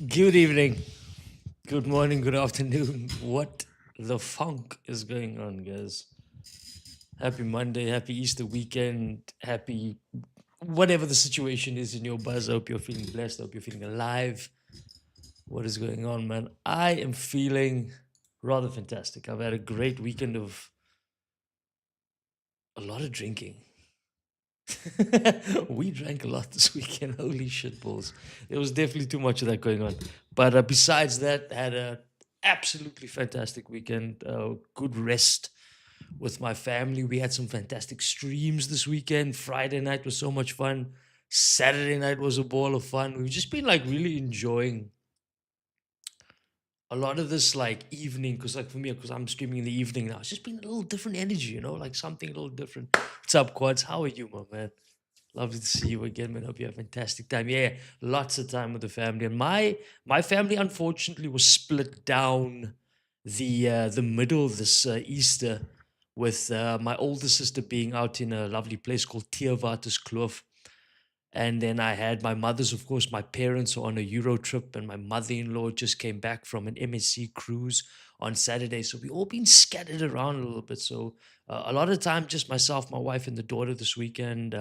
Good evening, good morning, good afternoon. What the funk is going on, guys? Happy Monday, happy Easter weekend, happy whatever the situation is in your buzz. I hope you're feeling blessed. I hope you're feeling alive. What is going on, man? I am feeling rather fantastic. I've had a great weekend of a lot of drinking. We drank a lot this weekend. Holy shit balls. There was definitely too much of that going on. But besides that, had a absolutely fantastic weekend. Good rest with my family. We had some fantastic streams this weekend. Friday night was so much fun. Saturday night was a ball of fun. We've just been like really enjoying a lot of this like evening because like for me because I'm streaming in the evening now. It's just been a little different energy, like something a little different. What's up, Quads? How are you, my man? Lovely to see you again, man. Hope you have a fantastic time. Yeah, lots of time with the family. And my family, unfortunately, was split down the middle this Easter, with my older sister being out in a lovely place called Kloof. And then I had my mother's, of course, my parents are on a Euro trip, and my mother-in-law just came back from an MSC cruise on Saturday. So we all been scattered around a little bit. So a lot of time, just myself, my wife, and the daughter this weekend.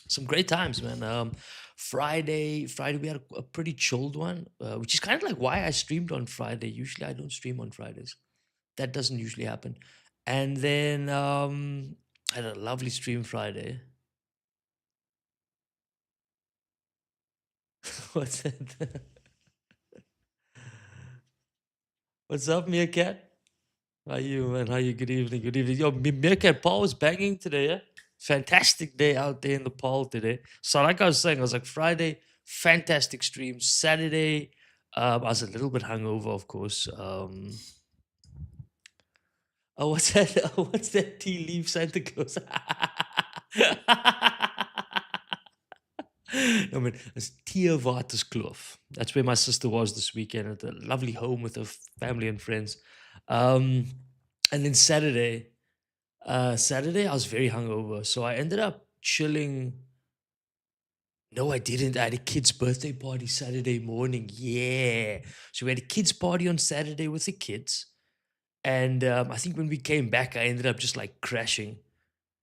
Some great times, man. Friday we had a pretty chilled one, which is kind of like why I streamed on Friday. Usually I don't stream on Fridays. That doesn't usually happen. And then I had a lovely stream Friday. What's that? What's up, Meerkat? How you, man? How you? Good evening. Good evening. Yo, Meerkat, Paul was banging today, yeah? Fantastic day out there in the Paul today. So, like I was saying, I was like, Friday, fantastic stream. Saturday, I was a little bit hungover, of course. Oh, what's that? Oh, what's that tea leaf Santa Claus? No, man, it's Kloof. That's where my sister was this weekend at a lovely home with her family and friends. Um, and then Saturday I was very hungover, so I ended up chilling. No, I didn't. I had a kid's birthday party Saturday morning. Yeah, so we had a kids party on Saturday with the kids, and I think when we came back, I ended up just like crashing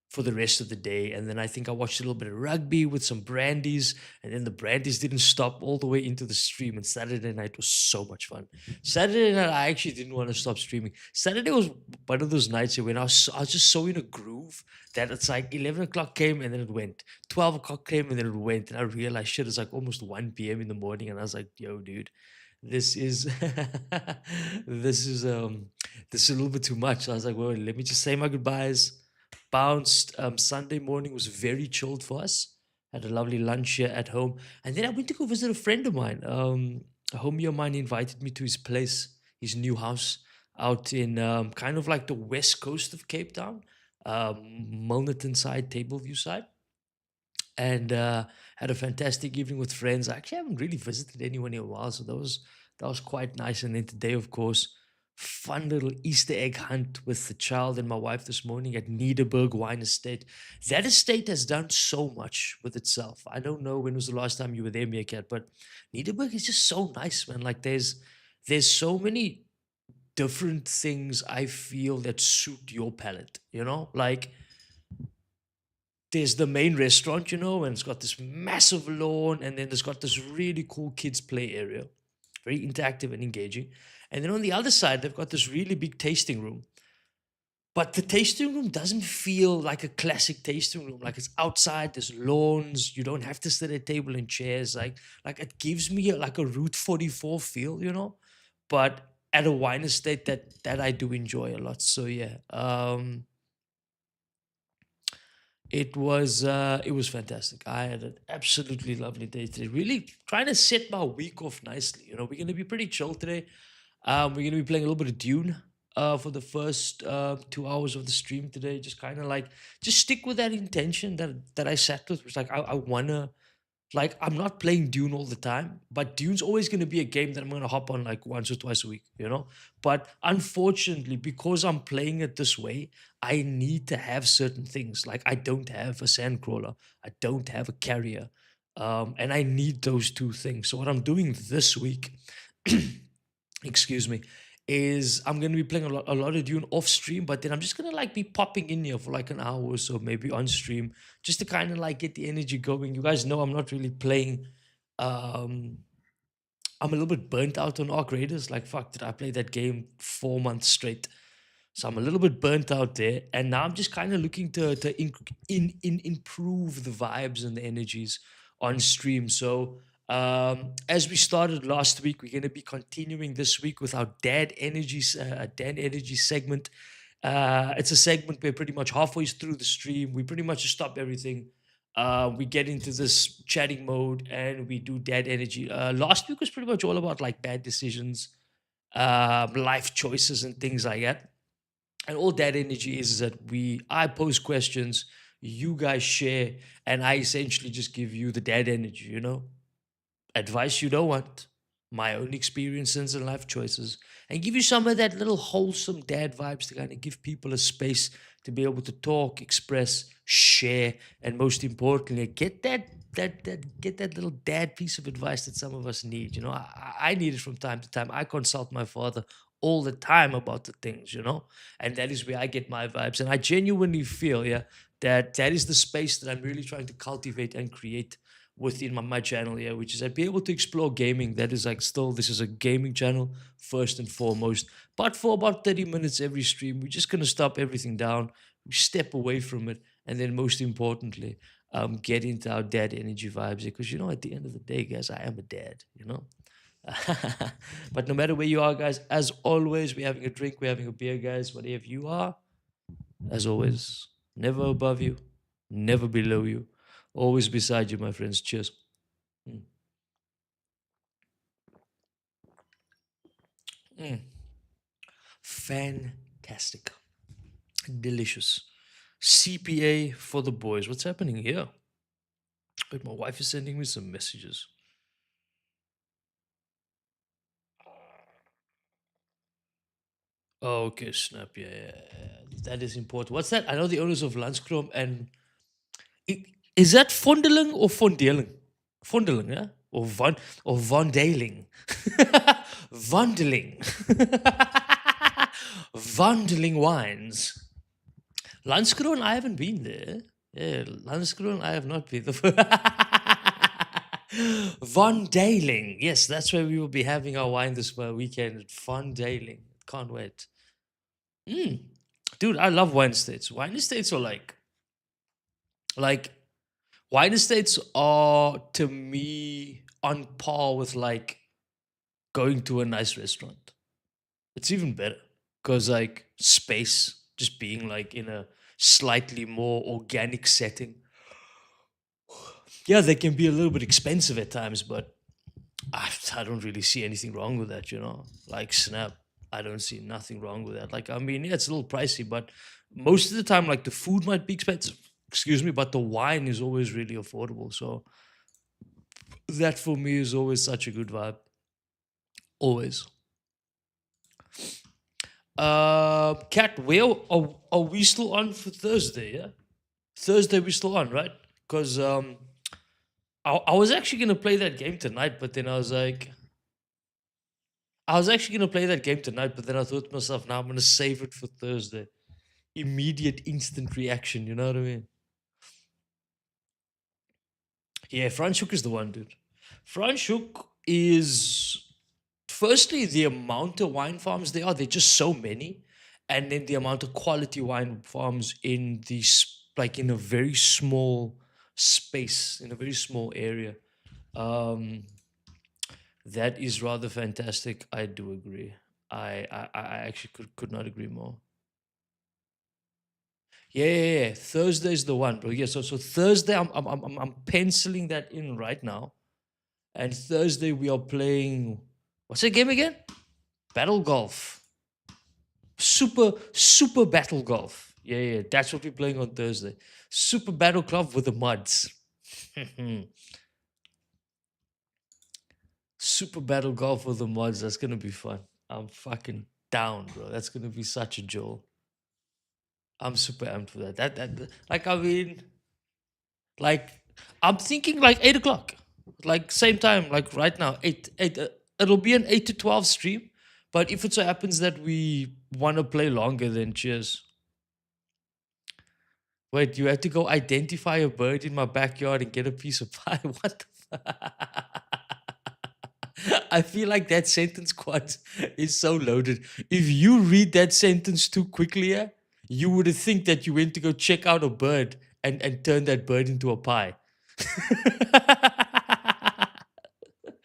for the rest of the day. And then I think I watched a little bit of rugby with some brandies, and then the brandies didn't stop all the way into the stream. And Saturday night was so much fun. Saturday night, I actually didn't want to stop streaming. Saturday was one of those nights when I was just so in a groove that it's like 11 o'clock came and then it went. 12 o'clock came and then it went. And I realized shit, it's like almost 1 p.m. in the morning. And I was like, yo, dude, this is this is this is a little bit too much. I was like, well, let me just say my goodbyes. Bounced. Sunday morning was very chilled for us. Had a lovely lunch here at home, and then I went to go visit a friend of mine. A homie of mine invited me to his place, his new house out in kind of like the west coast of Cape Town, Milnerton side, Tableview side, and had a fantastic evening with friends. I actually haven't really visited anyone in a while, so that was quite nice. And then today, of course, fun little Easter egg hunt with the child and my wife this morning at Nederburg Wine Estate. That estate has done so much with itself. I don't know when was the last time you were there, Meerkat, but Nederburg is just so nice, man. Like there's so many different things I feel that suit your palate, like there's the main restaurant, and it's got this massive lawn, and then there's got this really cool kids play area, very interactive and engaging. And then on the other side, they've got this really big tasting room. But the tasting room doesn't feel like a classic tasting room. Like it's outside, there's lawns, you don't have to sit at a table and chairs. Like it gives me like a Route 44 feel, But at a wine estate that I do enjoy a lot. So yeah. It was fantastic. I had an absolutely lovely day today. Really trying to set my week off nicely. We're gonna be pretty chill today. We're gonna be playing a little bit of Dune for the first 2 hours of the stream today. Just kind of like just stick with that intention that I set with. Which like I wanna like I'm not playing Dune all the time, but Dune's always going to be a game that I'm going to hop on like once or twice a week. But unfortunately, because I'm playing it this way, I need to have certain things. Like I don't have a sandcrawler, I don't have a carrier, And I need those two things. So what I'm doing this week, excuse me, is I'm gonna be playing a lot of Dune off stream, but then I'm just gonna like be popping in here for like an hour or so, maybe on stream, just to kind of like get the energy going. You guys know I'm not really playing. Um, I'm a little bit burnt out on Arc Raiders. Like, fuck, did I play that game 4 months straight? So I'm a little bit burnt out there, and now I'm just kind of looking to improve the vibes and the energies on stream. So as we started last week, we're going to be continuing this week with our Dad Energy segment. It's a segment where pretty much halfway through the stream, we pretty much just stop everything. We get into this chatting mode and we do Dad Energy. Last week was pretty much all about like bad decisions, life choices, and things like that. And all that energy is that I pose questions, you guys share, and I essentially just give you the dad energy, advice you don't want, my own experiences and life choices, and give you some of that little wholesome dad vibes to kind of give people a space to be able to talk, express, share, and most importantly, get that little dad piece of advice that some of us need. I need it from time to time. I consult my father all the time about the things, and that is where I get my vibes. And I genuinely feel, yeah, that is the space that I'm really trying to cultivate and create within my channel, yeah, which is I'd be able to explore gaming. That is like still, this is a gaming channel first and foremost. But for about 30 minutes every stream, we're just gonna stop everything down, we step away from it, and then most importantly, get into our dad energy vibes. Because at the end of the day, guys, I am a dad. But no matter where you are, guys, as always, we're having a drink, we're having a beer, guys. Whatever you are, as always, never above you, never below you, always beside you, my friends. Cheers. Mm. Mm. Fantastic. Delicious. CPA for the boys. What's happening here? Wait, my wife is sending me some messages. Oh, okay, snap. Yeah, yeah, yeah. That is important. What's that? I know the owners of Landskrom and is that Vondeling or Vondeling? Vondeling, yeah? Or Vondeling. Vondeling. Vondeling wines. Landskron, I haven't been there. Yeah, Landskron, I have not been. Von Daling. Yes, that's where we will be having our wine this weekend. Von Daling. Can't wait. Mm. Dude, I love wine estates. Wine estates are like wine estates are to me on par with like going to a nice restaurant. It's even better because like space, just being like in a slightly more organic setting. Yeah, they can be a little bit expensive at times, but I don't really see anything wrong with that. Like snap, I don't see nothing wrong with that. Like, I mean, yeah, it's a little pricey, but most of the time, like the food might be expensive, excuse me, but the wine is always really affordable. So that for me is always such a good vibe. Always. Cat, where are we still on for Thursday? Yeah, Thursday we still on, right? Because I was actually gonna play that game tonight, but then I was actually gonna play that game tonight, but then I thought to myself, now I'm gonna save it for Thursday. Immediate, instant reaction. You know what I mean? Yeah, Franschhoek is the one, dude. Franschhoek is firstly the amount of wine farms there are. They're just so many, and then the amount of quality wine farms in like in a very small space, in a very small area. Um, that is rather fantastic. I do agree. I actually could not agree more. Yeah, yeah, yeah. Thursday's the one, bro. Yeah, so Thursday, I'm penciling that in right now. And Thursday we are playing. What's that game again? Battle Golf. Super Battle Golf. Yeah, yeah. That's what we're playing on Thursday. Super Battle Golf with the mods. Super Battle Golf with the mods. That's gonna be fun. I'm fucking down, bro. That's gonna be such a jolt. I'm super amped for that. Like I mean, like I'm thinking like 8 o'clock, like same time, like right now, eight. It'll be an 8 to 12 stream, but if it so happens that we want to play longer, then cheers. Wait, you had to go identify a bird in my backyard and get a piece of pie. What the I feel like that sentence quite is so loaded. If you read that sentence too quickly, yeah, you would think that you went to go check out a bird and turn that bird into a pie.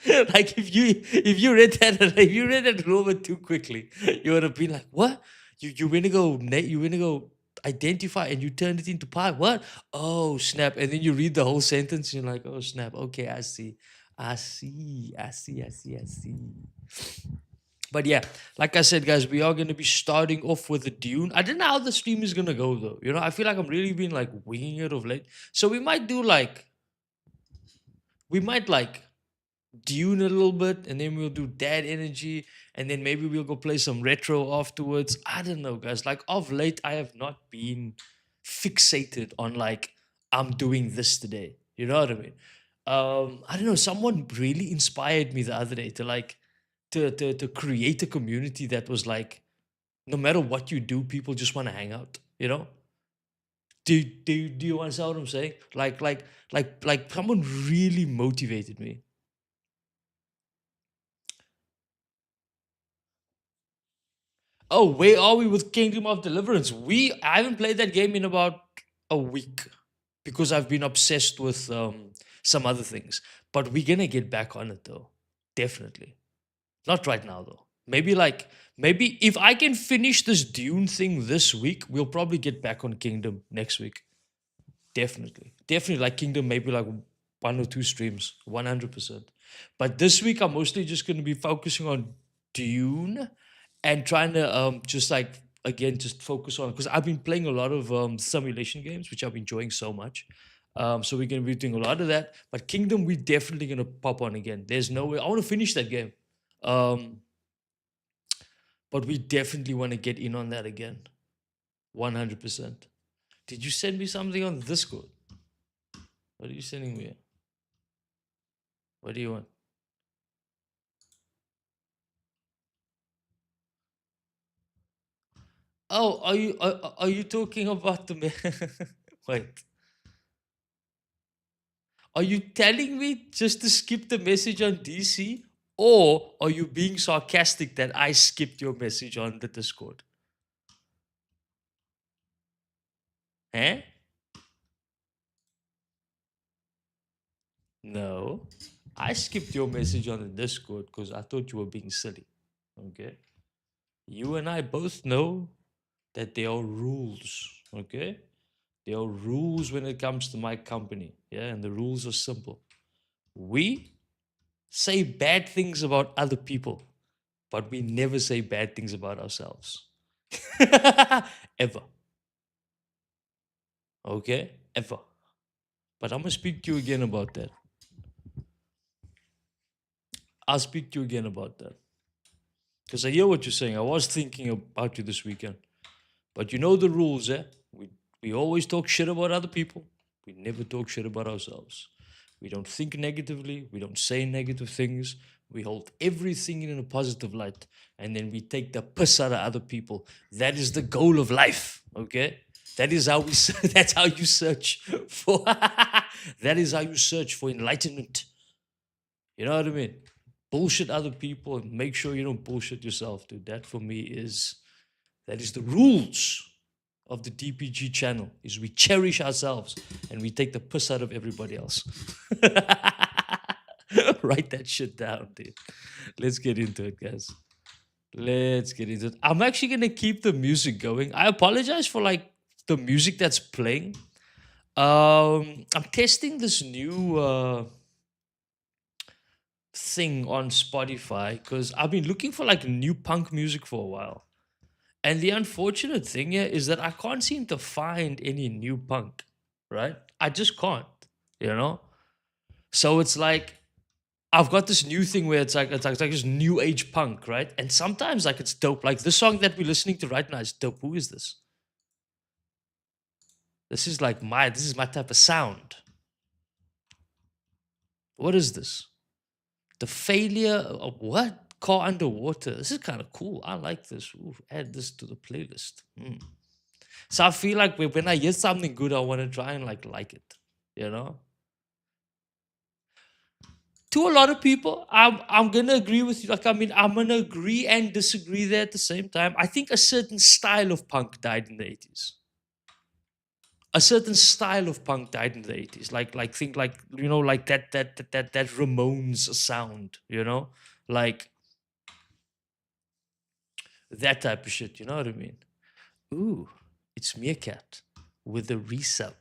Like if you read that over too quickly, you would have been like, "What? You went to go you went to go identify and you turned it into pie? What? Oh snap!" And then you read the whole sentence, and you're like, "Oh snap! Okay, I see, I see, I see, I see, I see." But yeah, like I said, guys, we are going to be starting off with the Dune. I don't know how the stream is going to go though. You know, I feel like I'm really been like winging it of late. So we might like Dune a little bit, and then we'll do Dad Energy, and then maybe we'll go play some retro afterwards. I don't know, guys. Like of late, I have not been fixated on like I'm doing this today. You know what I mean? I don't know. Someone really inspired me the other day to like to create a community that was like no matter what you do, people just want to hang out. You know? Do you understand what I'm saying? Like someone really motivated me. Oh, where are we with Kingdom of Deliverance? I haven't played that game in about a week because I've been obsessed with some other things. But we're gonna get back on it though. Definitely. Not right now though. Maybe if I can finish this Dune thing this week, we'll probably get back on Kingdom next week. Definitely. Definitely like Kingdom, maybe like one or two streams, 100%. But this week, I'm mostly just going to be focusing on Dune and trying to just like, again, just focus on, because I've been playing a lot of simulation games, which I've been enjoying so much. So we're going to be doing a lot of that. But Kingdom, we're definitely going to pop on again. There's no way. I want to finish that game. Um, but we definitely want to get in on that again. 100%. Did you send me something on Discord? What are you sending me? What do you want? Oh, are you talking about the wait? Are you telling me just to skip the message on DC, or are you being sarcastic that I skipped your message on the Discord? Eh? No, I skipped your message on the Discord because I thought you were being silly. Okay, you and I both know that there are rules. Okay, there are rules when it comes to my company. Yeah, and the rules are simple. We say bad things about other people, but we never say bad things about ourselves. Ever. Okay? Ever. But I'm going to speak to you again about that. I'll speak to you again about that. Because I hear what you're saying. I was thinking about you this weekend. But you know the rules, eh? We always talk shit about other people. We never talk shit about ourselves. We don't think negatively. We don't say negative things. We hold everything in a positive light. And then we take the piss out of other people. That is the goal of life. Okay? That is how we that's how you search for that is how you search for enlightenment. You know what I mean? Bullshit other people and make sure you don't bullshit yourself, dude. That for me is that is the rules of the DPG channel is we cherish ourselves and we take the piss out of everybody else. Write that shit down, dude. Let's get into it, guys. Let's get into it. I'm actually gonna keep the music going. I apologize for like the music that's playing. I'm testing this new thing on Spotify because I've been looking for like new punk music for a while. And the unfortunate thing here is that I can't seem to find any new punk, right? I just can't, you know? So it's like I've got this new thing where it's like this new age punk, right? And sometimes like it's dope. Like the song that we're listening to right now is dope. Who is this? This is my type of sound. What is this? The failure of what? Car underwater. This is kind of cool. I like this. Ooh, add this to the playlist. So I feel like when I hear something good, I want to try and like it. You know. To a lot of people, I'm gonna agree with you. Like, I mean, I'm gonna agree and disagree there at the same time. I think a certain style of punk died in the 80s. A certain style of punk died in the 80s. Like think like like that Ramones sound, like that type of shit. You know what I mean? Ooh, it's Meerkat with a resub.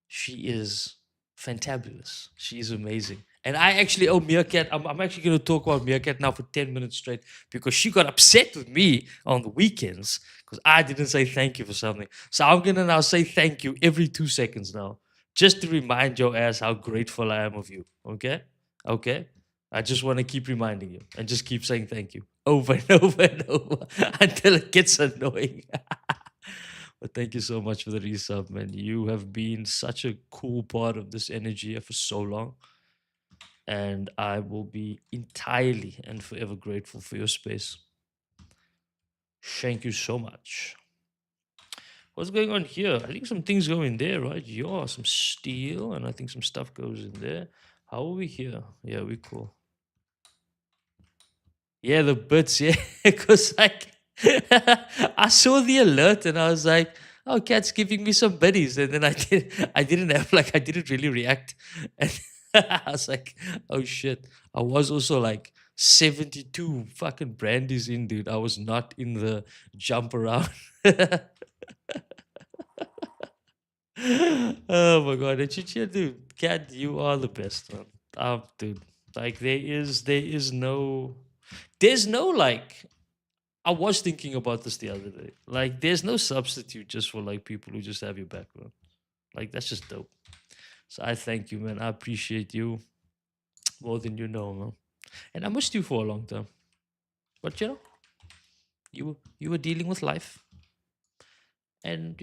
She is fantabulous. She is amazing. And I actually owe Meerkat, I'm actually going to talk about Meerkat now for 10 minutes straight because she got upset with me on the weekends because I didn't say thank you for something. So I'm going to now say thank you every 2 seconds now just to remind your ass how grateful I am of you. Okay? Okay? I just want to keep reminding you and just keep saying thank you over and over and over until it gets annoying. But thank you so much for the resub, man. You have been such a cool part of this energy here for so long. And I will be entirely and forever grateful for your space. Thank you so much. What's going on here? I think some things go in there, right? Yeah, some steel, and I think some stuff goes in there. How are we here? Yeah, we cool. Yeah, the bits, yeah. Because like I saw the alert and I was like, oh, cat's giving me some biddies. And then I didn't really react. And I was like, oh shit. I was also like 72 fucking brandies in, dude. I was not in the jump around. Oh my god. And dude, cat, you are the best, man. Dude. Like there's no like I was thinking about this the other day. Like, there's no substitute just for like people who just have your back, man. Like, that's just dope. So I thank you, man. I appreciate you more than you know, man. And I missed you for a long time. But you were dealing with life, and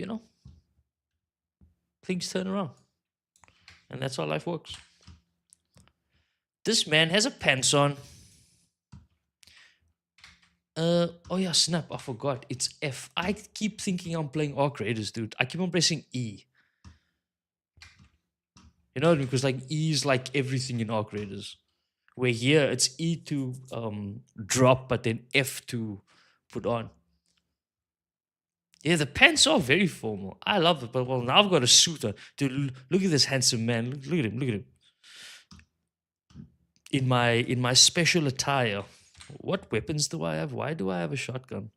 things turn around, and that's how life works. This man has a pants on. Oh yeah, snap! I forgot. It's F. I keep thinking I'm playing Arc Raiders, dude. I keep on pressing E. Because like E is like everything in Arc Raiders. Where here it's E to drop, but then F to put on. Yeah, the pants are very formal. I love it, but well, now I've got a suit on. Dude, look at this handsome man. Look at him. Look at him. In my special attire. What weapons do I have? Why do I have a shotgun?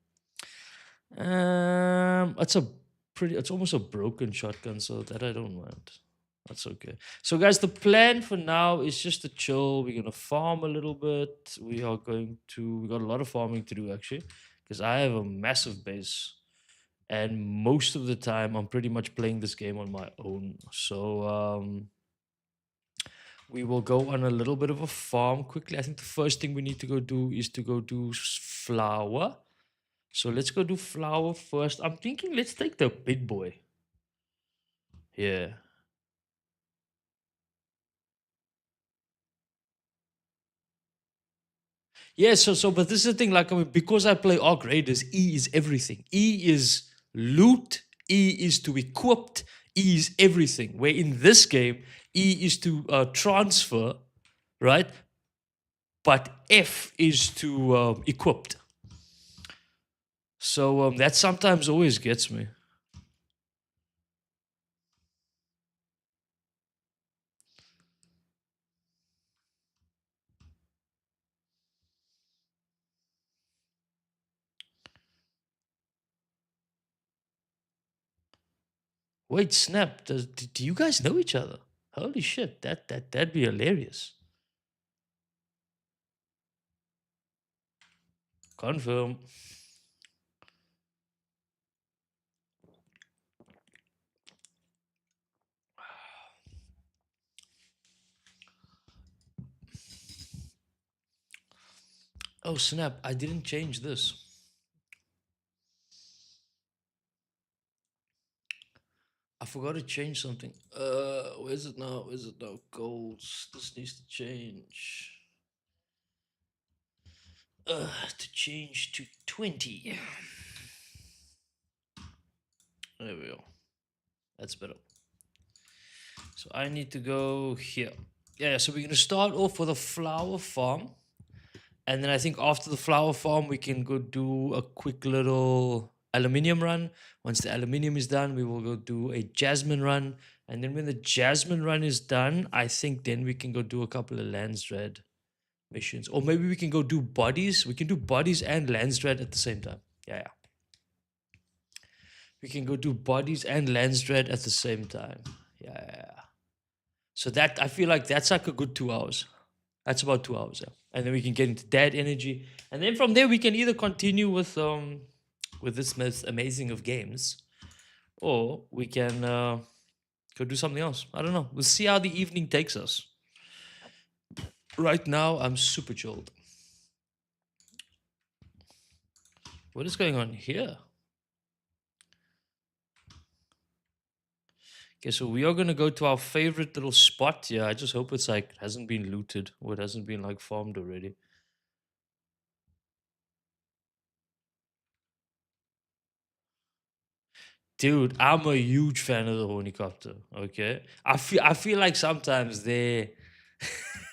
It's almost a broken shotgun, so that I don't mind. That's okay. So, guys, the plan for now is just to chill. We're gonna farm a little bit. We got a lot of farming to do actually, because I have a massive base, and most of the time I'm pretty much playing this game on my own. So, we will go on a little bit of a farm quickly. I think the first thing we need to go do is to go do flour. So let's go do flour first. I'm thinking let's take the big boy. Yeah. Yeah, but this is the thing, like I mean, because I play Arc Raiders, E is everything. E is loot, E is to equip, E is everything. Where in this game, E is to transfer, right? But F is to equipped. So that sometimes always gets me. Wait, snap! Do you guys know each other? Holy shit! That'd be hilarious. Confirm. Oh snap! I didn't change this. forgot to change something. Where's it now? Where's it now? Goals. This needs to change. To change to 20. There we go. That's better. So I need to go here. Yeah, so we're gonna start off with a flower farm. And then I think after the flower farm, we can go do a quick little aluminium run. Once the aluminium is done, we will go do a jasmine run. And then when the jasmine run is done, I think then we can go do a couple of Landsred missions. Or maybe we can go do bodies. We can do bodies and Landsred at the same time. Yeah, yeah. We can go do bodies and Landsred at the same time. Yeah, yeah, yeah. So that, I feel like that's like a good 2 hours. That's about 2 hours, yeah. And then we can get into that energy. And then from there we can either continue with this most amazing of games, or we can go do something else. I don't know. We'll see how the evening takes us. Right now I'm super chilled. What is going on here? Okay, so we are gonna go to our favorite little spot. Yeah, I just hope it's like hasn't been looted or it hasn't been like farmed already. Dude, I'm a huge fan of the helicopter. Okay, I feel like sometimes they.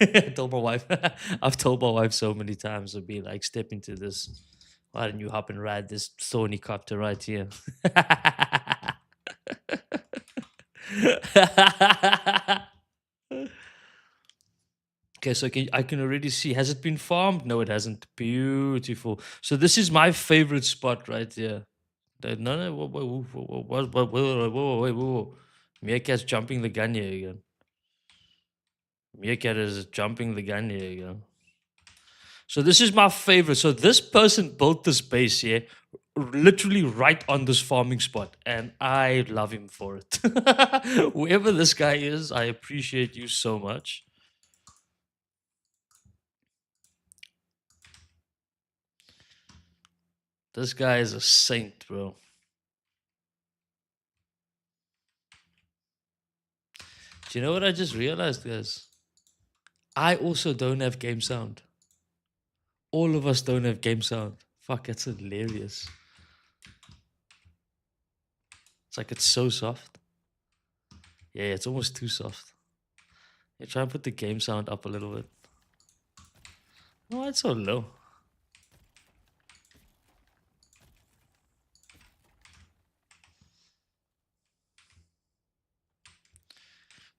I told my wife. I've told my wife so many times. I'll be like, step into this. Why don't you hop and ride this helicopter right here? Okay, so I can already see. Has it been farmed? No, it hasn't. Beautiful. So this is my favorite spot right here. No, no, whoa. Meerkat's jumping the gun here again. Meerkat is jumping the gun here again. So this is my favorite. So this person built this base here, literally right on this farming spot, and I love him for it. Whoever this guy is, I appreciate you so much. This guy is a saint, bro. Do you know what I just realized, guys? I also don't have game sound. All of us don't have game sound. Fuck, that's hilarious. It's like it's so soft. Yeah, it's almost too soft. Yeah, try and put the game sound up a little bit. Oh, it's so low.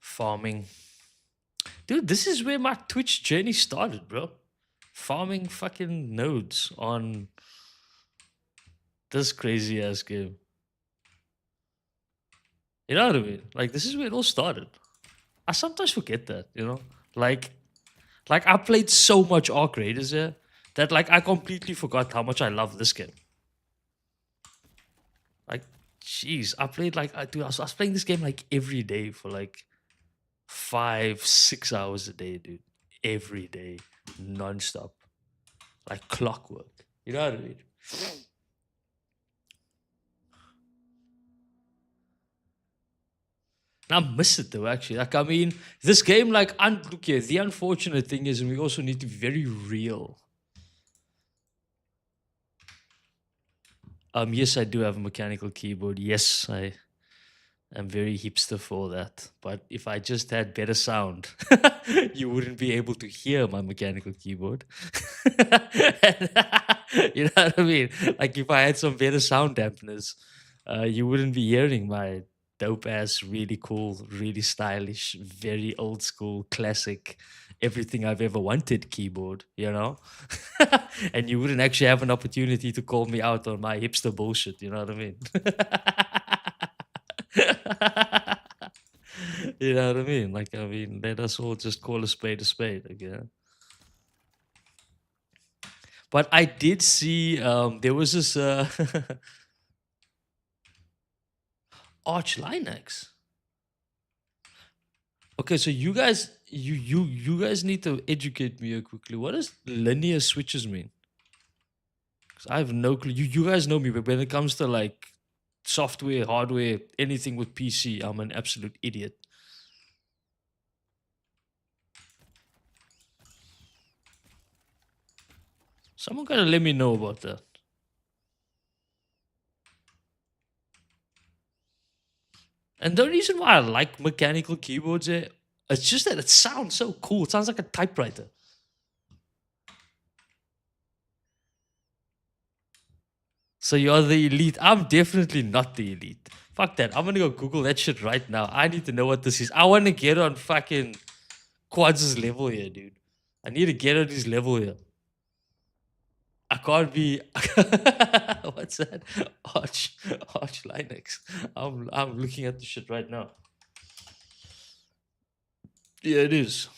Farming. Dude, this is where my Twitch journey started, bro. Farming fucking nodes on this crazy ass game. You know what I mean? Like, this is where it all started. I sometimes forget that, you know? Like I played so much Arc Raiders here that like I completely forgot how much I love this game. Like, jeez, I played like dude, I was playing this game like every day for like 5-6 hours a day, dude. Every day, non-stop. Like clockwork. You know what I mean? And I miss it though, actually. Like, I mean, this game, like, look here, the unfortunate thing is, and we also need to be very real. Yes, I do have a mechanical keyboard. Yes, I am very hipster for that. But if I just had better sound, you wouldn't be able to hear my mechanical keyboard. You know what I mean? Like if I had some better sound dampeners, you wouldn't be hearing my dope ass, really cool, really stylish, very old school, classic, everything I've ever wanted keyboard, you know? And you wouldn't actually have an opportunity to call me out on my hipster bullshit, you know what I mean? You know what I mean? Like, I mean, let us all just call a spade, like, yeah. But I did see there was this Arch Linux. Okay, so you guys need to educate me here quickly. What does linear switches mean? 'Cause I have no clue. You guys know me, but when it comes to like software, hardware, anything with PC. I'm an absolute idiot. Someone gotta let me know about that. And the reason why I like mechanical keyboards, it's just that it sounds so cool. It sounds like a typewriter. So you're the elite. I'm definitely not the elite. Fuck that. I'm gonna go Google that shit right now. I need to know what this is. I want to get on fucking Quads' level here, dude. I need to get on his level here. I can't be. What's that? Arch Linux. I'm looking at the shit right now. Yeah, it is.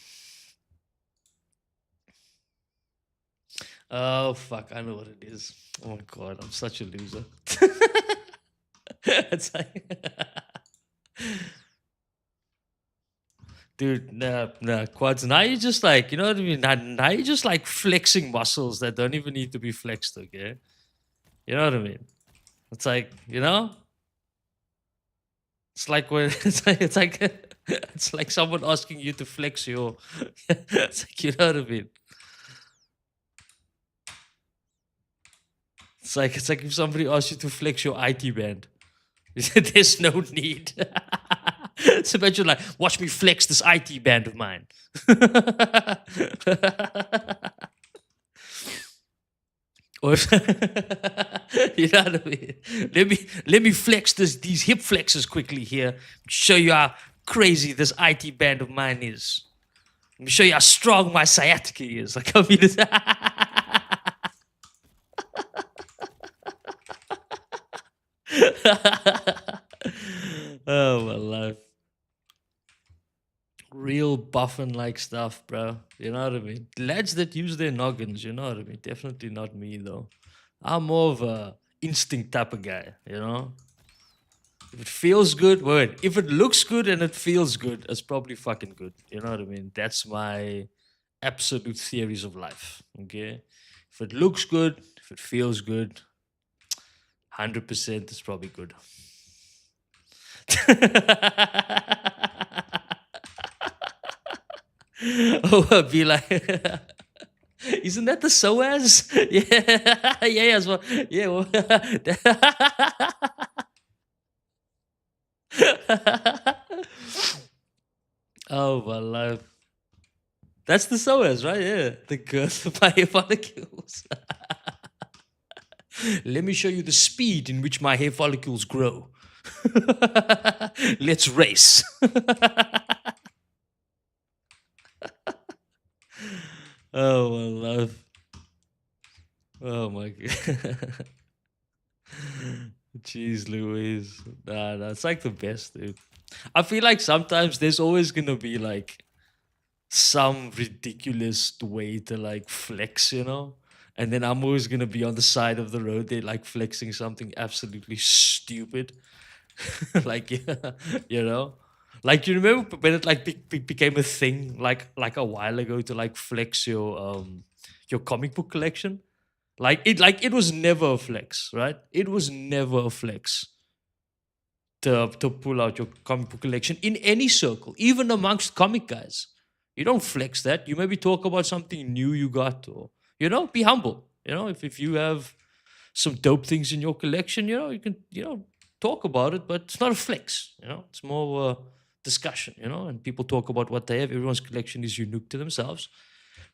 Oh fuck! I know what it is. Oh my god, I'm such a loser. It's like, dude, nah, Quads. Now you just like, you know what I mean? Now you just like flexing muscles that don't even need to be flexed. Okay, you know what I mean? It's like, you know, it's like when it's like someone asking you to flex your. It's like, you know what I mean? It's like if somebody asks you to flex your IT band. There's no need. It's imagine like, watch me flex this IT band of mine. Or if, you know what I mean? Let me flex these hip flexes quickly here. Show you how crazy this IT band of mine is. Let me show you how strong my sciatica is. Like, I mean, oh my life. Real buffin like stuff, bro. You know what I mean? Lads that use their noggins, you know what I mean? Definitely not me though. I'm more of a instinct type of guy, you know? If it feels good, word. If it looks good and it feels good, it's probably fucking good. You know what I mean? That's my absolute theories of life. Okay. If it looks good, if it feels good, 100% it's probably good. Oh, I'd be like, isn't that the SOAS? Yeah, yeah, as well. Yeah, well, oh my life. That's the SOAS, right? Yeah, the girth of my hair follicles. Let me show you the speed in which my hair follicles grow. Let's race. Oh my life. Oh my god. Jeez Louise. Nah, that's like the best, dude. I feel like sometimes there's always gonna be like some ridiculous way to like flex, you know? And then I'm always gonna be on the side of the road there, like flexing something absolutely stupid. Like, yeah, you know? Like you remember when it like became a thing like a while ago to like flex your comic book collection? Like it was never a flex, right? It was never a flex to pull out your comic book collection in any circle, even amongst comic guys. You don't flex that. You maybe talk about something new you got, or be humble. If you have some dope things in your collection, you can talk about it, but it's not a flex. It's more of a discussion. And people talk about what they have. Everyone's collection is unique to themselves.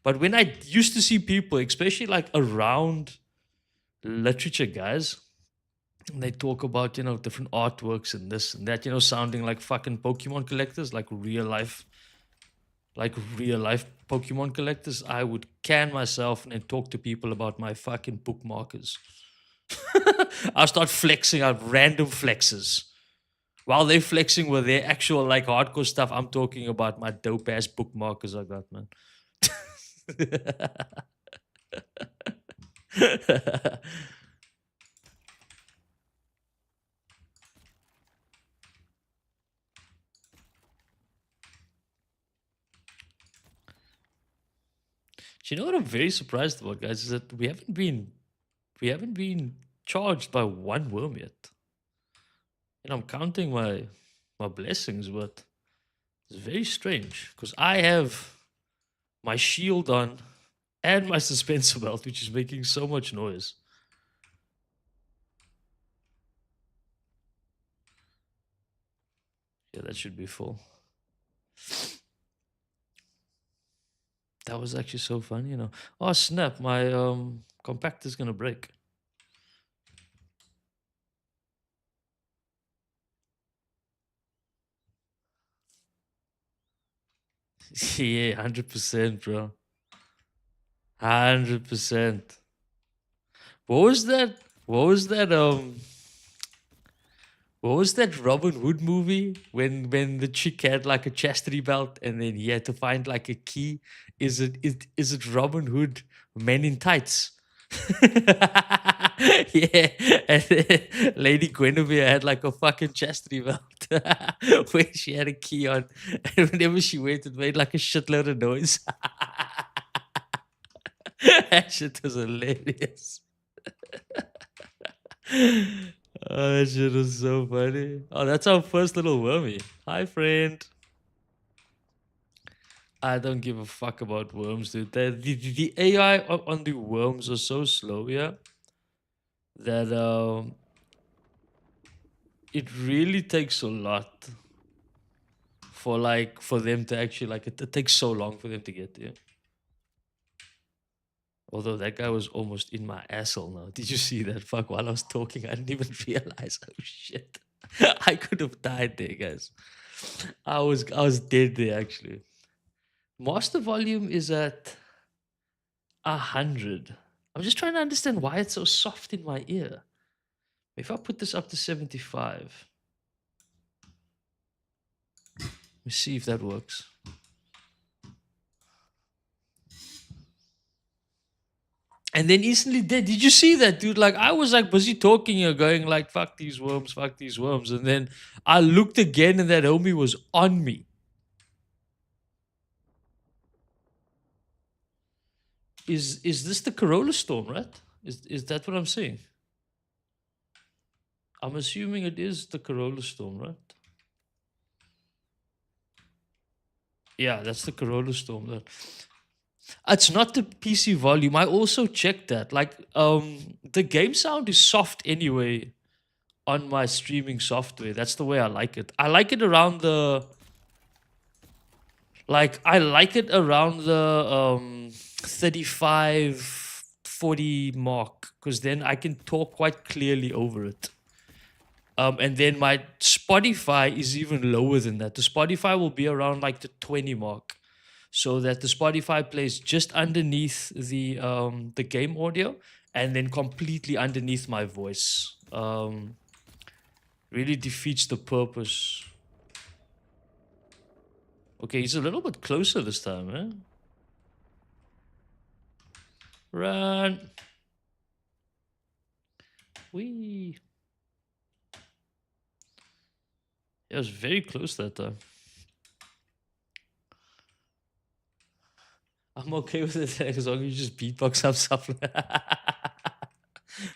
But when I used to see people, especially like around literature guys, they talk about different artworks and this and that, sounding like fucking Pokemon collectors, like real life Pokemon collectors. I would can myself and then talk to people about my fucking bookmarkers. I'll start flexing out random flexes while they're flexing with their actual like hardcore stuff. I'm talking about my dope ass bookmarkers I got, man. Do you know what I'm very surprised about, guys? Is that we haven't been charged by one worm yet. I'm counting my blessings, but it's very strange because I have my shield on and my suspensor belt, which is making so much noise. Yeah, that should be full. That was actually so funny. Oh snap, my compactor's gonna break. Yeah, 100%, bro. 100%. What was that? What was that? What was that Robin Hood movie when the chick had like a chastity belt and then he had to find like a key? Is it Robin Hood Men in Tights? Yeah, and then Lady Guinevere had like a fucking chastity belt where she had a key on, and whenever she went, it made like a shitload of noise. That shit was hilarious. Oh, that shit was so funny. Oh, that's our first little wormy. Hi, friend. I don't give a fuck about worms, dude. The AI on the worms are so slow, yeah, that it really takes a lot for them to actually it takes so long for them to get there. Although that guy was almost in my asshole now. Did you see that? Fuck, while I was talking, I didn't even realize. Oh shit. I could have died there, guys. I was dead there actually. Master volume is at 100. I'm just trying to understand why it's so soft in my ear. If I put this up to 75, let me see if that works. And then instantly dead. Did you see that, dude? Like I was like busy talking here, going like fuck these worms. And then I looked again and that homie was on me. Is this the Corolla storm, right? Is that what I'm saying? I'm assuming it is the Corolla storm, right? Yeah, that's the Corolla storm. It's not the PC volume. I also checked that. Like, the game sound is soft anyway on my streaming software. That's the way I like it. I like it around the 35, 40 mark because then I can talk quite clearly over it. And then my Spotify is even lower than that. The Spotify will be around like the 20 mark, so that the Spotify plays just underneath the game audio and then completely underneath my voice. Really defeats the purpose. Okay, he's a little bit closer this time, eh? Run. Wee. It was very close that time. I'm okay with it as long as you just beatbox up something.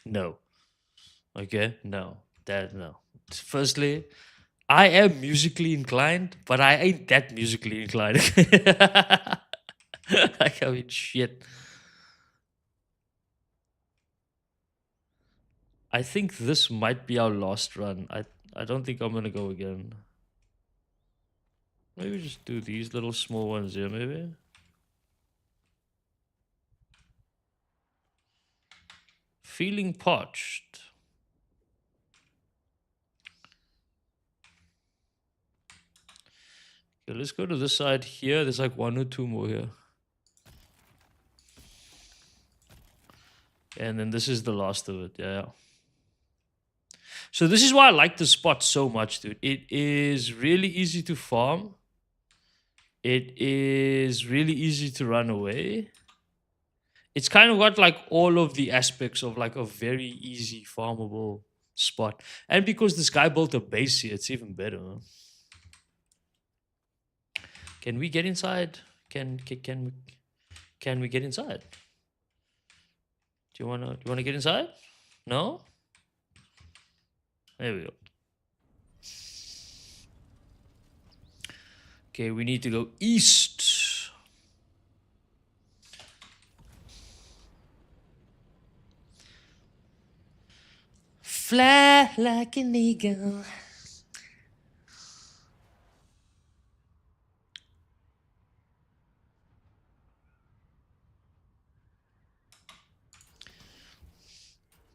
No. Okay? No. That, no. Firstly, I am musically inclined, but I ain't that musically inclined. Like, I mean, shit. I think this might be our last run. I don't think I'm gonna go again. Maybe just do these little small ones here, maybe. Feeling parched. Okay, let's go to this side here. There's like one or two more here. And then this is the last of it. Yeah. So this is why I like this spot so much, dude. It is really easy to farm. It is really easy to run away. It's kind of got like all of the aspects of like a very easy farmable spot. And because this guy built a base here, it's even better. Huh? Can we get inside? Can we get inside? Do you wanna get inside? No? There we go. Okay, we need to go east. Fly like an eagle.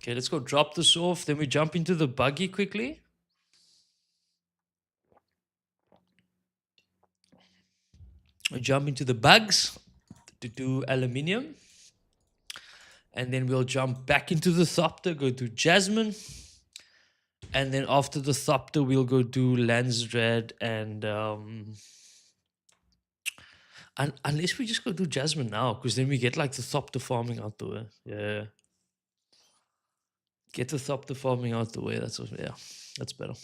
Okay, let's go drop this off. Then we jump into the buggy quickly. We jump into the bugs to do aluminium. And then we'll jump back into the Thopter, go to Jasmine. And then after the Thopter, we'll go do Landsred and unless we just go do Jasmine now, because then we get like the Thopter farming out the way. Yeah. Get the Thopter farming out the way. That's what, yeah, that's better.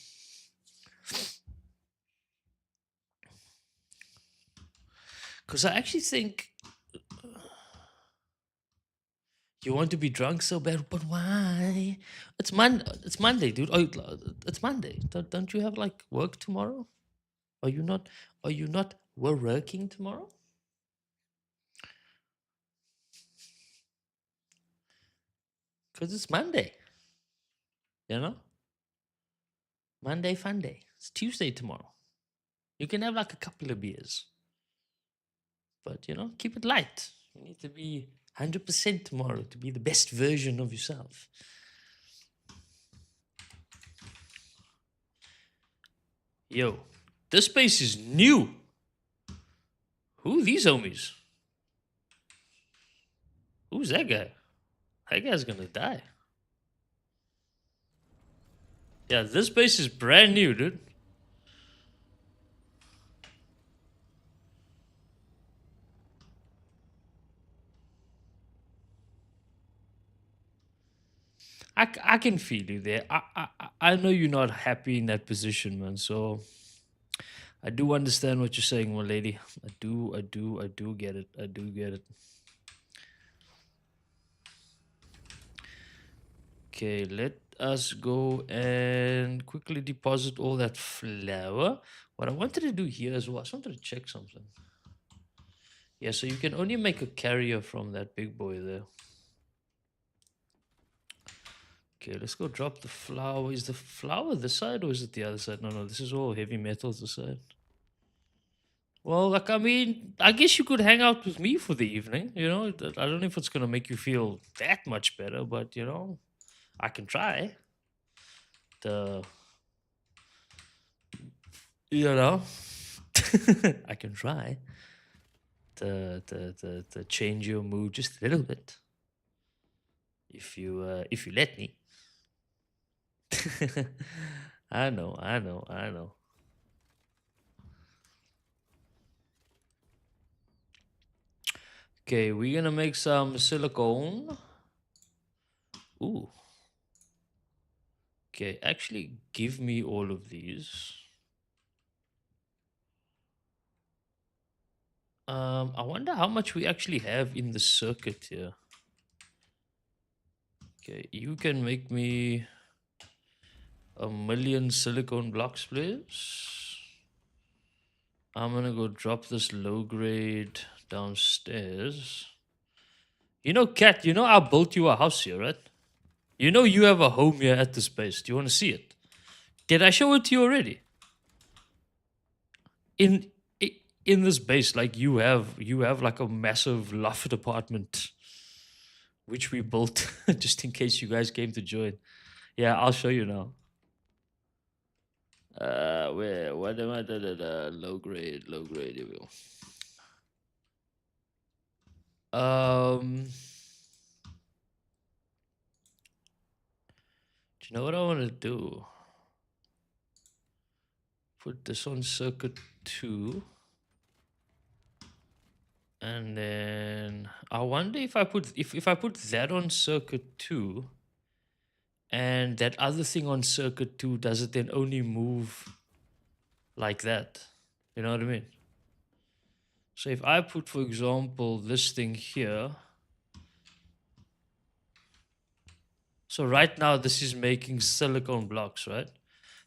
Because I actually think you want to be drunk so bad, but why? It's It's Monday, dude. Oh, it's Monday. Don't you have like work tomorrow? Are you not? Are you not working tomorrow? Because it's Monday. You know, Monday fun day. It's Tuesday tomorrow. You can have like a couple of beers, but you know, keep it light. You need to be 100% tomorrow to be the best version of yourself. Yo, this space is new. Who are these homies? Who's that guy? That guy's gonna die. Yeah, this base is brand new, dude. I can feel you there. I know you're not happy in that position, man. So I do understand what you're saying, my lady. I do get it. I do get it. Okay, let us go and quickly deposit all that flour. What I wanted to do here as well, I just wanted to check something. Yeah, so you can only make a carrier from that big boy there. Okay, let's go drop the flour. Is the flour this side or is it the other side? No, this is all heavy metals this side. Well, like, I mean, I guess you could hang out with me for the evening, you know? I don't know if it's going to make you feel that much better, but, you know, I can try. The, you know, I can try to change your mood just a little bit. If you let me. I know. Okay, we're gonna make some silicone. Ooh. Okay, actually give me all of these. I wonder how much we actually have in the circuit here. Okay, you can make me 1,000,000 silicone blocks, please. I'm gonna go drop this low grade downstairs. You know, Kat, you know I built you a house here, right? You know you have a home here at this base. Do you want to see it? Did I show it to you already? In in this base, like you have like a massive loft apartment, which we built just in case you guys came to join. Yeah, I'll show you now. Where? What am I? Low grade, low grade. Here we go. Do you know what I want to do? Put this on circuit 2. And then I wonder if I put that on circuit 2 and that other thing on circuit 2, does it then only move like that? You know what I mean? So if I put, for example, this thing here. So right now this is making silicone blocks, right?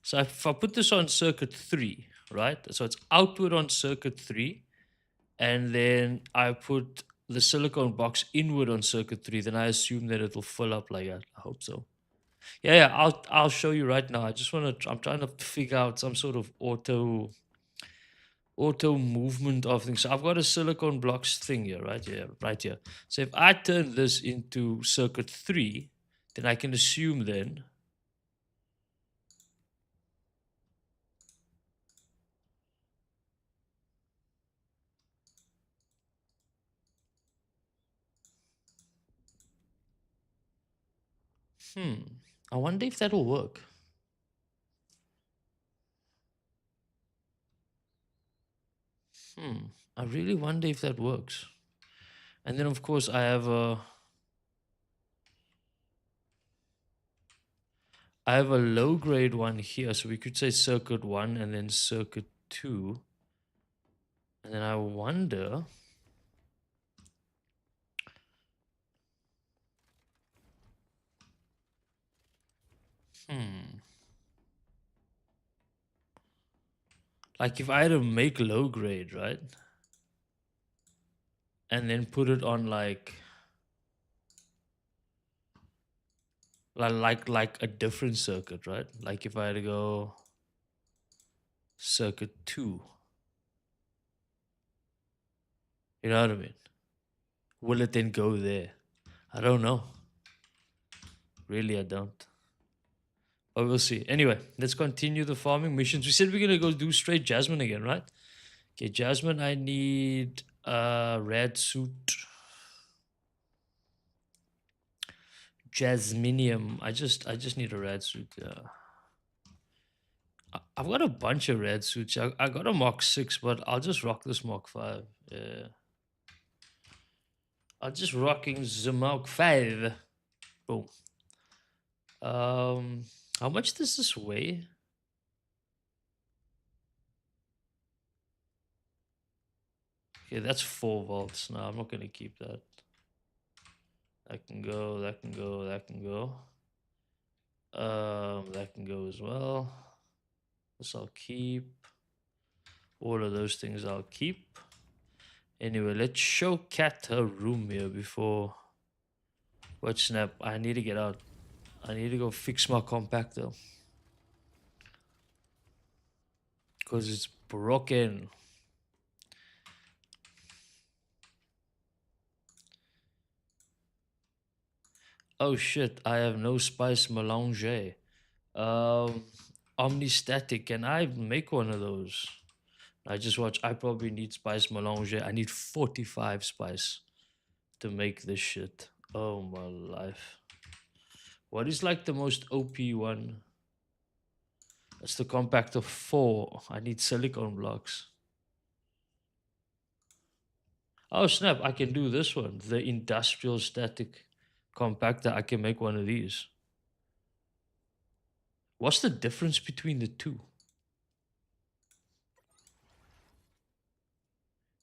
So if I put this on circuit 3, right? So it's outward on circuit 3, and then I put the silicone box inward on circuit 3, then I assume that it'll fill up like that. I hope so. Yeah, yeah, I'll show you right now. I just want to I'm trying to figure out some sort of auto movement of things. So I've got a silicone blocks thing here, right here, right here. So if I turn this into circuit 3, then I can assume then, hmm, I wonder if that'll work. Hmm, I really wonder if that works. And then of course I have a low grade one here, so we could say circuit 1 and then circuit 2. And then I wonder, hmm, like if I had to make low grade, right? And then put it on like a different circuit, right? Like if I had to go circuit 2, you know what I mean? Will it then go there? I don't know. Really, I don't. But we'll see. Anyway, let's continue the farming missions. We said we're gonna go do straight Jasmine again, right? Okay, Jasmine, I need a red suit. Jasminium. I just need a red suit. Yeah. I've got a bunch of red suits. I got a Mark 6, but I'll just rock this Mark 5. Yeah. I'm just rocking the Mark 5. Boom. Um, how much does this weigh? Okay, that's 4 volts. No, I'm not gonna keep that. That can go, that can go, that can go. That can go as well. This I'll keep. All of those things I'll keep. Anyway, let's show Kat her room here before. What snap? I need to get out. I need to go fix my compactor. Because it's broken. Oh shit, I have no spice melange. Um, Omnistatic, can I make one of those? I just watch. I probably need spice melange. I need 45 spice to make this shit. Oh my life. What is like the most OP one? That's the compactor 4. I need silicone blocks. Oh snap, I can do this one. The industrial static compactor. I can make one of these. What's the difference between the two?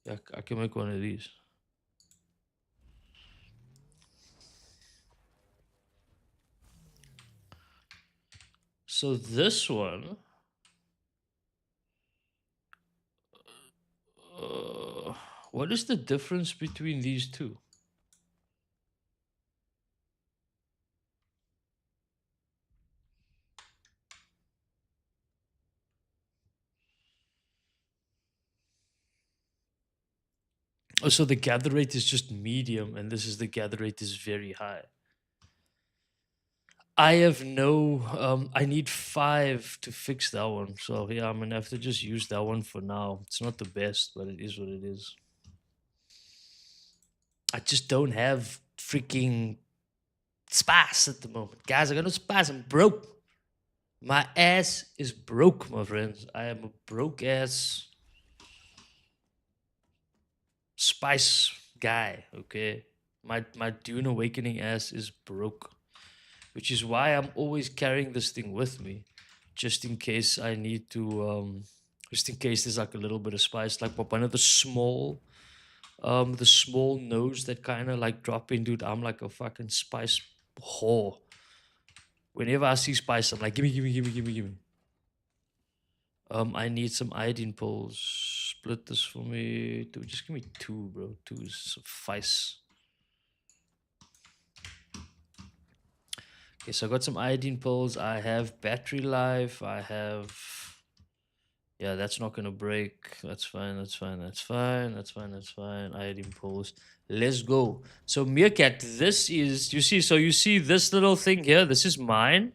Yeah, I can make one of these. So this one, uh, what is the difference between these two? Oh, so the gather rate is just medium, and this is the gather rate is very high. I have no. I need 5 to fix that one. So yeah, I'm gonna have to just use that one for now. It's not the best, but it is what it is. I just don't have freaking spice at the moment, guys. I got no spice. I'm broke. My ass is broke, my friends. I am a broke ass spice guy. Okay, my Dune Awakening ass is broke, which is why I'm always carrying this thing with me, just in case I need to. Just in case there's like a little bit of spice, like one of the small nodes that kind of like drop in, dude. I'm like a fucking spice whore. Whenever I see spice, I'm like, gimme, gimme, gimme, gimme, gimme. I need some iodine poles. Split this for me. Dude, just give me two, bro. Two is suffice. Okay, so I got some iodine poles. I have battery life. I have. Yeah, that's not gonna break. That's fine. That's fine. That's fine. That's fine. That's fine. Iodine poles. Let's go. So Meerkat, this is you see. So you see this little thing here. This is mine.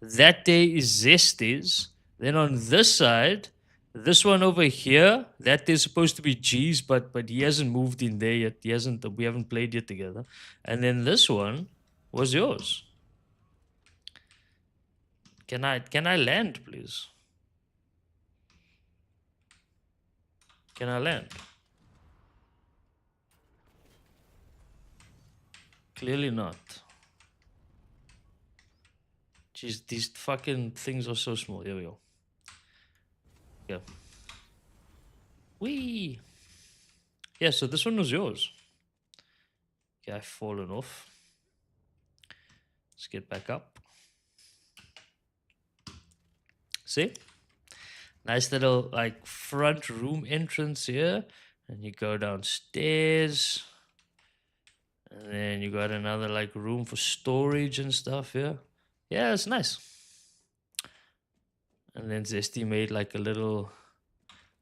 That day is Zesties. Then on this side, this one over here, that is supposed to be G's, but he hasn't moved in there yet. He hasn't. We haven't played yet together. And then this one was yours. Can I land, please? Can I land? Clearly not. Jeez, these fucking things are so small. Here we go. Yeah. Wee. Yeah, so this one was yours. Okay, I've fallen off. Let's get back up. See? Nice little like front room entrance here. And you go downstairs. And then you got another like room for storage and stuff here. Yeah, it's nice. And then Zesty made like a little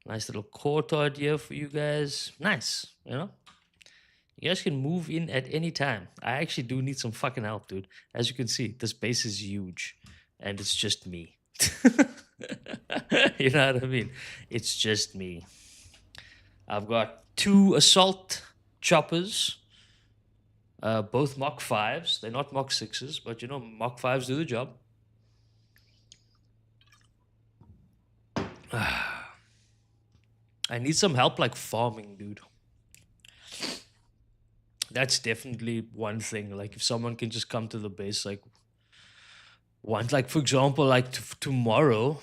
nice little courtyard here for you guys. Nice, you know? You guys can move in at any time. I actually do need some fucking help, dude. As you can see, this base is huge. And it's just me. You know what I mean? It's just me. I've got 2 assault choppers. Both Mach 5s. They're not Mach 6s, but you know, Mach 5s do the job. I need some help like farming, dude. That's definitely one thing. Like if someone can just come to the base, like like for example, like tomorrow.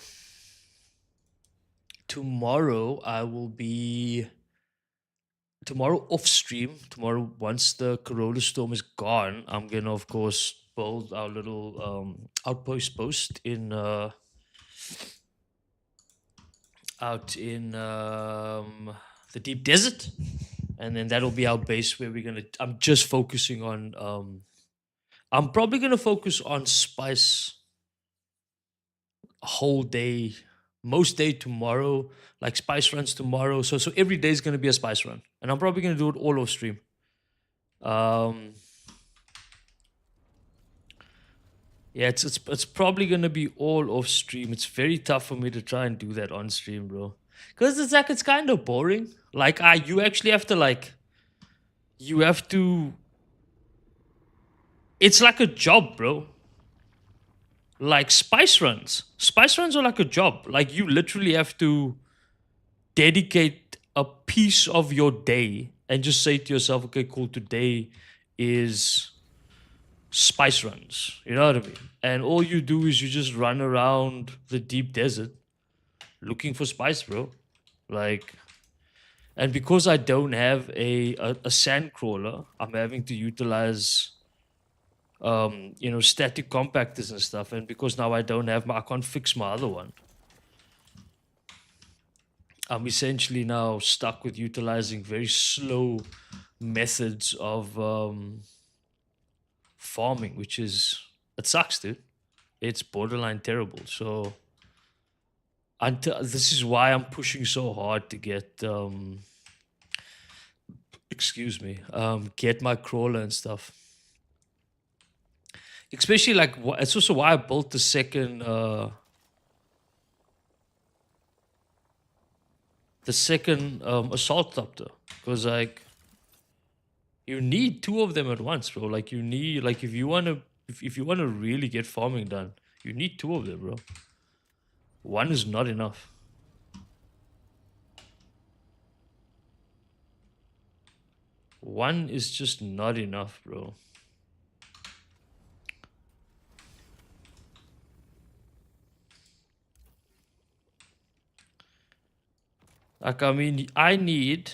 Tomorrow I will be off stream. Tomorrow, once the Corona storm is gone, I'm gonna of course build our little outpost post in out in the deep desert, and then that'll be our base where we're gonna. I'm just focusing on. I'm probably gonna focus on spice a whole day, most day tomorrow, like spice runs tomorrow. So every day is gonna be a spice run, and I'm probably gonna do it all off stream. Yeah, it's probably gonna be all off stream. It's very tough for me to try and do that on stream, bro. Cause it's like it's kind of boring. Like you actually have to like you have to it's like a job, bro. Like spice runs. Spice runs are like a job. Like you literally have to dedicate a piece of your day and just say to yourself, okay, cool, today is spice runs. You know what I mean? And all you do is you just run around the deep desert looking for spice, bro. Like, and because I don't have a sand crawler, I'm having to utilize static compactors and stuff. And because now I can't fix my other one. I'm essentially now stuck with utilizing very slow methods of farming, which is, it sucks, dude. It's borderline terrible. So this is why I'm pushing so hard to get get my crawler and stuff. Especially like it's also why I built the second assault copter, because like you need 2 of them at once, bro. Like you need, like if you wanna really get farming done, you need 2 of them, bro. One is not enough. One is just not enough, bro. Like, I mean, I need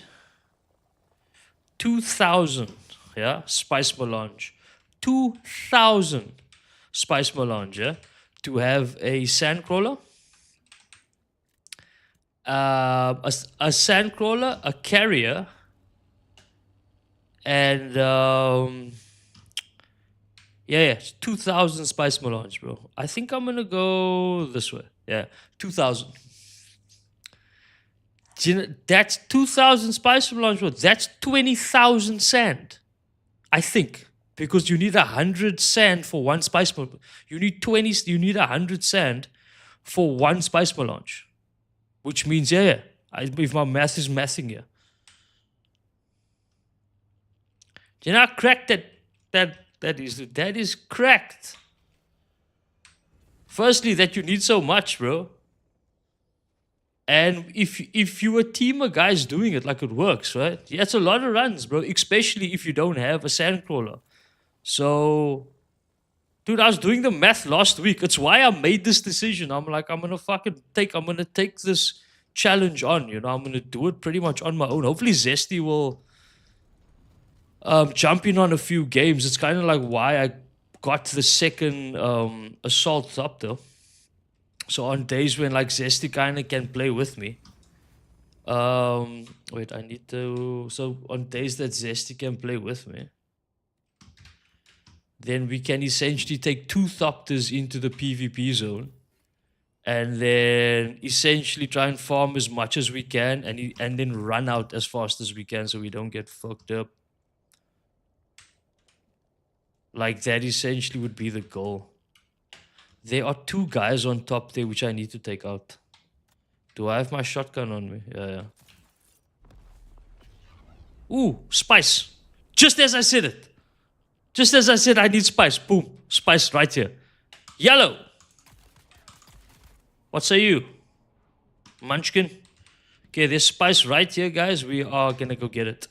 2,000, yeah, spice melange. 2,000 spice melange, yeah, to have a sand crawler. a sandcrawler, a carrier, and yeah, 2,000 spice melange, bro. I think I'm gonna go this way. Yeah, 2,000. That's 2,000 spice melange, bro. That's 20,000 sand. I think because you need 100 sand for one spice melange. You need 20. You need 100 sand for one spice melange, which means yeah. If my math is mathing here, you know how cracked that is cracked. Firstly, that you need so much, bro. And if you a team of guys doing it, like it works, right? Yeah, it's a lot of runs, bro. Especially if you don't have a sandcrawler. So, dude, I was doing the math last week. It's why I made this decision. I'm like, I'm gonna take this challenge on. You know, I'm gonna do it pretty much on my own. Hopefully, Zesty will jump in on a few games. It's kind of like why I got the second assault up though. So on days when like Zesty kind of can play with me. Wait, I need to. So on days that Zesty can play with me, then we can essentially take two Thopters into the PvP zone, and then essentially try and farm as much as we can, and then run out as fast as we can, so we don't get fucked up. Like that essentially would be the goal. There are two guys on top there which I need to take out. Do I have my shotgun on me? Yeah. Ooh, spice. Just as I said it. Just as I said I need spice. Boom. Spice right here. Yellow. What say you? Munchkin? Okay, there's spice right here, guys. We are gonna go get it.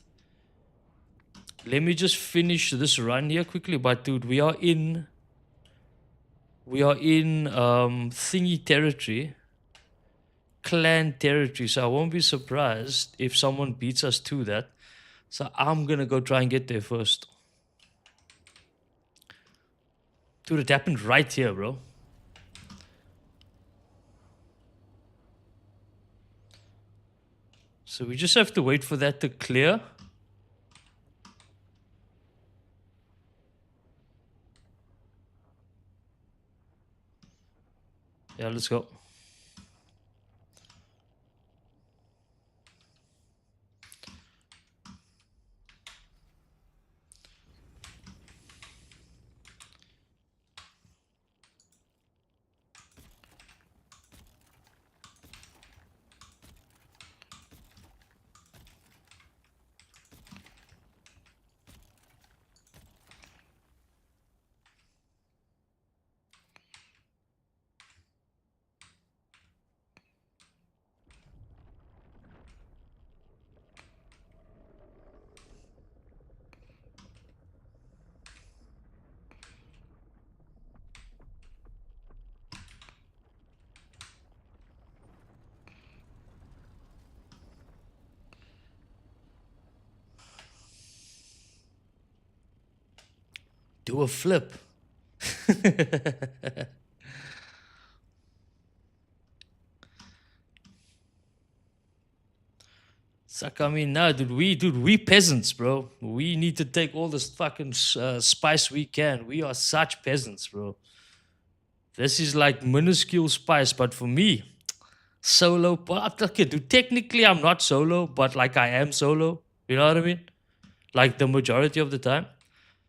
Let me just finish this run here quickly. But dude, we are in thingy territory. Clan territory. So I won't be surprised if someone beats us to that. So I'm gonna go try and get there first. Dude, it happened right here, bro. So we just have to wait for that to clear. Yeah, let's go. Do a flip. Suck on me now, dude. We peasants, bro. We need to take all this fucking spice we can. We are such peasants, bro. This is like minuscule spice, but for me, solo. Okay, dude. Technically, I'm not solo, but like I am solo. You know what I mean? Like the majority of the time.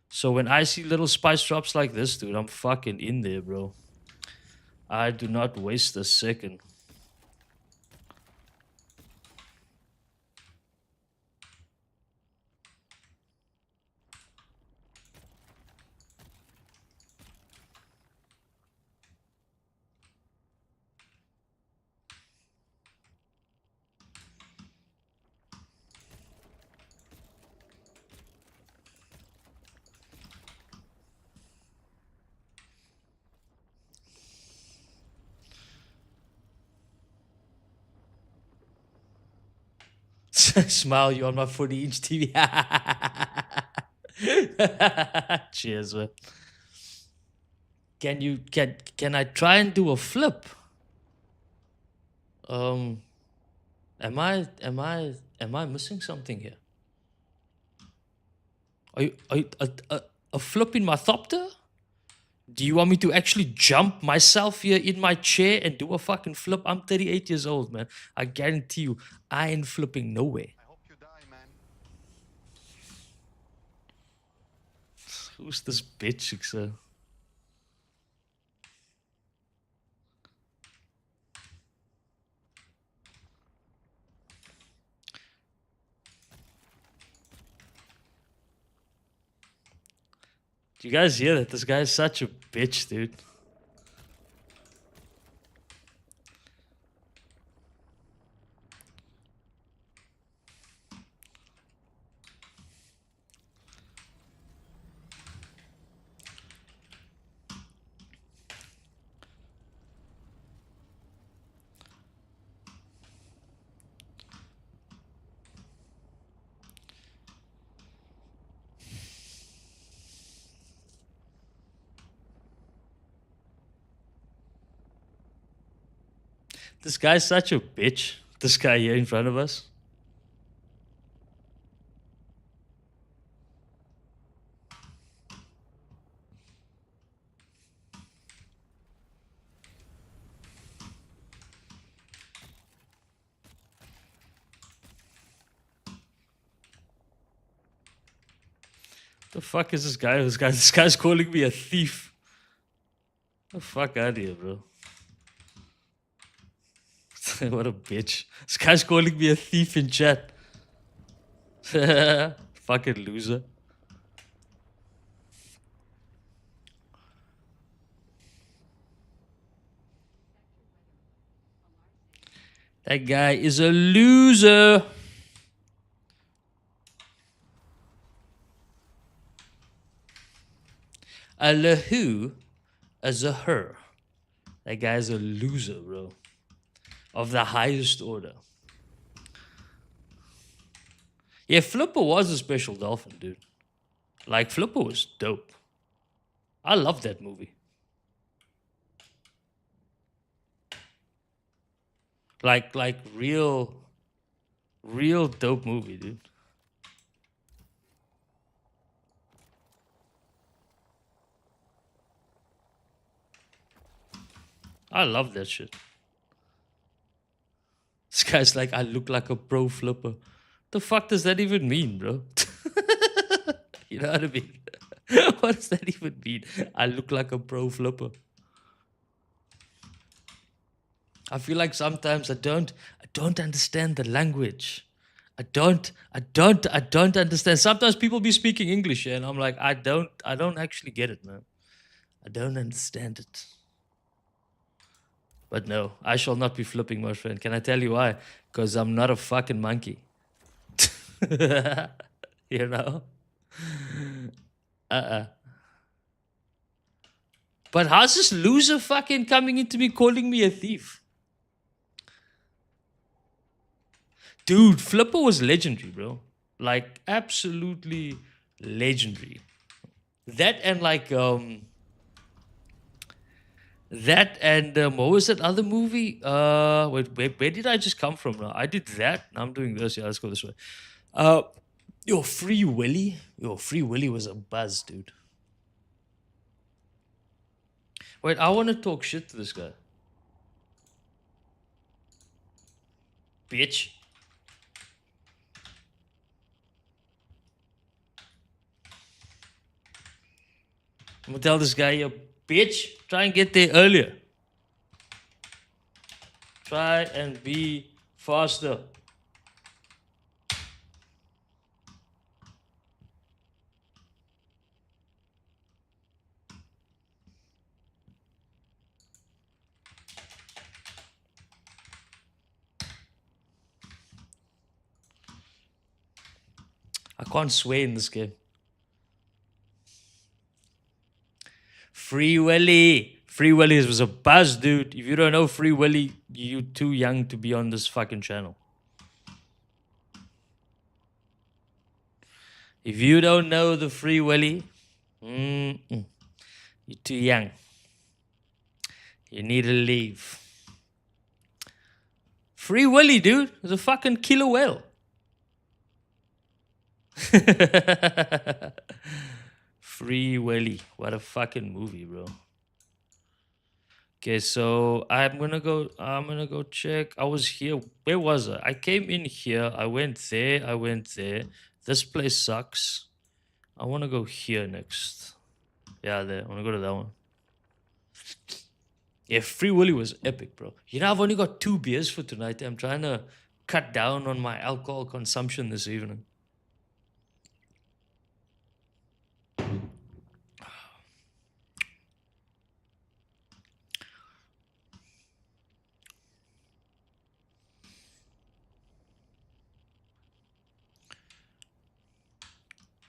So when I see little spice drops like this, dude, I'm fucking in there, bro. I do not waste a second. Smile, you on my 40-inch TV. Cheers, man. Can I try and do a flip? Am I missing something here? Are you a flip in my thopter? Do you want me to actually jump myself here in my chair and do a fucking flip? I'm 38 years old, man. I guarantee you, I ain't flipping nowhere. I hope you die, man. Who's this bitch, sir? Do you guys hear that? This guy's such a bitch, dude. This guy's such a bitch. This guy here in front of us. The fuck is this guy? This guy's calling me a thief. The fuck out of here, bro. What a bitch. This guy's calling me a thief in chat. Fucking loser. That guy is a loser. A lahu as a her. That guy's a loser, bro. Of the highest order. Yeah, Flipper was a special dolphin, dude. Like, Flipper was dope. I love that movie. Like real dope movie, dude. I love that shit. This guy's like, I look like a pro flipper. The fuck does that even mean, bro? You know what I mean? What does that even mean? I look like a pro flipper. I feel like sometimes I don't understand the language. I don't understand. Sometimes people be speaking English, and I'm like, I don't actually get it, man. I don't understand it. But no, I shall not be flipping, my friend. Can I tell you why? Because I'm not a fucking monkey. You know? But how's this loser fucking coming into me calling me a thief? Dude, Flipper was legendary, bro. Like, absolutely legendary. That and like, that and what was that other movie? Where did I just come from now? I did that. Now I'm doing this. Yeah, let's go this way. Yo, Free Willy. Yo, Free Willy was a buzz, dude. Wait, I want to talk shit to this guy. Bitch. I'm gonna tell this guy, yo, bitch, try and get there earlier. Try and be faster. I can't swear in this game. Free Willy. Free Willy was a buzz, dude. If you don't know Free Willy, you're too young to be on this fucking channel. If you don't know the Free Willy, you're too young. You need to leave. Free Willy, dude. It's a fucking killer whale. Free Willy. What a fucking movie, bro. Okay, so I'm gonna go check. I was here. Where was I? I came in here. I went there. I went there. This place sucks. I wanna go here next. Yeah, there. I wanna go to that one. Yeah, Free Willy was epic, bro. You know, I've only got 2 beers for tonight. I'm trying to cut down on my alcohol consumption this evening.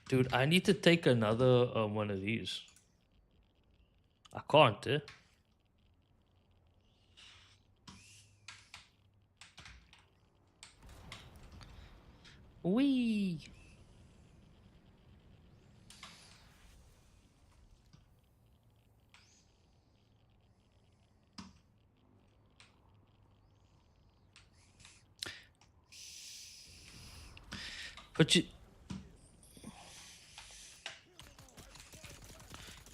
Dude, I need to take another one of these. I can't, eh? Wee. But you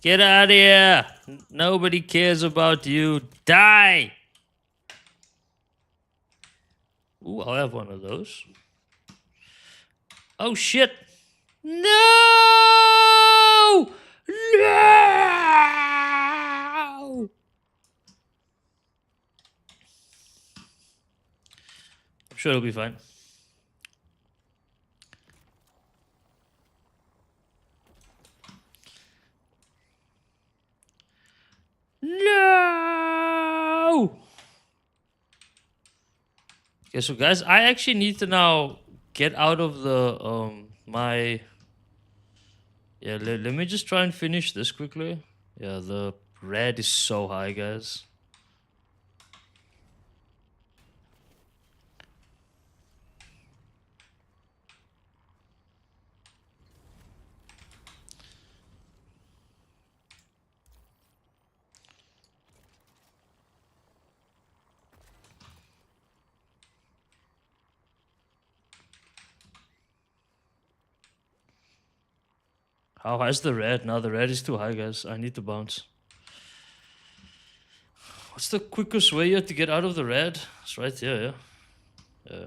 get out of here. Nobody cares about you. Die. Ooh, I'll have one of those. Oh shit. No! No! I'm sure it'll be fine. No! Okay, so guys, I actually need to now get out of the my let me just try and finish this quickly. Yeah, the red is so high, guys. How high is the red? Now the red is too high, guys. I need to bounce. What's the quickest way here to get out of the red? It's right here, yeah. Yeah.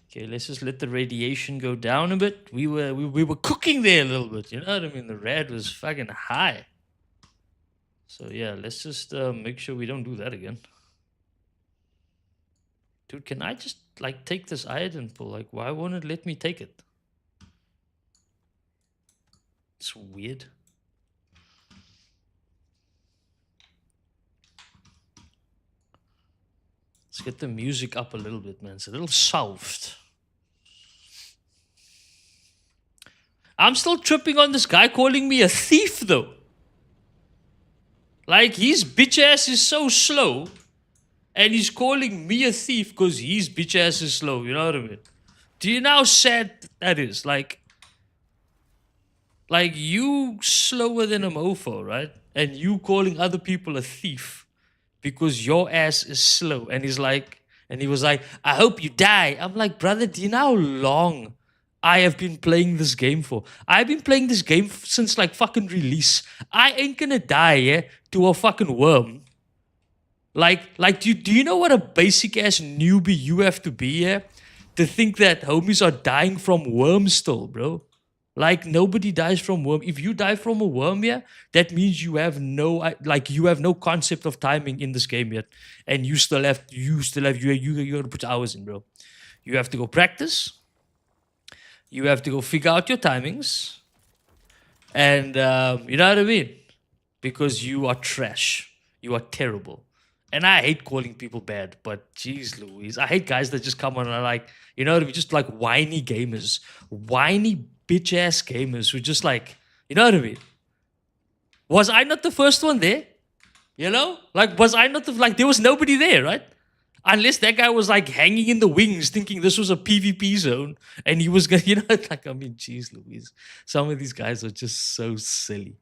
Okay, let's just let the radiation go down a bit. We were cooking there a little bit, you know what I mean? The red was fucking high. So yeah, let's just make sure we don't do that again. Dude, can I just like take this iron pull? Like, why won't it let me take it? It's weird. Let's get the music up a little bit, man. It's a little soft. I'm still tripping on this guy calling me a thief, though. Like, his bitch ass is so slow, and he's calling me a thief because his bitch ass is slow. You know what I mean? Do you know how sad that is? Like you slower than a mofo, right? And you calling other people a thief because your ass is slow. And he was like, I hope you die. I'm like, brother, do you know how long I have been playing this game for? I've been playing this game since like fucking release. I ain't gonna die, yeah, to a fucking worm. Like, do you know what a basic ass newbie you have to be, yeah, to think that homies are dying from worms still, bro? Like, nobody dies from worm. If you die from a worm, yeah, that means you have no concept of timing in this game yet, and you gotta put hours in, bro. You have to go practice. You have to go figure out your timings, and you know what I mean, because you are trash. You are terrible. And I hate calling people bad, but geez Louise, I hate guys that just come on and are like, you know what I mean, just like whiny gamers. Whiny bitch ass gamers who just like, you know what I mean? Was I not the first one there? You know? Like, was I not the, like, there was nobody there, right? Unless that guy was like hanging in the wings thinking this was a PvP zone and he was gonna, you know, like, I mean, geez Louise. Some of these guys are just so silly.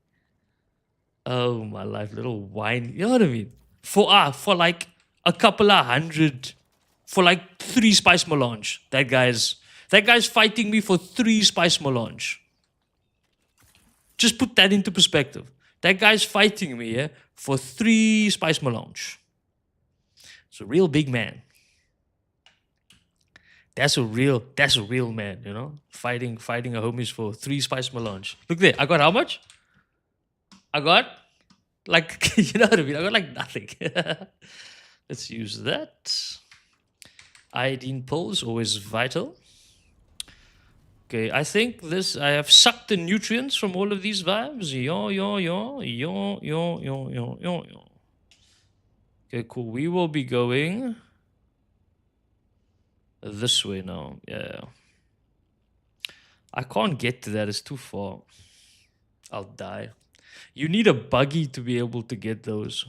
Oh my life, little whine. You know what I mean? For like a couple of hundred, for like 3 spice melange. That guy's fighting me for 3 spice melange. Just put that into perspective. That guy's fighting me, yeah, for 3 spice melange. It's a real big man. That's a real man, you know? Fighting a homies for 3 spice melange. Look there, I got how much? I got like, you know what I mean? I got like nothing. Let's use that. Iodine pills, always vital. Okay, I think I have sucked the nutrients from all of these vibes. Yo. Okay, cool. We will be going this way now. Yeah. I can't get to that. It's too far. I'll die. You need a buggy to be able to get those.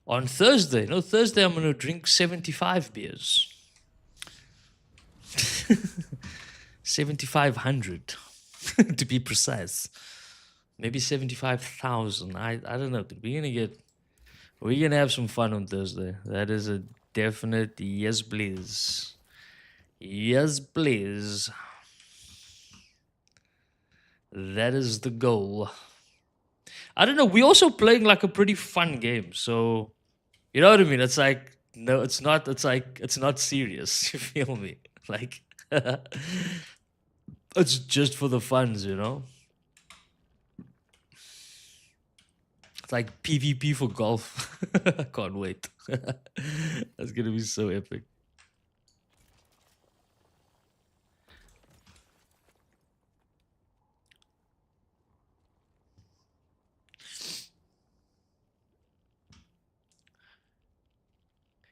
On Thursday, no, Thursday I'm going to drink 75 beers. 7,500 to be precise. Maybe 75,000. I don't know. We're gonna have some fun on Thursday. That is a definite yes, please. Yes, please. That is the goal. I don't know. We're also playing like a pretty fun game. So, you know what I mean? It's like, no, it's not. It's like, it's not serious. You feel me? Like, it's just for the funs, you know? It's like PvP for golf. I can't wait. That's going to be so epic.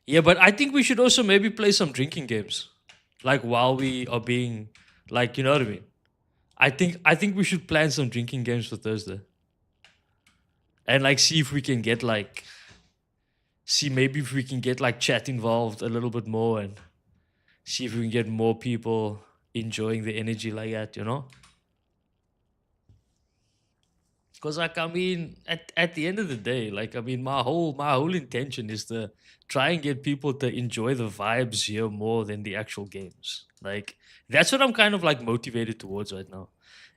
Yeah, but I think we should also maybe play some drinking games. Like while we are being like, you know what I mean? I think we should plan some drinking games for Thursday. And like see if we can get like maybe if we can get like chat involved a little bit more and see if we can get more people enjoying the energy like that, you know? Because like I mean, at the end of the day, like I mean, my whole intention is to try and get people to enjoy the vibes here more than the actual games. Like that's what I'm kind of like motivated towards right now.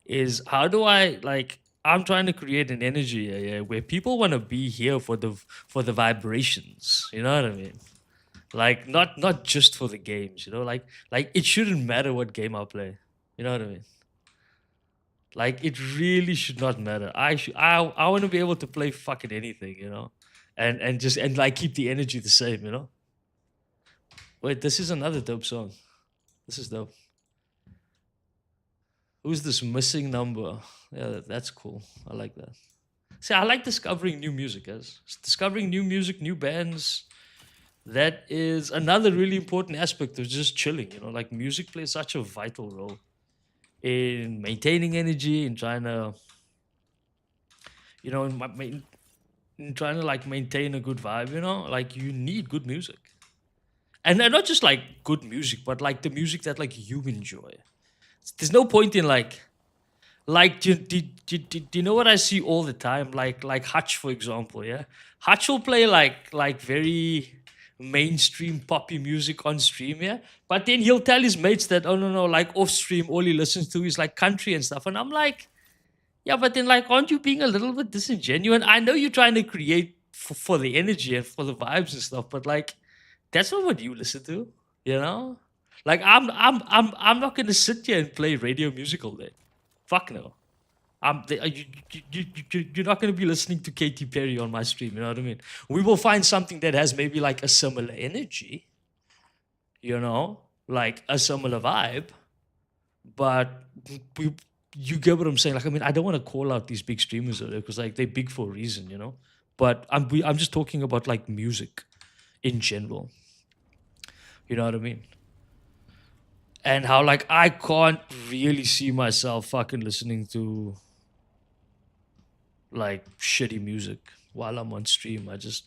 Is how do I like I'm trying to create an energy where people want to be here for the vibrations. You know what I mean? Like not just for the games. You know, like it shouldn't matter what game I play. You know what I mean? Like it really should not matter. I want to be able to play fucking anything, you know, and just and like keep the energy the same, you know. Wait, this is another dope song. This is dope. Who's this missing number? Yeah, that's cool. I like that. See, I like discovering new music, guys. Discovering new music, new bands. That is another really important aspect of just chilling. You know, like music plays such a vital role in maintaining energy, in trying to, you know, in trying to like maintain a good vibe. You know, like you need good music, and not just like good music, but like the music that like you enjoy. There's no point in like do you know what I see all the time? Like Hutch, for example, yeah. Hutch will play like very mainstream poppy music on stream, yeah. But then he'll tell his mates that oh no, like off stream, all he listens to is like country and stuff. And I'm like, yeah, but then like aren't you being a little bit disingenuous? I know you're trying to create for the energy and for the vibes and stuff, but like that's not what you listen to, you know? Like I'm not gonna sit here and play radio music all day. Fuck no. You're not going to be listening to Katy Perry on my stream. You know what I mean? We will find something that has maybe like a similar energy. You know, like a similar vibe, but we, you get what I'm saying. Like, I mean, I don't want to call out these big streamers because like they're big for a reason, you know. But I'm just talking about like music in general. You know what I mean? And how like I can't really see myself fucking listening to like shitty music while I'm on stream. I just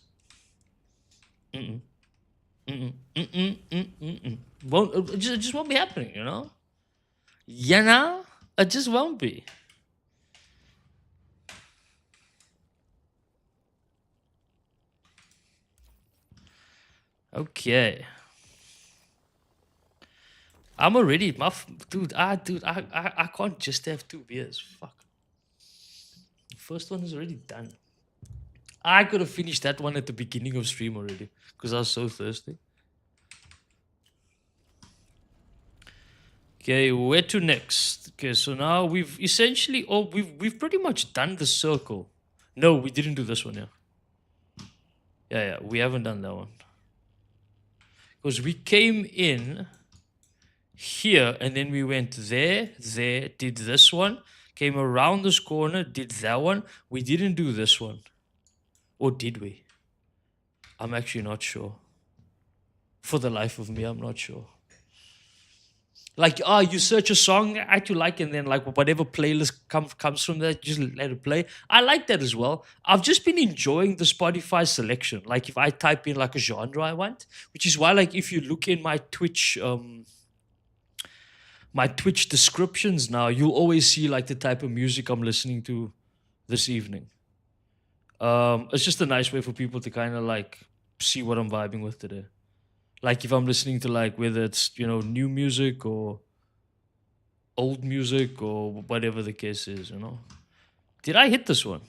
mm-mm, mm-mm, mm-mm, mm-mm, mm-mm. Won't it just won't be happening, you know? You know, it just won't be. Okay, I'm already dude. I can't just have two beers. Fuck, the first one is already done. I could have finished that one at the beginning of stream already because I was so thirsty. Okay, where to next? Okay, so now we've essentially we've pretty much done the circle. No, we didn't do this one, yeah. Yeah, we haven't done that one. Because we came in here and then we went there, did this one, came around this corner, did that one. We didn't do this one. Or did we? I'm actually not sure. For the life of me, I'm not sure. Like, you search a song that you like, and then like whatever playlist comes from that, just let it play. I like that as well. I've just been enjoying the Spotify selection. Like, if I type in like a genre I want, which is why like if you look in my Twitch descriptions now, you'll always see like the type of music I'm listening to this evening. It's just a nice way for people to kind of like see what I'm vibing with today. Like if I'm listening to like whether it's new music or old music or whatever the case is, you know. Did I hit this one?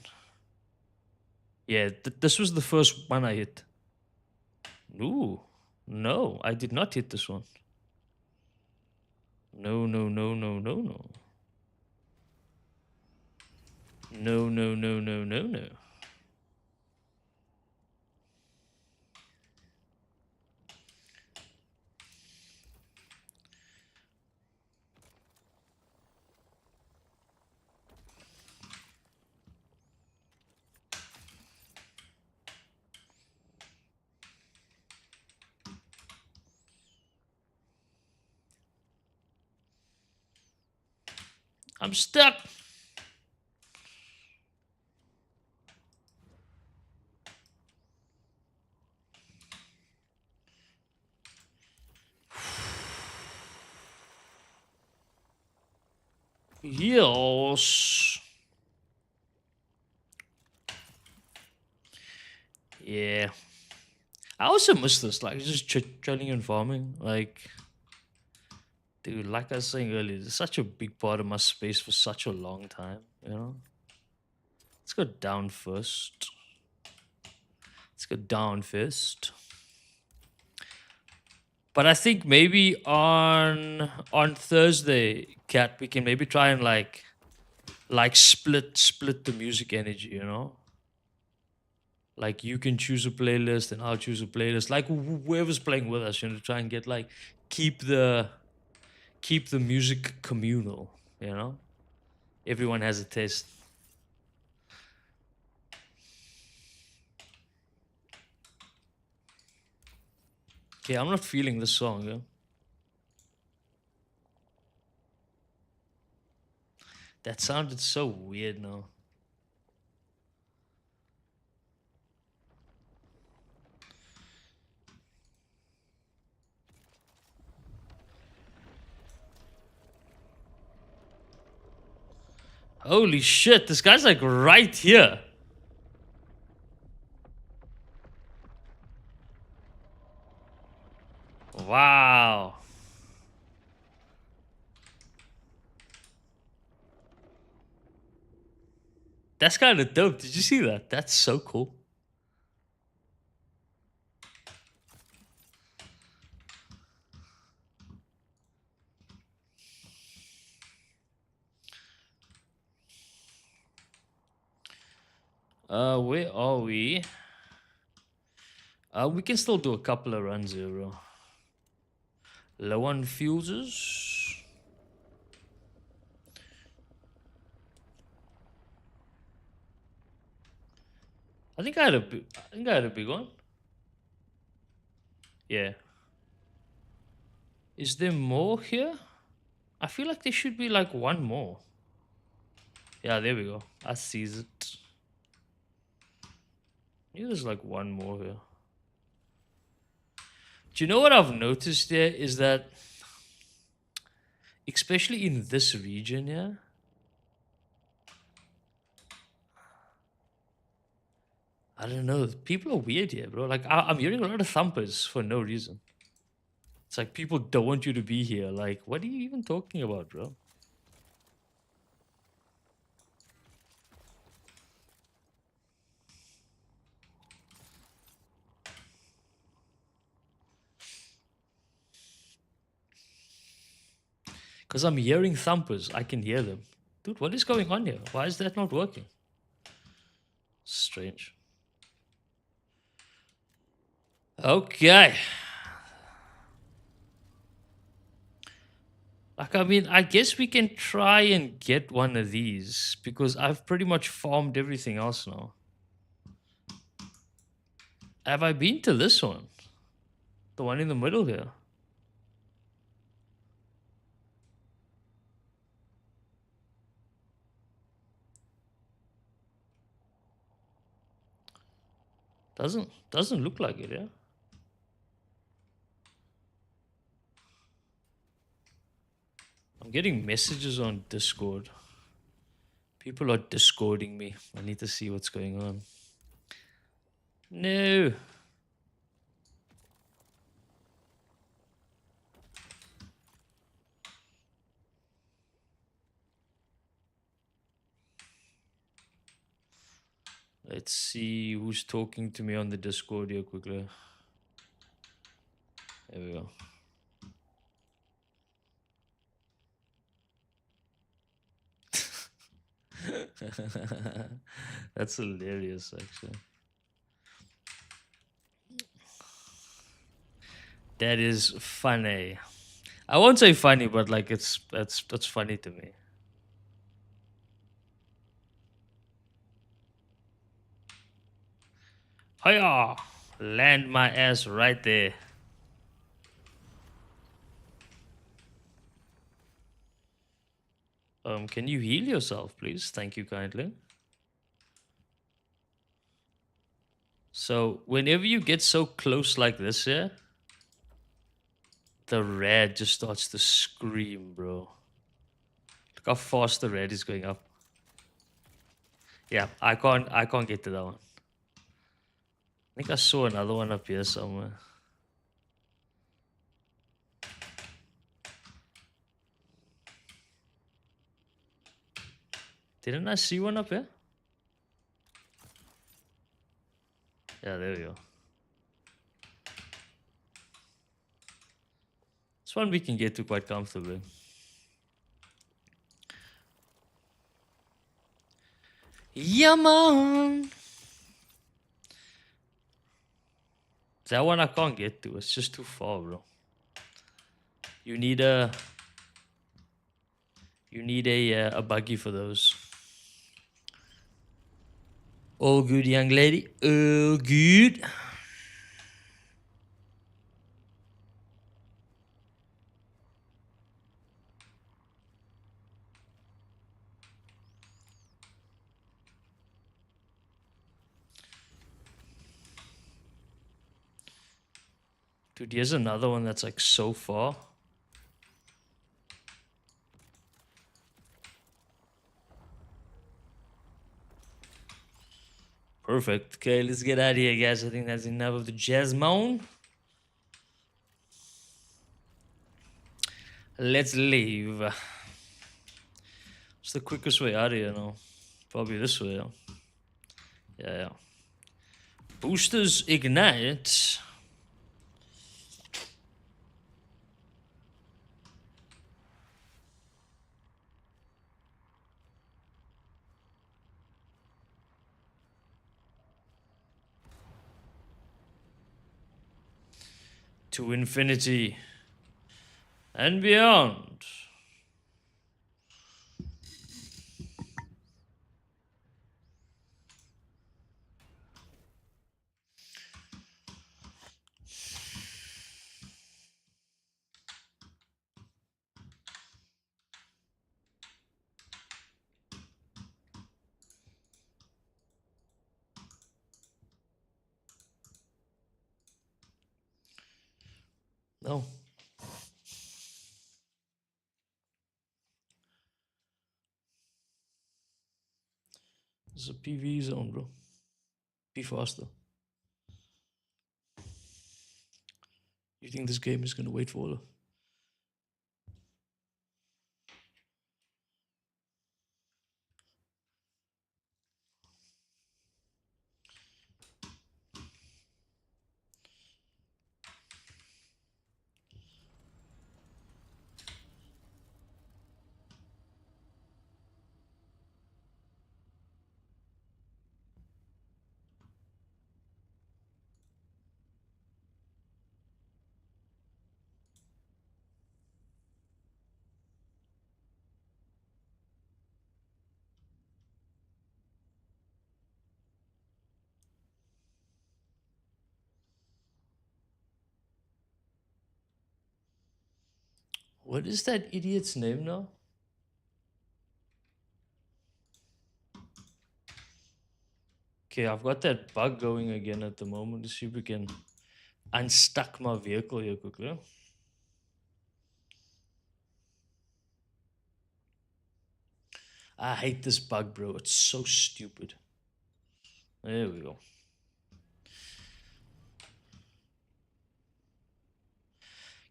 Yeah, this was the first one I hit. Ooh, no, I did not hit this one. No, no, no, no, no, no. No, no, no, no, no, no. I'm stuck. Yes. Yeah. I also miss this, like just chilling and farming. Like, dude, like I was saying earlier, it's such a big part of my space for such a long time, you know? Let's go down first. Let's go down first. But I think maybe on Thursday, Cat, we can maybe try and like split the music energy, you know? Like you can choose a playlist and I'll choose a playlist. Like whoever's playing with us, try and get like keep the keep the music communal, you know? Everyone has a taste. Okay, I'm not feeling this song, yeah. That sounded so weird now. Holy shit, this guy's like right here. Wow. That's kind of dope. Did you see that? That's so cool. Where are we? We can still do a couple of runs here, bro. Low on fuses. I think I had a big one. Yeah. Is there more here? I feel like there should be like one more. Yeah, there we go. I sees it. Maybe there's like one more here. Do you know what I've noticed there is that, especially in this region here, I don't know. People are weird here, bro. Like I'm hearing a lot of thumpers for no reason. It's like people don't want you to be here. Like, what are you even talking about, bro? Because I'm hearing thumpers. I can hear them. Dude, what is going on here? Why is that not working? Strange. Okay. Like, I mean, I guess we can try and get one of these because I've pretty much farmed everything else now. Have I been to this one? The one in the middle here? Doesn't look like it, yeah? I'm getting messages on Discord. People are discording me. I need to see what's going on. No. Let's see who's talking to me on the Discord here quickly. There we go. That's hilarious, actually. That is funny. I won't say funny, but like that's funny to me. Hiya! Land my ass right there. Can you heal yourself, please? Thank you kindly. So whenever you get so close like this, yeah, the red just starts to scream, bro. Look how fast the red is going up. Yeah, I can't get to that one. I think I saw another one up here somewhere. Didn't I see one up here? Yeah, there we go. This one we can get to quite comfortably. Yeah, man. That one I can't get to. It's just too far, bro. You need a a buggy for those. All good, young lady. All good. Dude, here's another one that's like so far. Perfect. Okay, let's get out of here, guys. I think that's enough of the Jasmine. Let's leave. What's the quickest way out of here now? Probably this way, yeah. Yeah. Boosters ignite. To infinity and beyond. No, this is a PvE zone, bro. Be faster. You think this game is gonna wait for all? What is that idiot's name now? Okay, I've got that bug going again at the moment. Let's see if we can unstuck my vehicle here quickly. I hate this bug, bro. It's so stupid. There we go.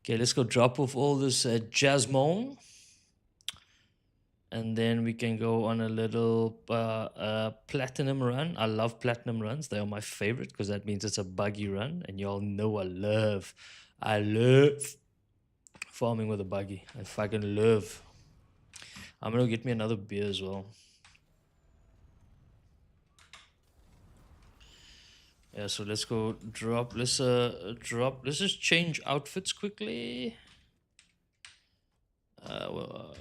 Okay, let's go drop off all this jasmine. And then we can go on a little platinum run. I love platinum runs. They are my favorite because that means it's a buggy run. And y'all know I love farming with a buggy. I fucking love. I'm going to get me another beer as well. Yeah, so let's go drop. Let's just change outfits quickly. Let's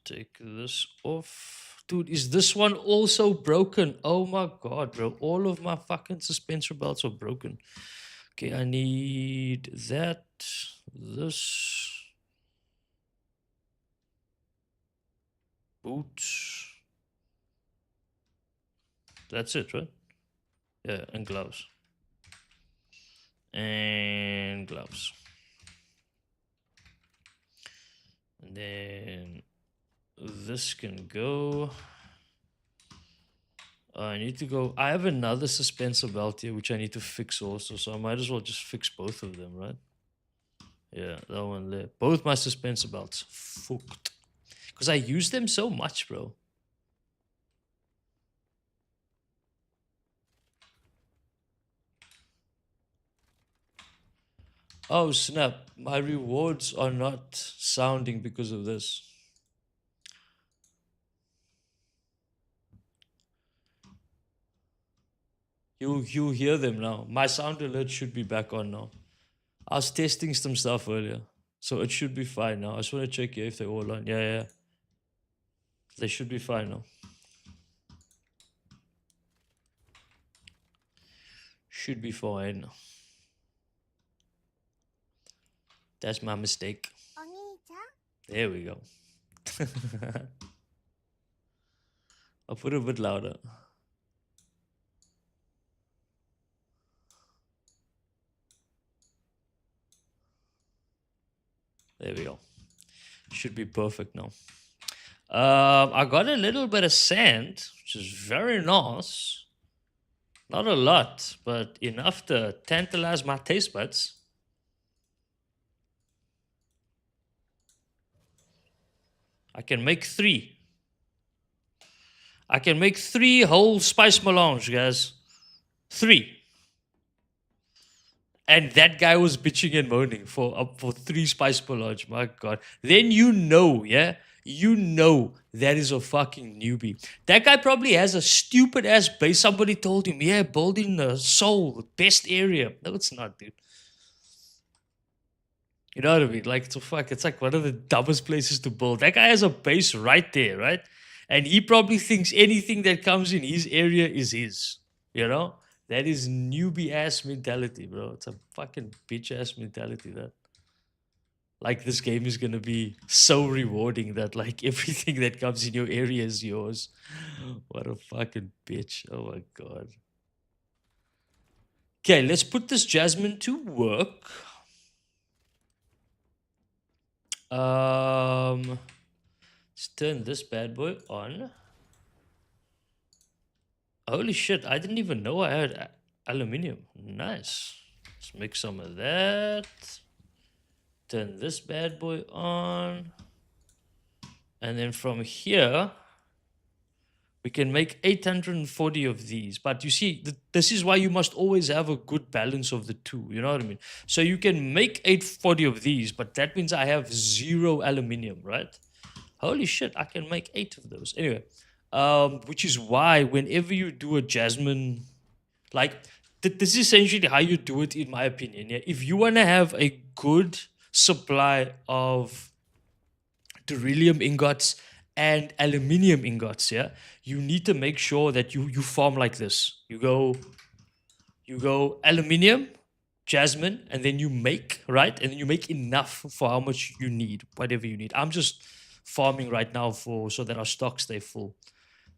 take this off. Dude, is this one also broken? Oh my god, bro. All of my fucking suspensor belts are broken. Okay, I need that. This. Boots. That's it, right? Yeah, and gloves. And gloves. And then this can go. I need to go. I have another suspensor belt here, which I need to fix also. So I might as well just fix both of them, right? Yeah, that one there. Both my suspensor belts. Fucked. Because I use them so much, bro. Oh, snap. My rewards are not sounding because of this. You hear them now. My sound alert should be back on now. I was testing some stuff earlier. So it should be fine now. I just want to check here if they're all on. Yeah. They should be fine now. Should be fine. That's my mistake. There we go. I'll put it a bit louder. There we go. Should be perfect now. I got a little bit of sand, which is very nice. Not a lot, but enough to tantalize my taste buds. I can make 3. I can make 3 whole spice melange, guys. 3. And that guy was bitching and moaning for 3 spice melange. My God. Then you know, yeah? You know that is a fucking newbie. That guy probably has a stupid ass base. Somebody told him, yeah, building the soul, best area. No, it's not, dude. You know what I mean? Like, so fuck, it's like one of the dumbest places to build. That guy has a base right there, right? And he probably thinks anything that comes in his area is his. You know? That is newbie ass mentality, bro. It's a fucking bitch ass mentality that like this game is gonna be so rewarding that like everything that comes in your area is yours. What a fucking bitch. Oh my god. Okay, let's put this Jasmine to work. Let's turn this bad boy on. Holy shit, I didn't even know I had aluminium. Nice. Let's make some of that. Turn this bad boy on. And then from here, we can make 840 of these. But you see, this is why you must always have a good balance of the two. You know what I mean? So you can make 840 of these, but that means I have zero aluminium, right? Holy shit, I can make 8 of those. Anyway, which is why whenever you do a Jasmine, like, this is essentially how you do it, in my opinion. Yeah? If you want to have a good supply of beryllium ingots and aluminium ingots, yeah, you need to make sure that you farm like this. You go aluminium, jasmine, and then you make, right? And then you make enough for how much you need, whatever you need. I'm just farming right now for so that our stocks stay full.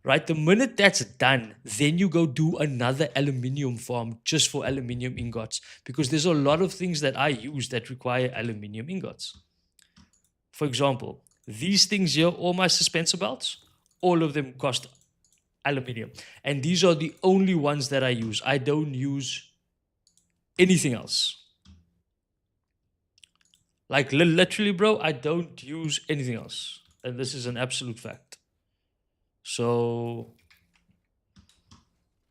Right, the minute that's done, then you go do another aluminium farm just for aluminium ingots, because there's a lot of things that I use that require aluminium ingots. For example, these things here, all my suspensor belts, all of them cost aluminium. And these are the only ones that I use. I don't use anything else. Like literally, bro, I don't use anything else. And this is an absolute fact. So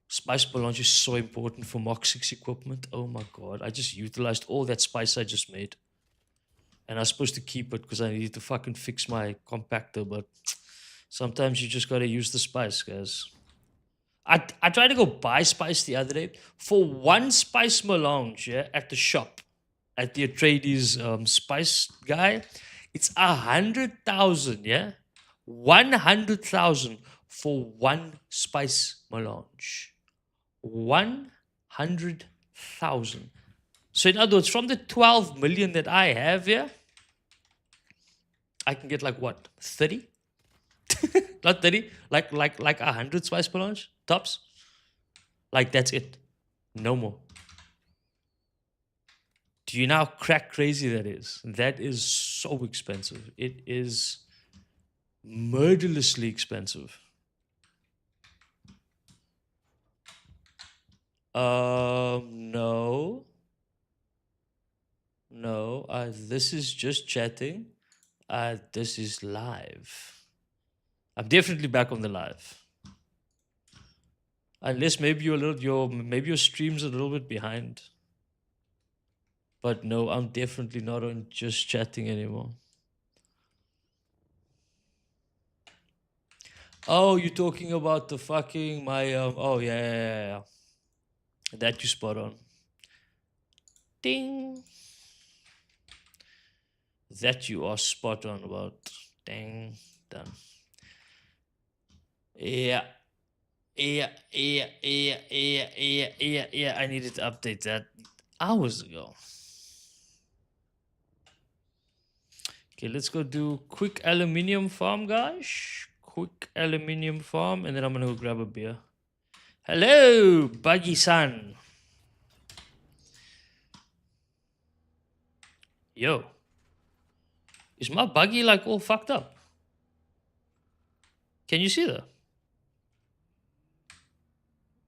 spice melange is so important for Mach 6 equipment. Oh my god. I just utilized all that spice I just made. And I was supposed to keep it because I needed to fucking fix my compactor, but sometimes you just gotta use the spice, guys. I tried to go buy spice the other day. For one spice melange, yeah, at the shop, at the Atreides spice guy, it's 100,000, yeah? 100,000 for one spice melange. 100,000. So in other words, from the 12 million that I have here, I can get like what? 30? Not 30, like 100 spice melange tops. Like that's it. No more. Do you know how crack crazy that is? That is so expensive. It is murderlessly expensive. No. No. This is just chatting. This is live. I'm definitely back on the live. Unless maybe maybe your stream's a little bit behind. But no, I'm definitely not on just chatting anymore. Oh, you're talking about the fucking my oh yeah. That you spot on. Ding. That you are spot on about. Dang. Done. Yeah. I needed to update that hours ago. Okay, let's go do quick aluminium farm, guys. Quick aluminium farm, and then I'm gonna go grab a beer. Hello, Buggy-san. Yo. Is my buggy like all fucked up? Can you see that?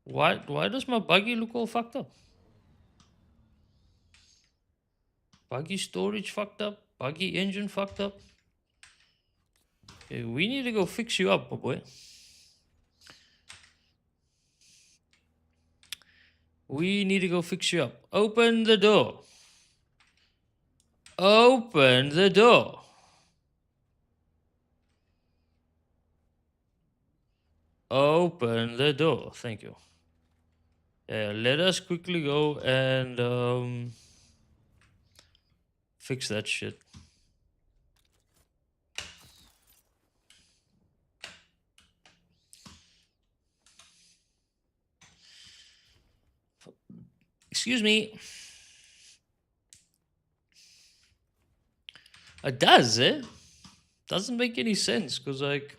Why does my buggy look all fucked up? Buggy storage fucked up. Buggy engine fucked up. Okay, we need to go fix you up, my boy. We need to go fix you up. Open the door. Open the door. Open the door. Thank you. Let us quickly go and Fix that shit. Excuse me. It does, eh? Doesn't make any sense because, like,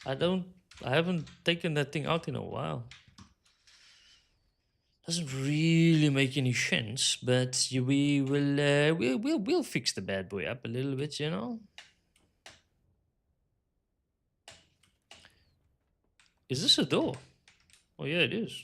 I don't, I haven't taken that thing out in a while. Doesn't really make any sense, but we will, we'll fix the bad boy up a little bit, you know. Is this a door? Oh yeah, it is.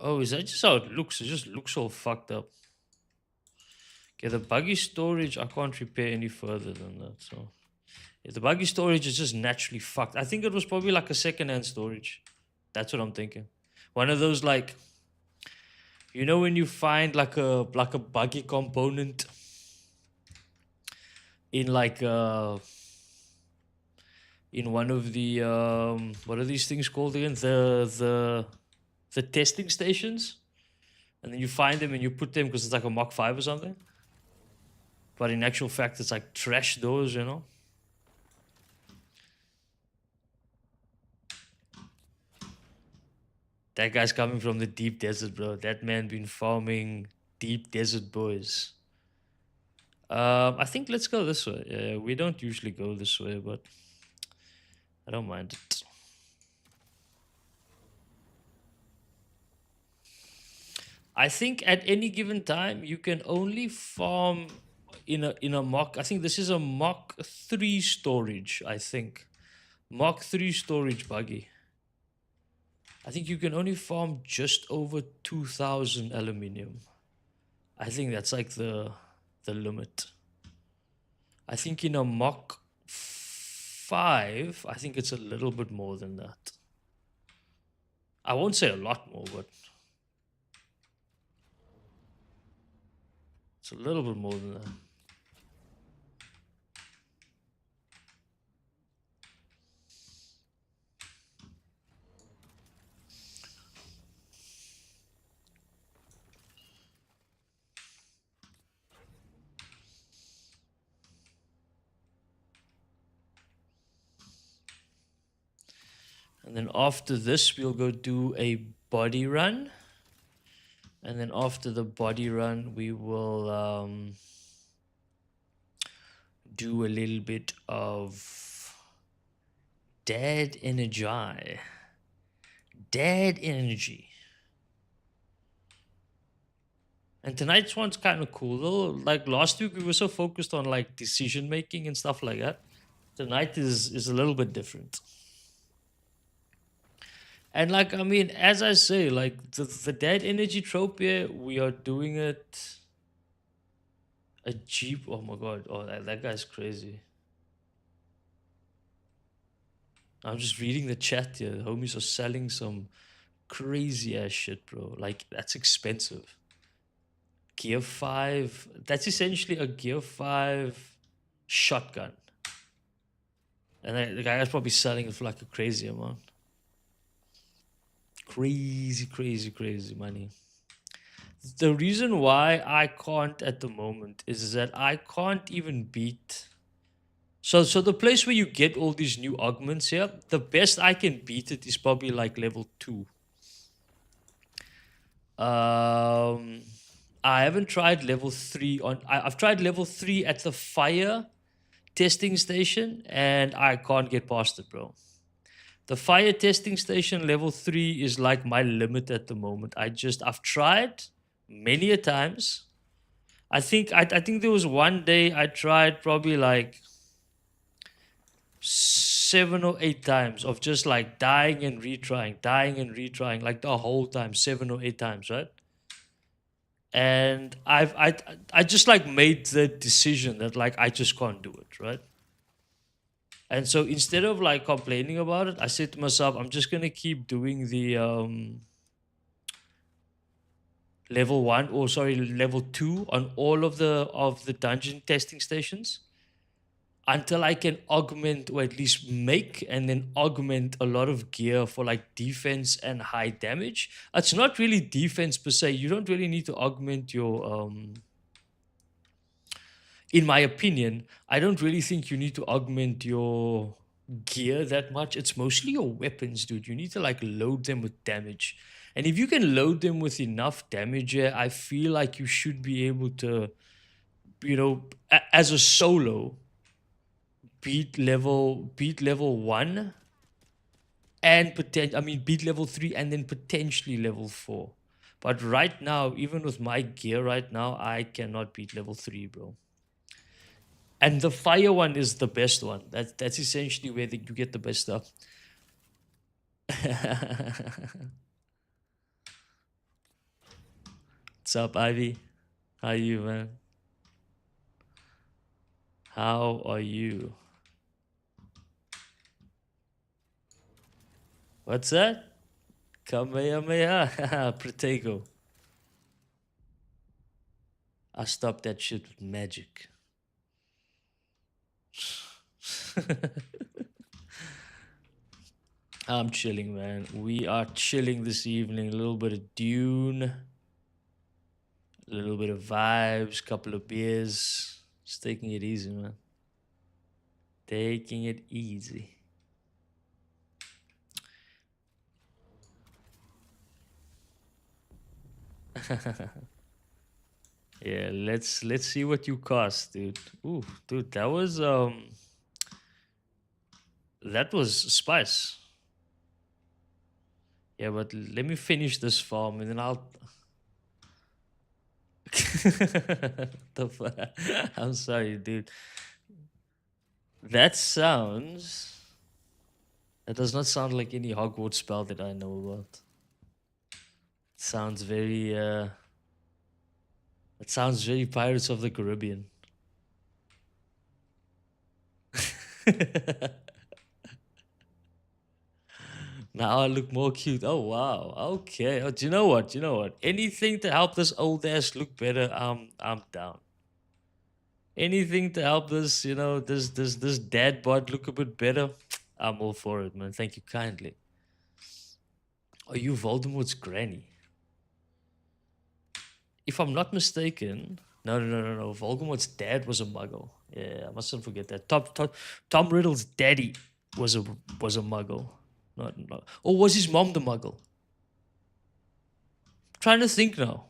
Oh, is that just how it looks? It just looks all fucked up. Okay, the buggy storage, I can't repair any further than that. So, yeah, the buggy storage is just naturally fucked. I think it was probably like a second-hand storage. That's what I'm thinking. One of those, like, you know, when you find like a buggy component in like in one of the what are these things called again? The testing stations, and then you find them and you put them because it's like a Mach 5 or something. But in actual fact, it's like trash doors, you know. That guy's coming from the deep desert, bro. That man been farming deep desert boys. I think let's go this way. Yeah, we don't usually go this way, but I don't mind it. I think at any given time you can only farm in a Mach. I think this is a Mach 3 storage. I think Mach 3 storage buggy. I think you can only farm just over 2,000 aluminium. I think that's like the limit. I think in a Mach 5, I think it's a little bit more than that. I won't say a lot more, but it's a little bit more than that. And then after this, we'll go do a body run. And then after the body run, we will do a little bit of dead energy. Dead energy. And tonight's one's kind of cool though. Like last week, we were so focused on like decision making and stuff like that. Tonight is a little bit different. And like, I mean, as I say, like the dead energy trope here, we are doing it. A Jeep, oh my god, oh that guy's crazy. I'm just reading the chat here. The homies are selling some crazy ass shit, bro. Like, that's expensive. Gear 5, that's essentially a Gear 5 shotgun. And the guy's probably selling it for like a crazy amount. Crazy, crazy, crazy money. The reason why I can't at the moment is that I can't even beat. So the place where you get all these new augments here, the best I can beat it is probably like level 2. I haven't tried level 3 on. I've tried level 3 at the fire testing station, and I can't get past it, bro. The fire testing station level 3 is like my limit at the moment. I've tried many a times. I think there was one day I tried probably like 7 or 8 times of just like dying and retrying, like the whole time, 7 or 8 times, right? and I just like made the decision that like I just can't do it, right? And so instead of like complaining about it, I said to myself, I'm just gonna keep doing the level one, or sorry, level two on all of the dungeon testing stations until I can augment, or at least make and then augment a lot of gear for like defense and high damage. It's not really defense per se. You don't really need to augment your in my opinion, I don't really think you need to augment your gear that much. It's mostly your weapons, dude. You need to like load them with damage. And if you can load them with enough damage, yeah, I feel like you should be able to, as a solo, beat level one and beat level three and then potentially level four. But right now, even with my gear right now, I cannot beat level three, bro. And the fire one is the best one. That's essentially where you get the best stuff. What's up, Ivy? How are you, man? How are you? What's that? Kamehameha. Protego. I stopped that shit with magic. I'm chilling, man. We are chilling this evening. A little bit of Dune, a little bit of vibes, couple of beers. Just taking it easy, man. Taking it easy. Yeah, let's see what you cost, dude. Ooh, dude, that was spice. Yeah, but let me finish this farm and then I'll I'm sorry, dude. That sounds that does not sound like any Hogwarts spell that I know about. Sounds very it sounds very Pirates of the Caribbean. Now I look more cute. Oh wow. Okay. Oh, do you know what? Do you know what? Anything to help this old ass look better, I'm down. Anything to help this, this dad bod look a bit better, I'm all for it, man. Thank you kindly. Are you Voldemort's granny? If I'm not mistaken, no. Voldemort's dad was a muggle. Yeah, I mustn't forget that. Tom Riddle's daddy was a muggle. Not, or was his mom the muggle? Trying to think now.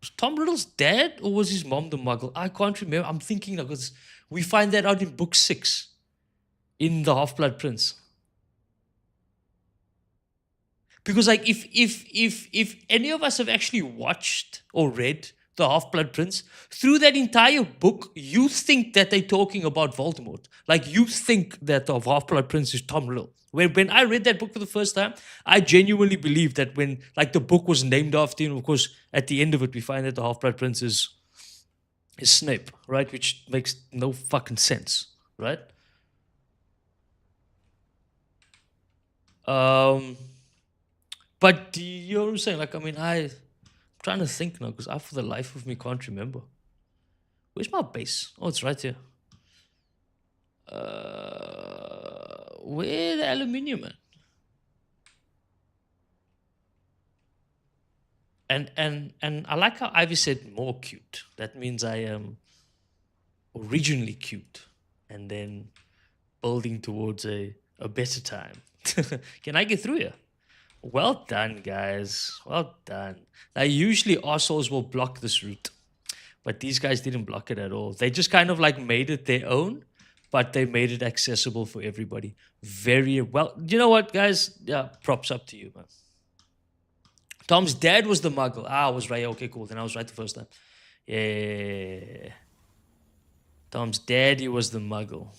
Was Tom Riddle's dad or was his mom the muggle? I can't remember. I'm thinking now because we find that out in book 6 in the Half Blood Prince. Because like if any of us have actually watched or read the Half Blood Prince, through that entire book, you think that they're talking about Voldemort. Like you think that the Half Blood Prince is Tom Riddle. When I read that book for the first time, I genuinely believed that when like the book was named after him, of course, at the end of it, we find that the Half Blood Prince is Snape, right? Which makes no fucking sense, right? Um, but do you know what I'm saying? Like, I mean, I'm trying to think now because I, for the life of me, can't remember. Where's my base? Oh, it's right here. Where the aluminium, man? And I like how Ivy said more cute. That means I am originally cute, and then building towards a better time. Can I get through here? Well done, guys. Well done. Now, usually assholes will block this route, but these guys didn't block it at all. They just kind of like made it their own, but they made it accessible for everybody. Very well. You know what, guys? Yeah, props up to you, man. Tom's dad was the muggle. Ah, I was right. Okay, cool. Then I was right the first time. Yeah. Tom's daddy was the muggle.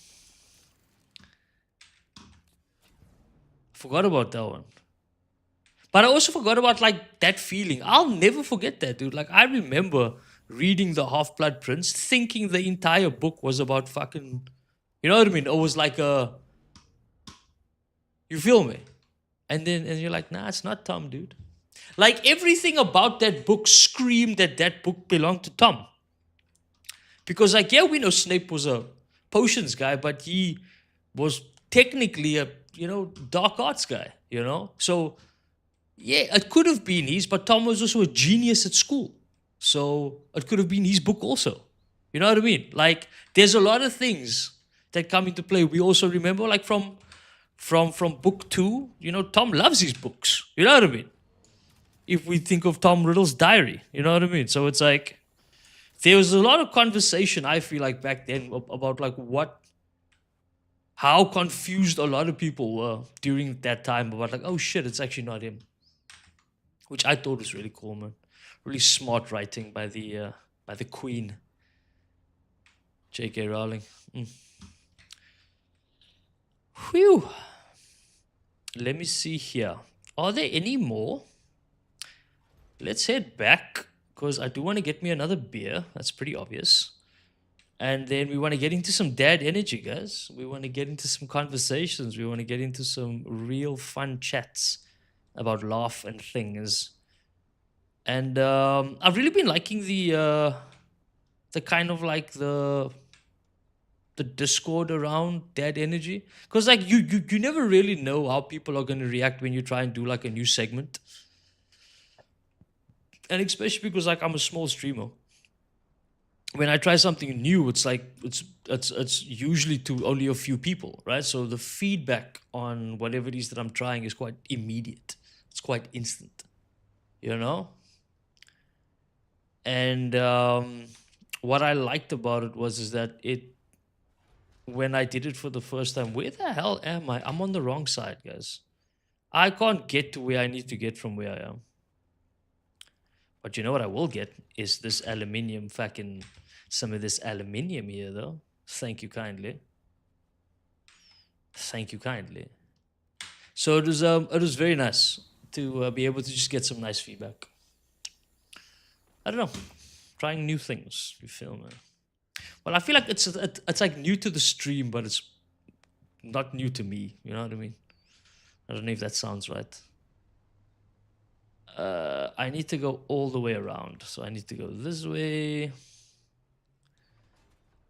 Forgot about that one. But I also forgot about like that feeling. I'll never forget that, dude. Like I remember reading the Half Blood Prince, thinking the entire book was about fucking, you know what I mean? It was like a, you feel me? And you're like, nah, it's not Tom, dude. Like everything about that book screamed that that book belonged to Tom. Because like, yeah, we know Snape was a potions guy, but he was technically a, dark arts guy, So yeah, it could have been his, but Tom was also a genius at school. So it could have been his book also. You know what I mean? Like there's a lot of things that come into play. We also remember like from book two, Tom loves his books. You know what I mean? If we think of Tom Riddle's diary, you know what I mean? So it's like there was a lot of conversation, I feel like back then about like how confused a lot of people were during that time about like, oh shit, it's actually not him. Which I thought was really cool, man. Really smart writing by the Queen, J.K. Rowling. Whew. Let me see here. Are there any more? Let's head back because I do want to get me another beer. That's pretty obvious. And then we want to get into some dad energy, guys. We want to get into some conversations. We want to get into some real fun chats about laugh and things. And I've really been liking the kind of like the discord around dad energy, because like you never really know how people are going to react when you try and do like a new segment, and especially because like I'm a small streamer. When I try something new, it's like it's usually to only a few people, right? So the feedback on whatever it is that I'm trying is quite immediate. It's quite instant, you know. And what I liked about it was is that when I did it for the first time, where the hell am I? I'm on the wrong side, guys. I can't get to where I need to get from where I am. But you know what I will get is this aluminium, fucking some of this aluminium here, though. Thank you kindly. Thank you kindly. So it was very nice to be able to just get some nice feedback. I don't know, trying new things. You feel me? Well, I feel like it's like new to the stream, but it's not new to me. You know what I mean? I don't know if that sounds right. I need to go all the way around. So I need to go this way.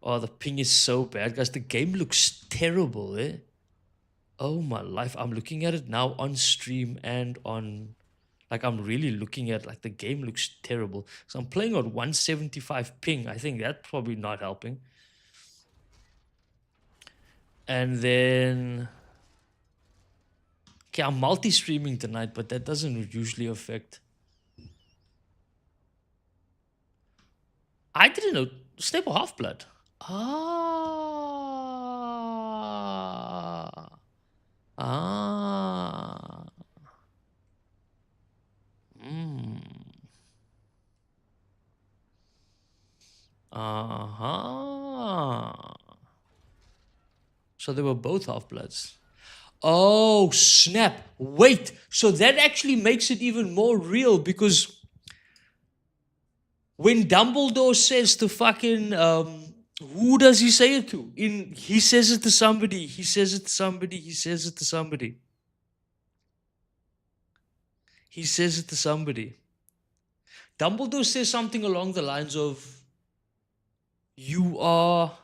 Oh, the ping is so bad, guys. The game looks terrible, eh? Oh my life. I'm looking at it now on stream and on... Like, I'm really looking at, like, the game looks terrible. So I'm playing on 175 ping. I think that's probably not helping. And then... Okay, I'm multi-streaming tonight, but that doesn't usually affect. I didn't know. Snape Half-Blood. Ah. Ah. Uh-huh. So they were both Half-Bloods. Oh, snap. Wait. So that actually makes it even more real, because when Dumbledore says to fucking... who does he say it to? He says it to somebody. He says it to somebody. He says it to somebody. He says it to somebody. Dumbledore says something along the lines of, you are...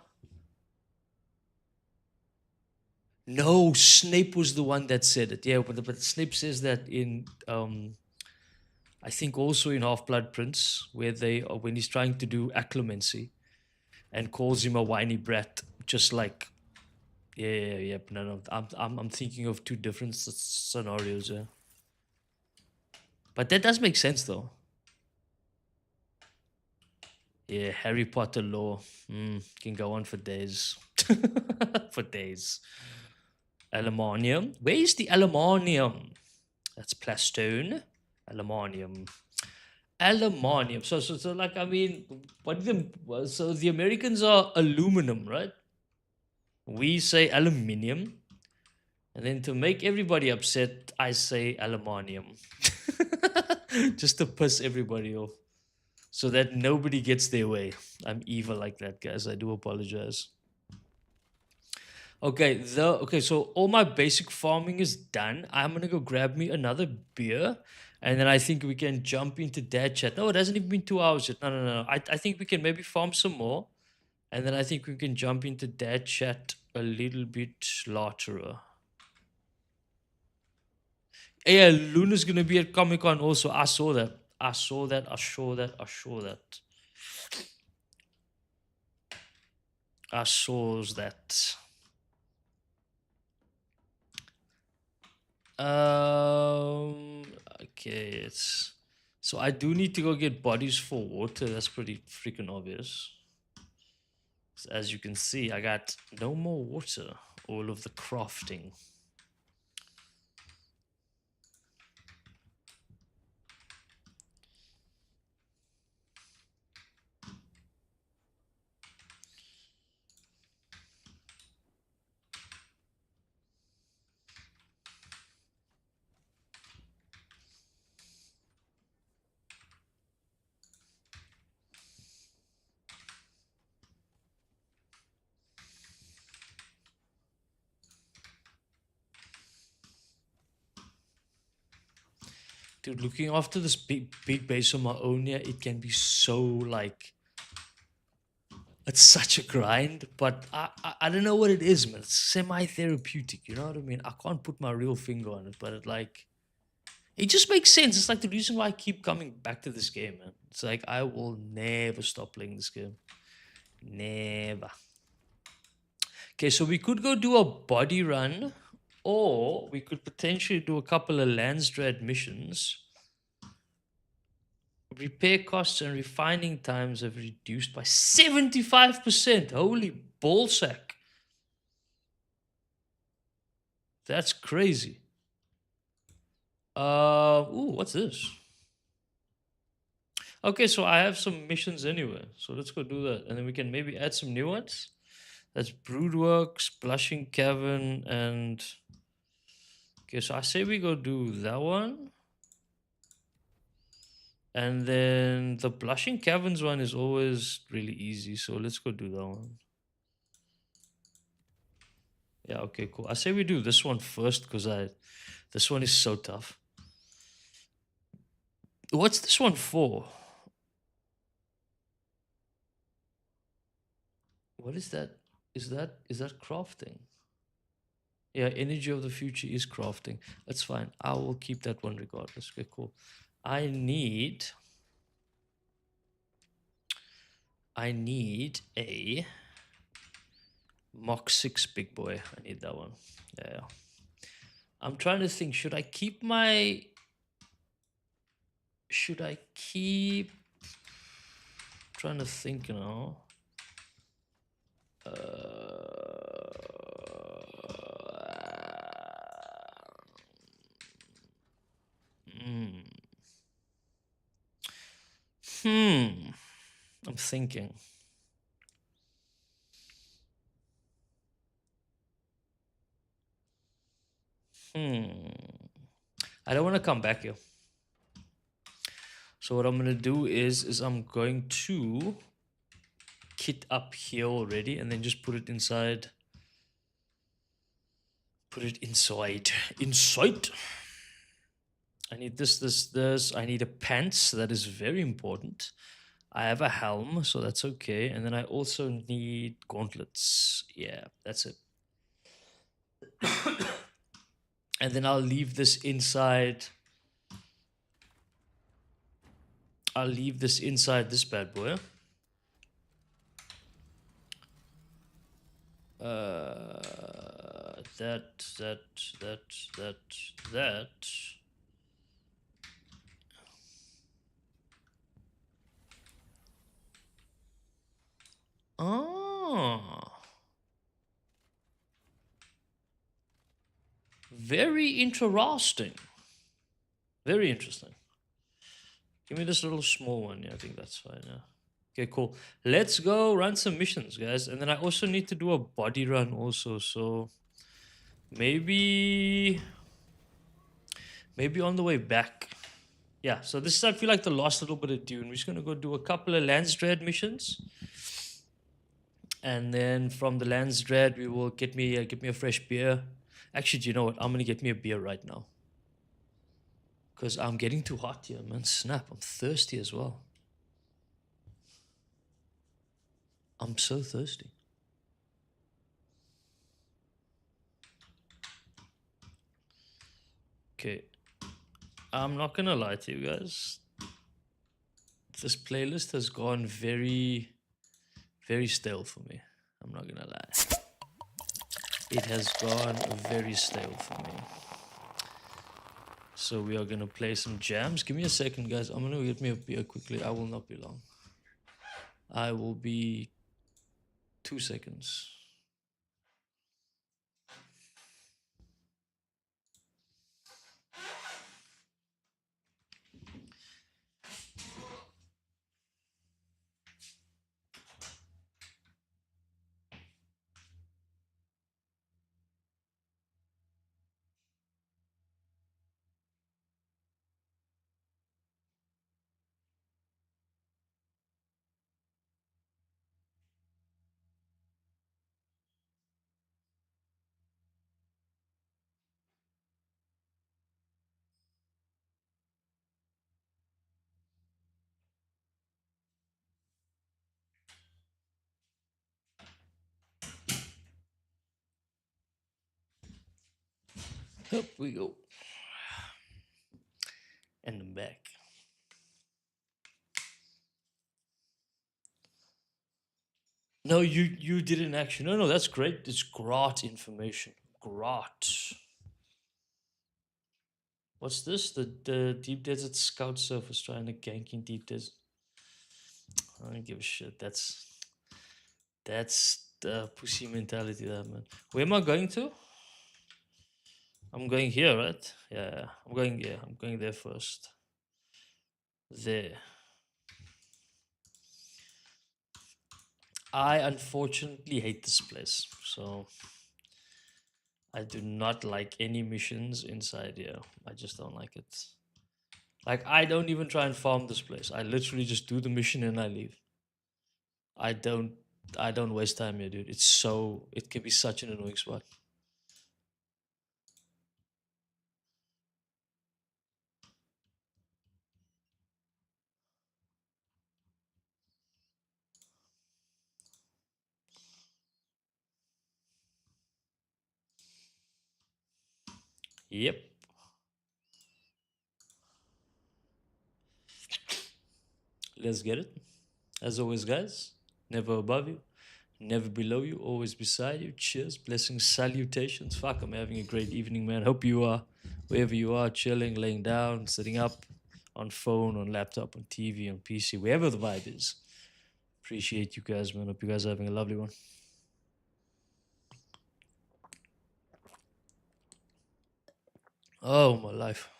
No, Snape was the one that said it. Yeah, but Snape says that in... I think also in Half-Blood Prince, where when he's trying to do acclimancy and calls him a whiny brat, just like... Yeah. No. I'm thinking of two different scenarios. Yeah. But that does make sense, though. Yeah, Harry Potter lore can go on for days. For days. Aluminium. Where is the aluminium? That's plastone. Aluminium. Aluminium. So like, I mean, so the Americans are aluminum, right? We say aluminium. And then to make everybody upset, I say aluminium. Just to piss everybody off so that nobody gets their way. I'm evil like that, guys. I do apologize. Okay, so all my basic farming is done. I'm gonna go grab me another beer, and then I think we can jump into dad chat. No, it hasn't even been 2 hours yet. No. I think we can maybe farm some more, and then I think we can jump into dad chat a little bit later. Yeah, Luna's gonna be at Comic Con also. I saw that. I saw that. I saw that. I saw that. I saw that. Um. Okay. It's so I do need to go get bodies for water. That's pretty freaking obvious. So as you can see, I got no more water. All of the crafting. Dude, looking after this big base on my own, yeah, it can be so like it's such a grind, but I don't know what it is, man. It's semi-therapeutic, you know what I mean? I can't put my real finger on it, but it just makes sense. It's like the reason why I keep coming back to this game, man. It's like I will never stop playing this game. Never. Okay, so we could go do a body run, or we could potentially do a couple of Landsdrad missions. Repair costs and refining times have reduced by 75%. Holy ballsack. That's crazy. Ooh, what's this? Okay, so I have some missions anyway. So let's go do that. And then we can maybe add some new ones. That's Broodworks, Blushing Cavern, and okay, so I say we go do that one. And then the Blushing Caverns one is always really easy. So let's go do that one. Yeah, okay, cool. I say we do this one first because this one is so tough. What's this one for? What is that? Is that crafting? Yeah, energy of the future is crafting. That's fine. I will keep that one regardless. Okay, cool. I need a Mach 6 big boy. I need that one. Yeah. I'm trying to think, should I keep trying to think now. Hmm. I'm thinking. I don't want to come back here. So what I'm gonna do is I'm going to kit up here already and then just put it inside. Put it inside. Inside. I need this. I need a pants. That is very important. I have a helm, so that's okay. And then I also need gauntlets. Yeah, that's it. And then I'll leave this inside. I'll leave this inside this bad boy. That. Oh. Very interesting. Very interesting. Give me this little small one. Yeah, I think that's fine. Yeah. Okay, cool. Let's go run some missions, guys. And then I also need to do a body run also. So maybe on the way back. Yeah, so this is, I feel like, the last little bit of Dune. We're just gonna go do a couple of Landsdread missions, and then from the Landsdread, we will get me a fresh beer. Actually, do you know what? I'm gonna get me a beer right now because I'm getting too hot here, man. Snap! I'm thirsty as well. I'm so thirsty. Okay, I'm not gonna lie to you guys. This playlist has gone very, very stale for me. I'm not gonna lie. It has gone very stale for me. So we are gonna play some jams. Give me a second, guys. I'm gonna get me a beer quickly. I will not be long. I will be 2 seconds. Up we go. And I'm back. No, you didn't actually. No, that's great. It's great information. Great. What's this? The Deep Desert Scout Surface trying to gank in Deep Desert. I don't give a shit. That's the pussy mentality, that man. Where am I going to? I'm going here, right? Yeah, I'm going. Yeah, I'm going there first. There. I unfortunately hate this place, so I do not like any missions inside here. I just don't like it. Like, I don't even try and farm this place. I literally just do the mission and I leave. I don't I don't waste time here, dude. It can be such an annoying spot. Yep. Let's get it. As always, guys, never above you, never below you, always beside you. Cheers, blessings, salutations. Fuck, I'm having a great evening, man. Hope you are, wherever you are, chilling, laying down, sitting up, on phone, on laptop, on TV, on PC, wherever the vibe is. Appreciate you guys, man. Hope you guys are having a lovely one. Oh, my life.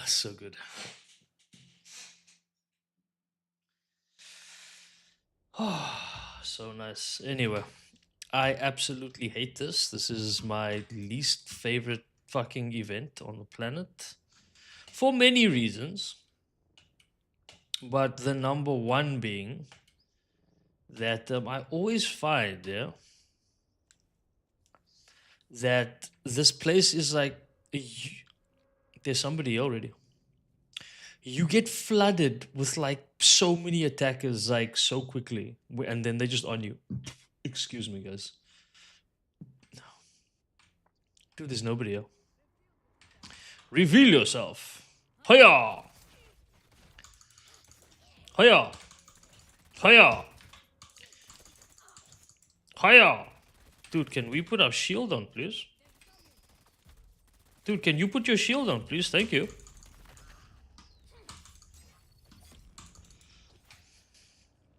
So good. So nice. Anyway, I absolutely hate this. This is my least favorite fucking event on the planet for many reasons. But the number one being that I always find, yeah, that this place is like, there's somebody already. You get flooded with like so many attackers like so quickly, and then they're just on you. Excuse me, guys. Dude, there's nobody here. Reveal yourself. Hiya! Hiya! Hiya! Hiya! Dude, can we put our shield on, please? Dude, can you put your shield on, please? Thank you.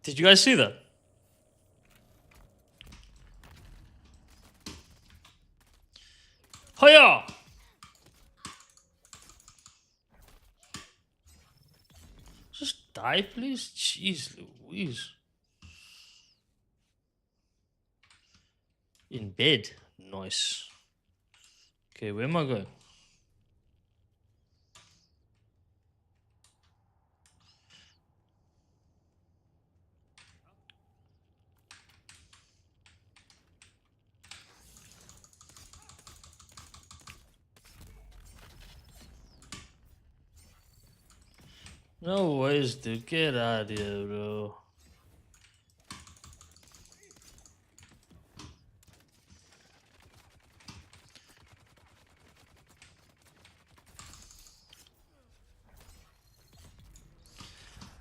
Did you guys see that? Hiya! Just die, please? Jeez Louise. In bed. Nice. Okay, where am I going? No ways, dude. Get out of here, bro.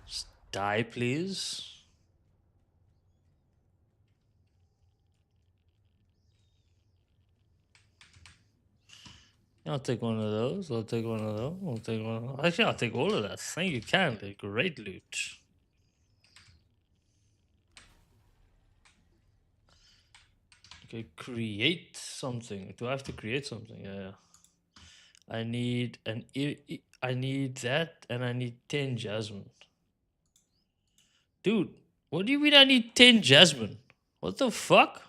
Just die, please. I'll take one of those. I'll take one of those. I'll take one of those. Actually, I'll take all of that. Thank you, kindly. Great loot. Okay, create something. Do I have to create something? Yeah. I need I need that, and I need 10 jasmine. Dude, what do you mean I need 10 jasmine? What the fuck?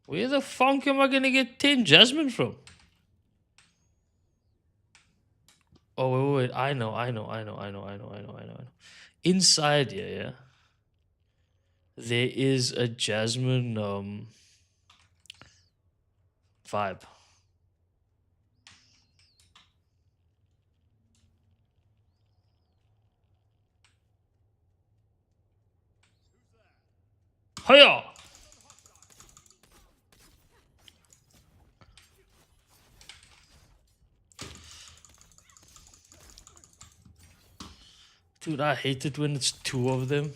Where the fuck am I gonna get 10 jasmine from? Oh, wait. I know. Inside here, yeah. There is a jasmine vibe. Hiya! Dude, I hate it when it's two of them.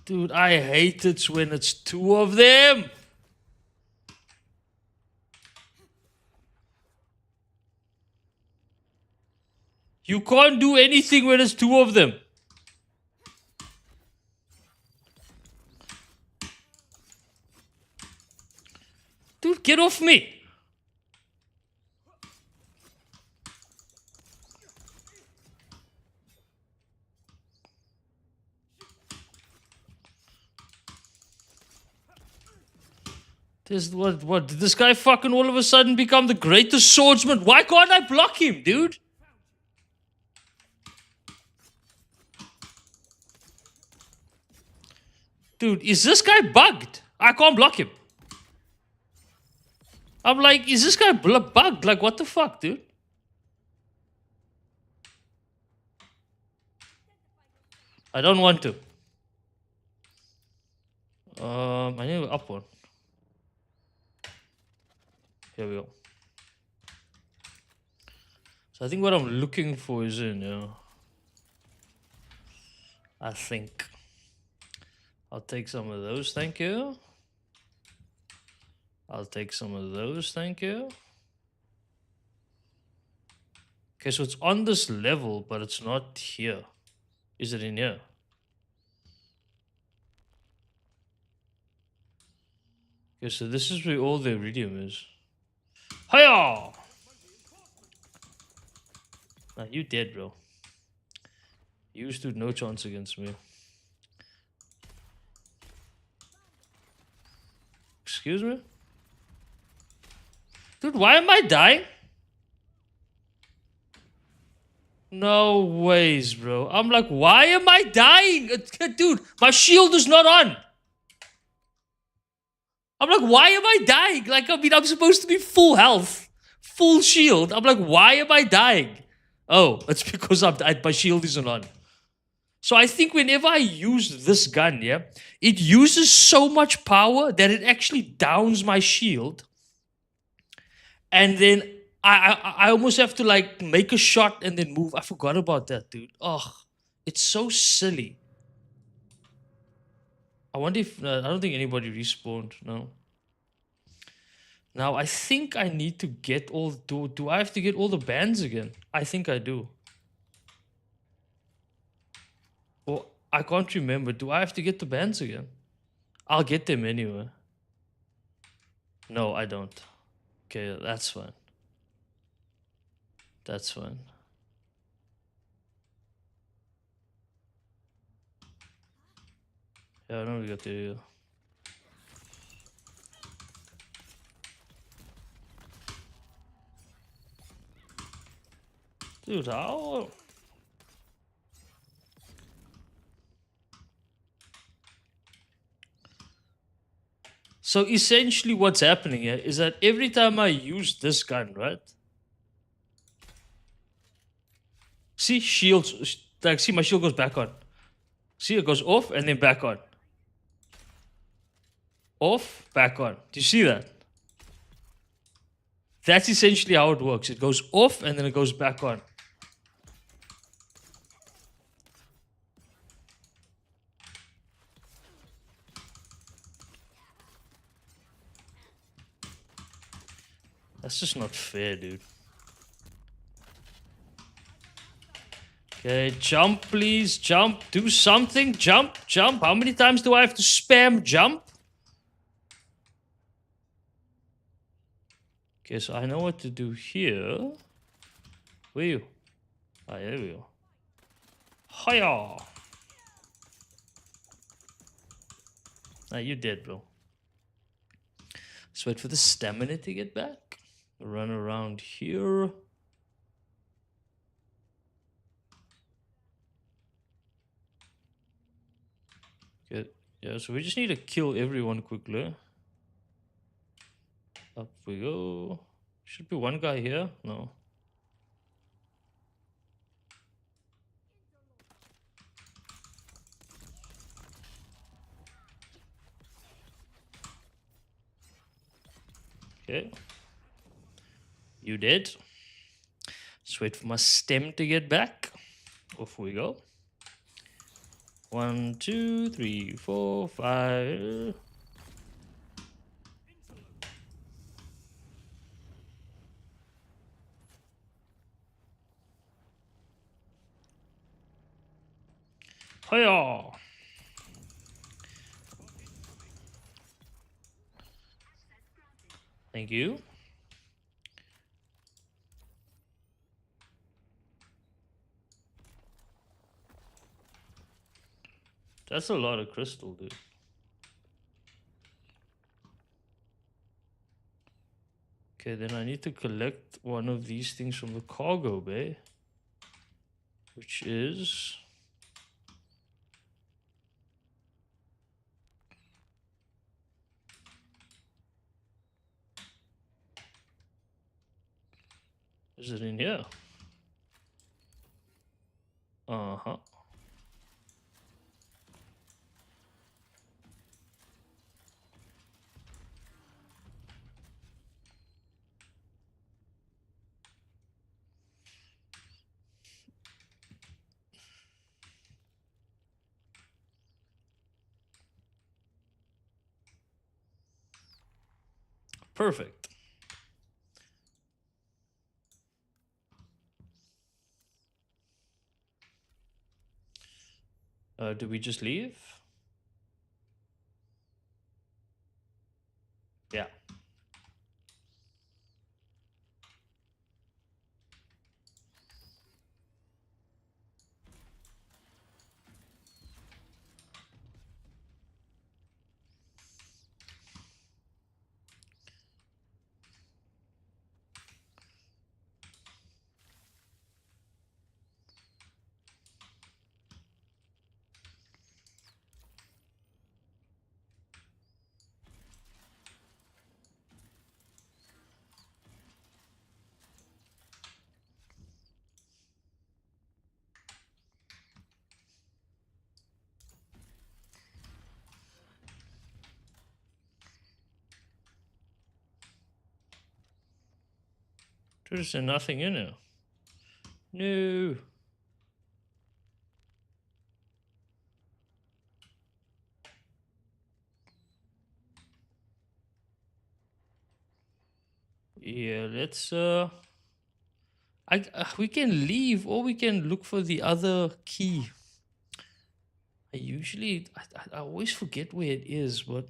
Dude, I hate it when it's two of them. You can't do anything when it's two of them. Dude, get off me. What? Did this guy fucking all of a sudden become the greatest swordsman? Why can't I block him, dude? Dude, is this guy bugged? I can't block him. I'm like, is this guy bugged? Like, what the fuck, dude? I don't want to. I need to up one. Here we go. So I think what I'm looking for is in, yeah. I think. I'll take some of those, thank you. I'll take some of those, thank you. Okay, so it's on this level, but it's not here. Is it in here? Okay, so this is where all the iridium is. Hiya! Nah, you dead, bro. You stood no chance against me. Excuse me? Dude, why am I dying? No ways, bro. I'm like, why am I dying? Dude, my shield is not on. I'm like, why am I dying? Like, I mean, I'm supposed to be full health, full shield. I'm like, why am I dying? Oh, it's because my shield isn't on. So I think whenever I use this gun, yeah, it uses so much power that it actually downs my shield. And then I almost have to like make a shot and then move. I forgot about that, dude. Oh, it's so silly. I wonder if I don't think anybody respawned. No. Now I think I need to get all. Do I have to get all the bands again? I think I do. Or I can't remember. Do I have to get the bands again? I'll get them anyway. No, I don't. Okay, that's fine. That's fine. Yeah, I know we got the. Dude, how? So essentially what's happening here is that every time I use this gun, right? See, shields, like, see, my shield goes back on. See, it goes off and then back on. Off, back on. Do you see that? That's essentially how it works. It goes off and then it goes back on. That's just not fair, dude. Okay, jump, please. Jump. Do something. Jump, jump. How many times do I have to spam jump? Okay, so I know what to do here. Where are you? Ah, there we go. Hiya! Ah, you dead, bro. Let's wait for the stamina to get back. Run around here. Good. Yeah, so we just need to kill everyone quickly. Up we go. Should be one guy here. No. Okay. You dead. Let's wait for my stem to get back. Off we go. 1, 2, 3, 4, 5. Hiya! Thank you. That's a lot of crystal, dude. Okay, then I need to collect one of these things from the cargo bay. Which is... Is it in here? Uh-huh. Perfect. Do we just leave? Yeah. There's nothing in it. No. Yeah, let's we can leave or we can look for the other key. I always forget where it is, but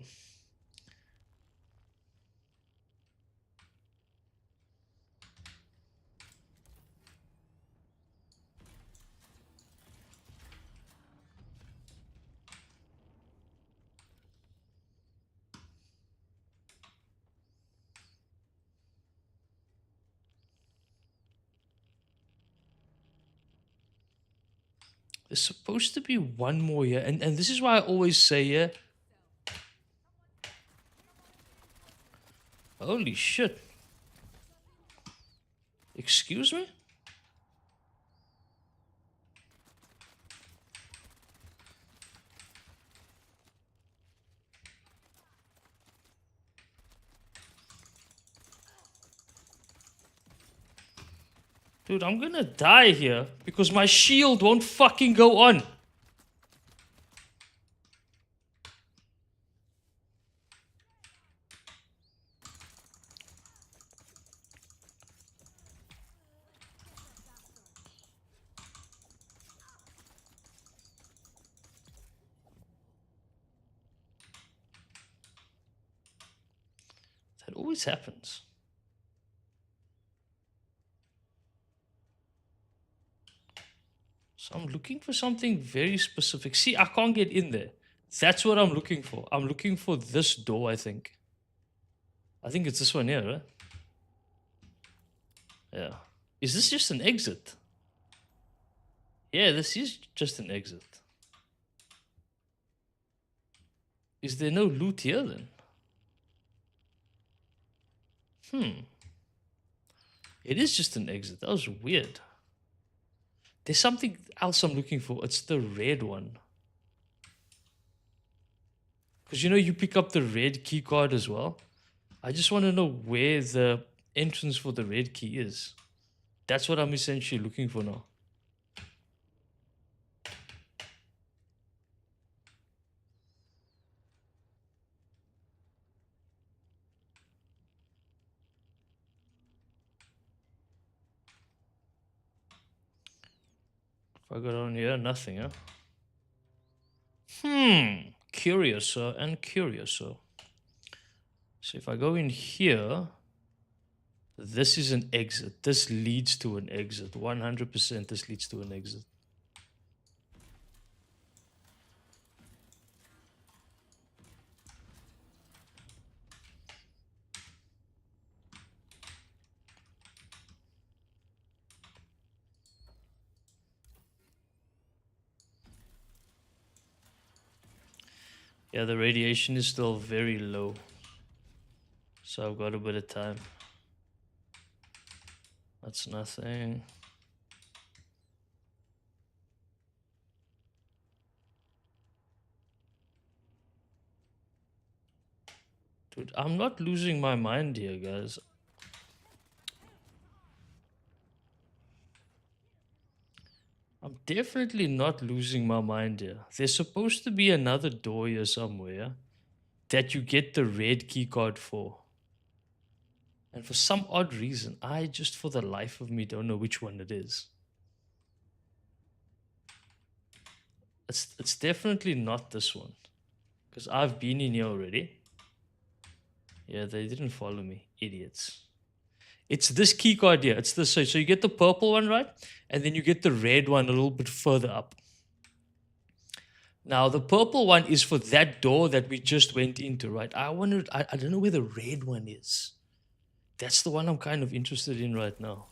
There's supposed to be one more here, and this is why I always say here. Holy shit! Excuse me? Dude, I'm gonna die here because my shield won't fucking go on. That always happens. So I'm looking for something very specific. See, I can't get in there. That's what I'm looking for. I'm looking for this door, I think. I think it's this one here, right? Yeah. Is this just an exit? Yeah, this is just an exit. Is there no loot here then? It is just an exit. That was weird. There's something else I'm looking for. It's the red one. Because you know you pick up the red key card as well. I just want to know where the entrance for the red key is. That's what I'm essentially looking for now. If I go down here, nothing, huh? Curiouser and curiouser. So if I go in here, this is an exit. This leads to an exit. 100% this leads to an exit. Yeah, the radiation is still very low. So I've got a bit of time. That's nothing. Dude, I'm not losing my mind here, guys. I'm definitely not losing my mind here. There's supposed to be another door here somewhere that you get the red key card for. And for some odd reason, I just for the life of me don't know which one it is. It's definitely not this one. Because I've been in here already. Yeah, they didn't follow me. Idiots. It's this key card here. It's this. So you get the purple one, right? And then you get the red one a little bit further up. Now, the purple one is for that door that we just went into, right? I don't know where the red one is. That's the one I'm kind of interested in right now.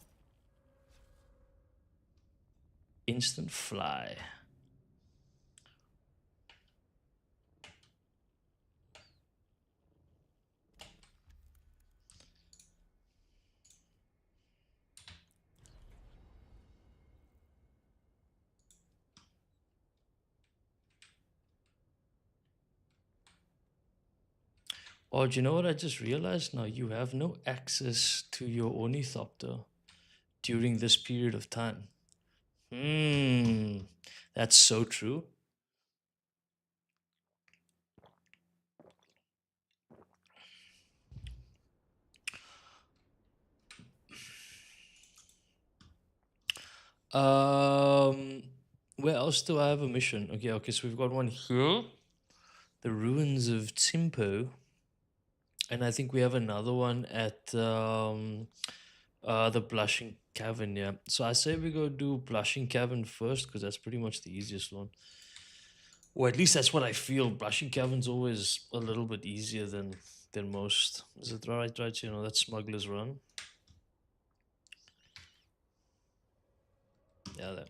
Instant fly. Oh, do you know what I just realized? Now you have no access to your ornithopter during this period of time. That's so true. Um, where else do I have a mission? Okay, so we've got one here. The ruins of Timpo. And I think we have another one at the Blushing Cavern, yeah. So I say we go do Blushing Cavern first because that's pretty much the easiest one. Or at least that's what I feel. Blushing Cavern's always a little bit easier than most. Is it right? Right, you know, that's Smuggler's Run. Yeah, that.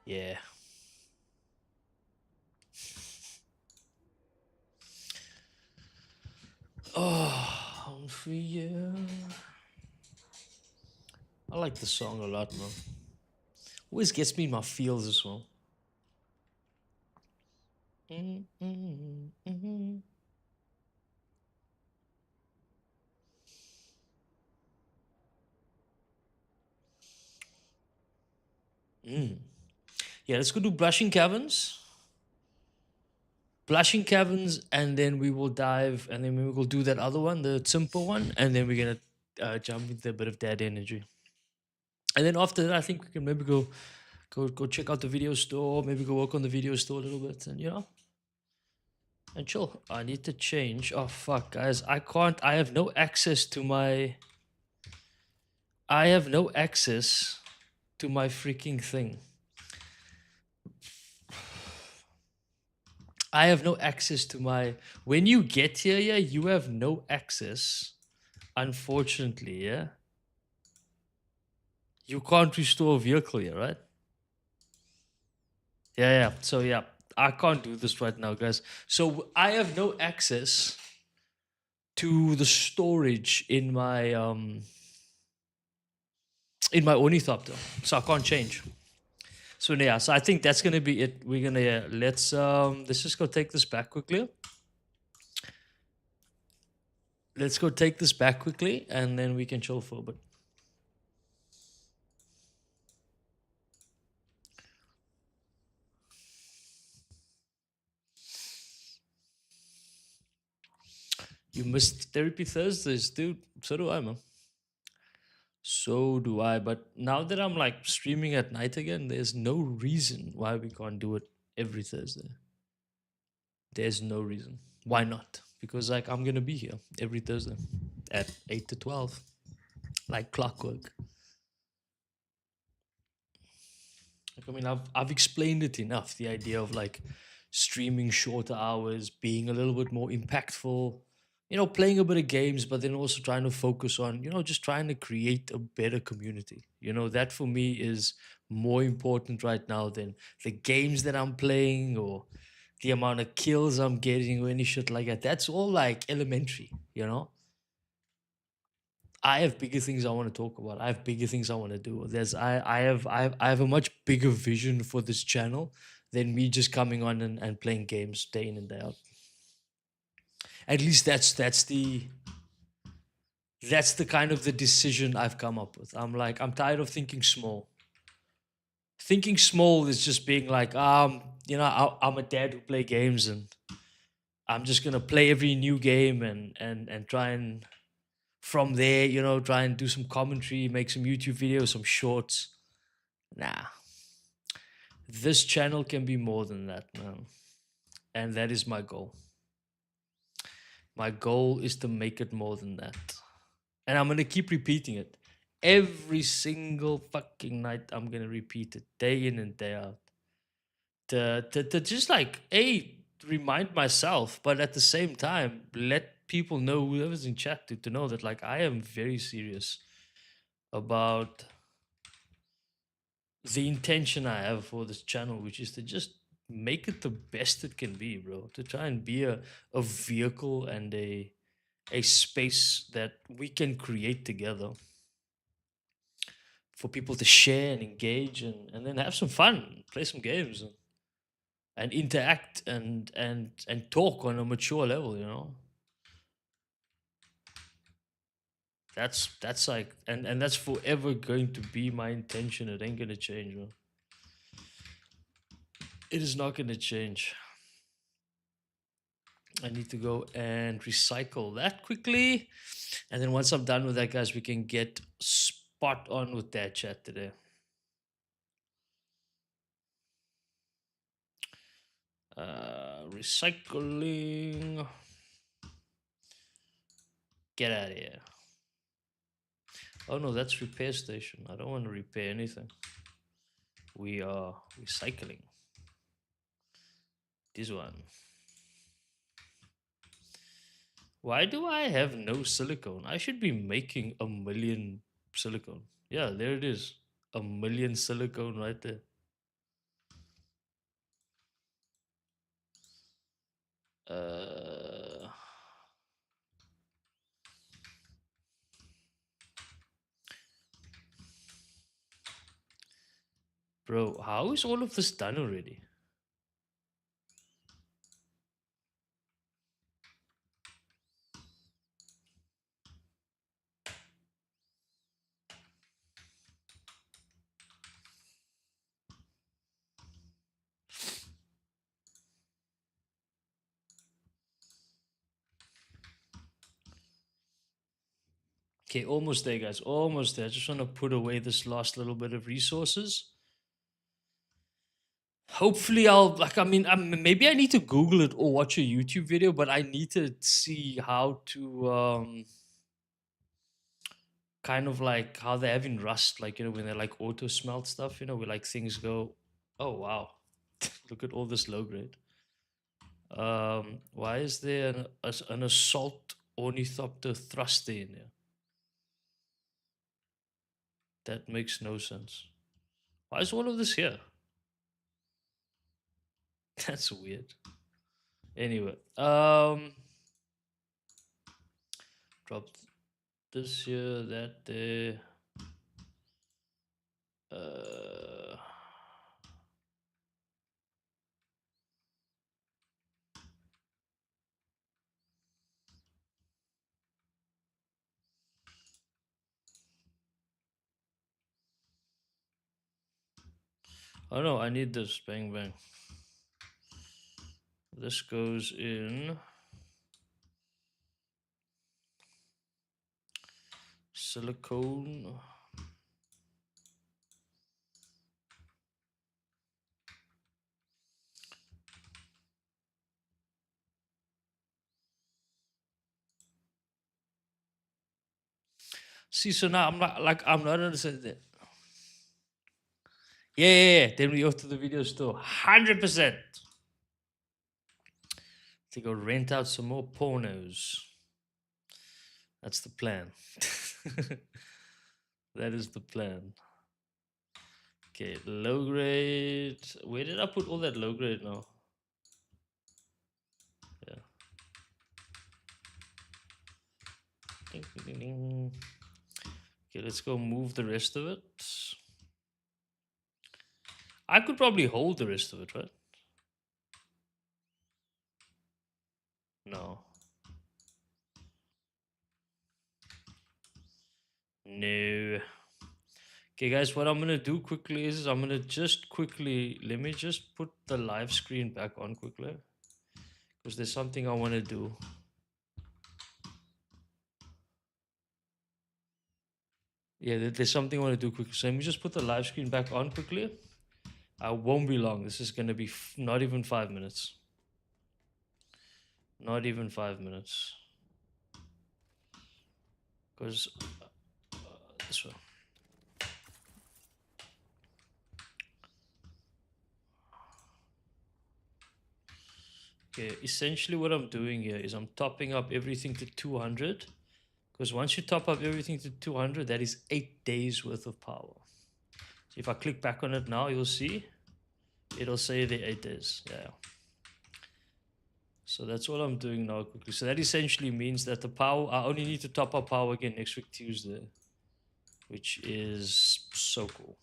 Yeah. Oh, for you. I like the song a lot, man. Always gets me in my feels as well. Mm. Yeah, let's go do Blushing Caverns. Blushing Caverns, and then we will dive, and then we will do that other one, the simple one, and then we're gonna jump into a bit of dead energy. And then after that, I think we can maybe go check out the video store, maybe go work on the video store a little bit, and and chill. I need to change. Oh fuck, guys, I can't. I have no access to my. I have no access to my freaking thing. I have no access to my. When you get here, yeah, you have no access. Unfortunately, yeah, you can't restore a vehicle here, right? Yeah, yeah. So yeah, I can't do this right now, guys. So I have no access to the storage in my ornithopter, so I can't change. So yeah, so I think that's gonna be it. We're gonna let's just go take this back quickly. Let's go take this back quickly, and then we can chill for a bit. You missed therapy Thursdays, dude. So do I, man. So do I. But now that I'm like streaming at night again, there's no reason why we can't do it every Thursday. There's no reason. Why not? Because like I'm gonna be here every Thursday at 8 to 12, like clockwork. Like, I mean, I've explained it enough. The idea of like streaming shorter hours, being a little bit more impactful, playing a bit of games, but then also trying to focus on, just trying to create a better community. That for me is more important right now than the games that I'm playing or the amount of kills I'm getting or any shit like that. That's all like elementary. I have bigger things I want to talk about. I have bigger things I want to do. I have a much bigger vision for this channel than me just coming on and playing games day in and day out. At least that's the kind of the decision I've come up with. I'm like, I'm tired of thinking small. Thinking small is just being like, I'm a dad who play games and I'm just gonna play every new game and try and from there, try and do some commentary, make some YouTube videos, some shorts. Nah, this channel can be more than that, man. And that is my goal. My goal is to make it more than that. And I'm going to keep repeating it. Every single fucking night, I'm going to repeat it day in and day out. To just like, remind myself, but at the same time, let people know, whoever's in chat, to know that like I am very serious about the intention I have for this channel, which is to just make it the best it can be, bro. To try and be a vehicle and a space that we can create together for people to share and engage and then have some fun, play some games and interact and talk on a mature level. That's like and that's forever going to be my intention. It ain't gonna change, man. It is not gonna change. I need to go and recycle that quickly. And then once I'm done with that, guys, we can get spot on with that chat today. Recycling. Get out of here. Oh no, that's repair station. I don't want to repair anything. We are recycling this one. Why do I have no silicone? I should be making a million silicone. Yeah, there it is. A million silicone right there. Uh, bro, how is all of this done already? Okay, almost there, guys. Almost there. I just want to put away this last little bit of resources. Hopefully, I'll like. I mean, maybe I need to Google it or watch a YouTube video, but I need to see how to kind of like how they're having rust, like when they like auto smelt stuff, where like things go. Oh wow, look at all this low grade. Why is there an assault ornithopter thruster in here? That makes no sense. Why is all of this here? That's weird. Anyway, drop this here, that there. Uh, oh no, I need this. Bang bang. This goes in silicone. See, so now I'm not understanding that. Yeah. Then we go to the video store. 100%. To go rent out some more pornos. That's the plan. That is the plan. Okay, low grade. Where did I put all that low grade now? Yeah. Ding, ding, ding. Okay, let's go move the rest of it. I could probably hold the rest of it, right? No. No. Okay, guys, what I'm going to do quickly is I'm going to just quickly, let me just put the live screen back on quickly. Because there's something I want to do. Yeah, there's something I want to do quickly. So let me just put the live screen back on quickly. I won't be long. This is going to be not even 5 minutes. Not even 5 minutes. Because this one. Okay, essentially what I'm doing here is I'm topping up everything to 200. Because once you top up everything to 200, that is 8 days worth of power. So if I click back on it now, you'll see it'll say the 8 days. Yeah. So that's what I'm doing now quickly. So that essentially means that the power, I only need to top up power again next week Tuesday, which is so cool.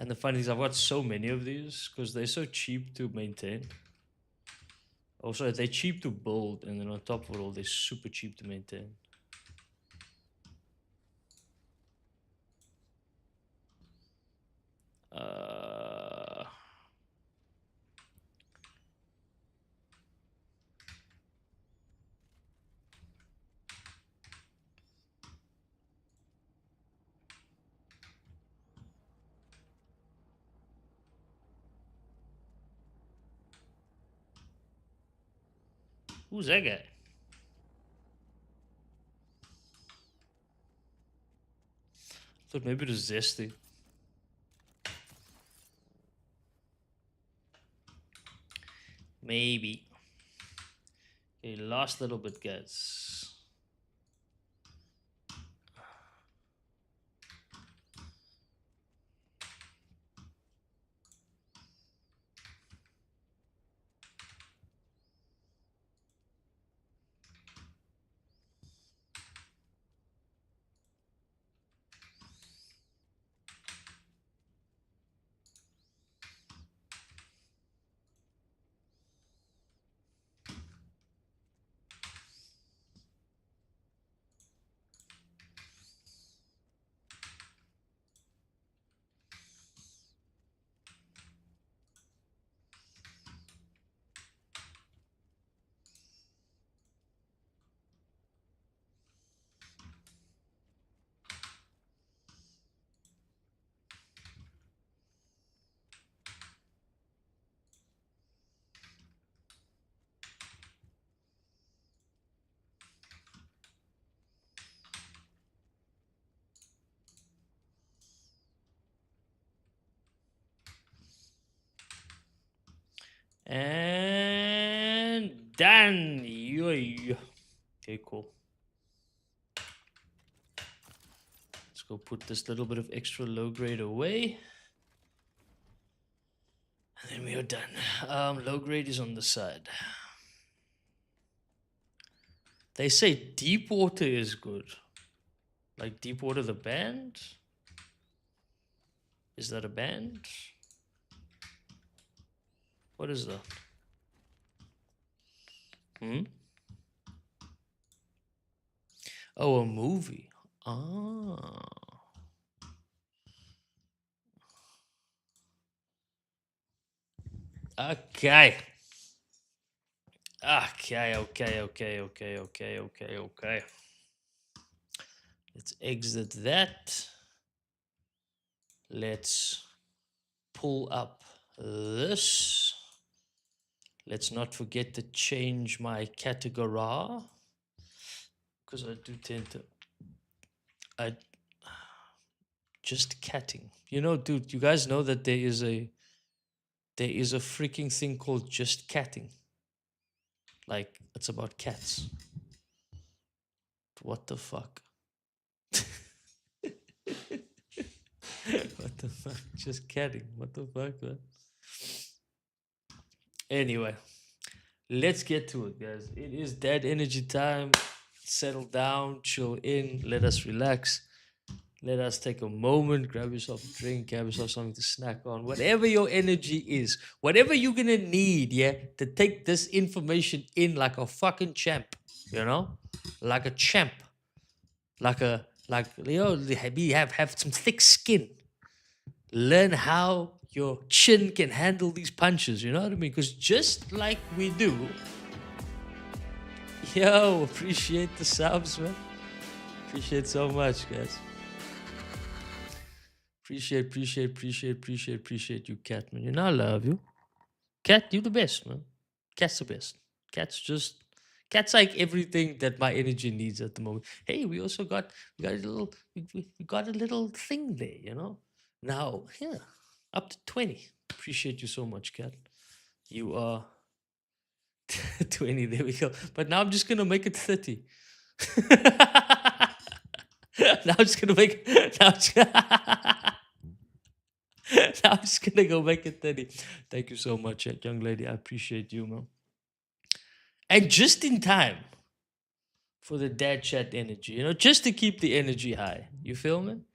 And the funny thing is I've got so many of these because they're so cheap to maintain. Also, they're cheap to build, and then on top of it all, they're super cheap to maintain. Who's that guy? Thought maybe it was Zesty. Maybe. Okay, last little bit, guys. And done. Yoy. Okay, cool. Let's go put this little bit of extra low grade away. And then we are done. Low grade is on the side. They say deep water is good. Like Deep Water the band? Is that a band? What is that? Hmm? Oh, a movie. Ah. Okay. Okay. Let's exit that. Let's pull up this. Let's not forget to change my category, because I do tend to. I just catting. You know, dude, you guys know that there is a freaking thing called just catting. Like, it's about cats. What the fuck? What the fuck? Just catting. What the fuck, man? Anyway, let's get to it, guys. It is dead energy time. Settle down, chill in, let us relax. Let us take a moment, grab yourself a drink, grab yourself something to snack on, whatever your energy is, whatever you're gonna need, yeah, to take this information in like a fucking champ, you know, like a champ, like have some thick skin. Learn how your chin can handle these punches. You know what I mean? Because just like we do, yo, appreciate the subs, man. Appreciate so much, guys. Appreciate you, cat, man. You know I love you. Cat, you the best, man. Cat's the best. Cat's like everything that my energy needs at the moment. Hey, we got a little thing there, you know? Now, yeah, up to 20. Appreciate you so much, cat. You are 20, there we go. But now I'm just gonna make it 30. now I'm just gonna make now I'm just, now I'm just gonna go make it 30. Thank you so much, young lady. I appreciate you, man. And just in time for the dad chat energy, just to keep the energy high. You feel me?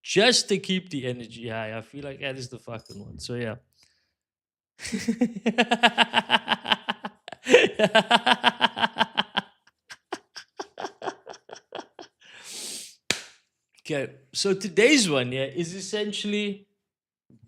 Just to keep the energy high. I feel like that is the fucking one. So yeah. Okay, so today's one, yeah, is essentially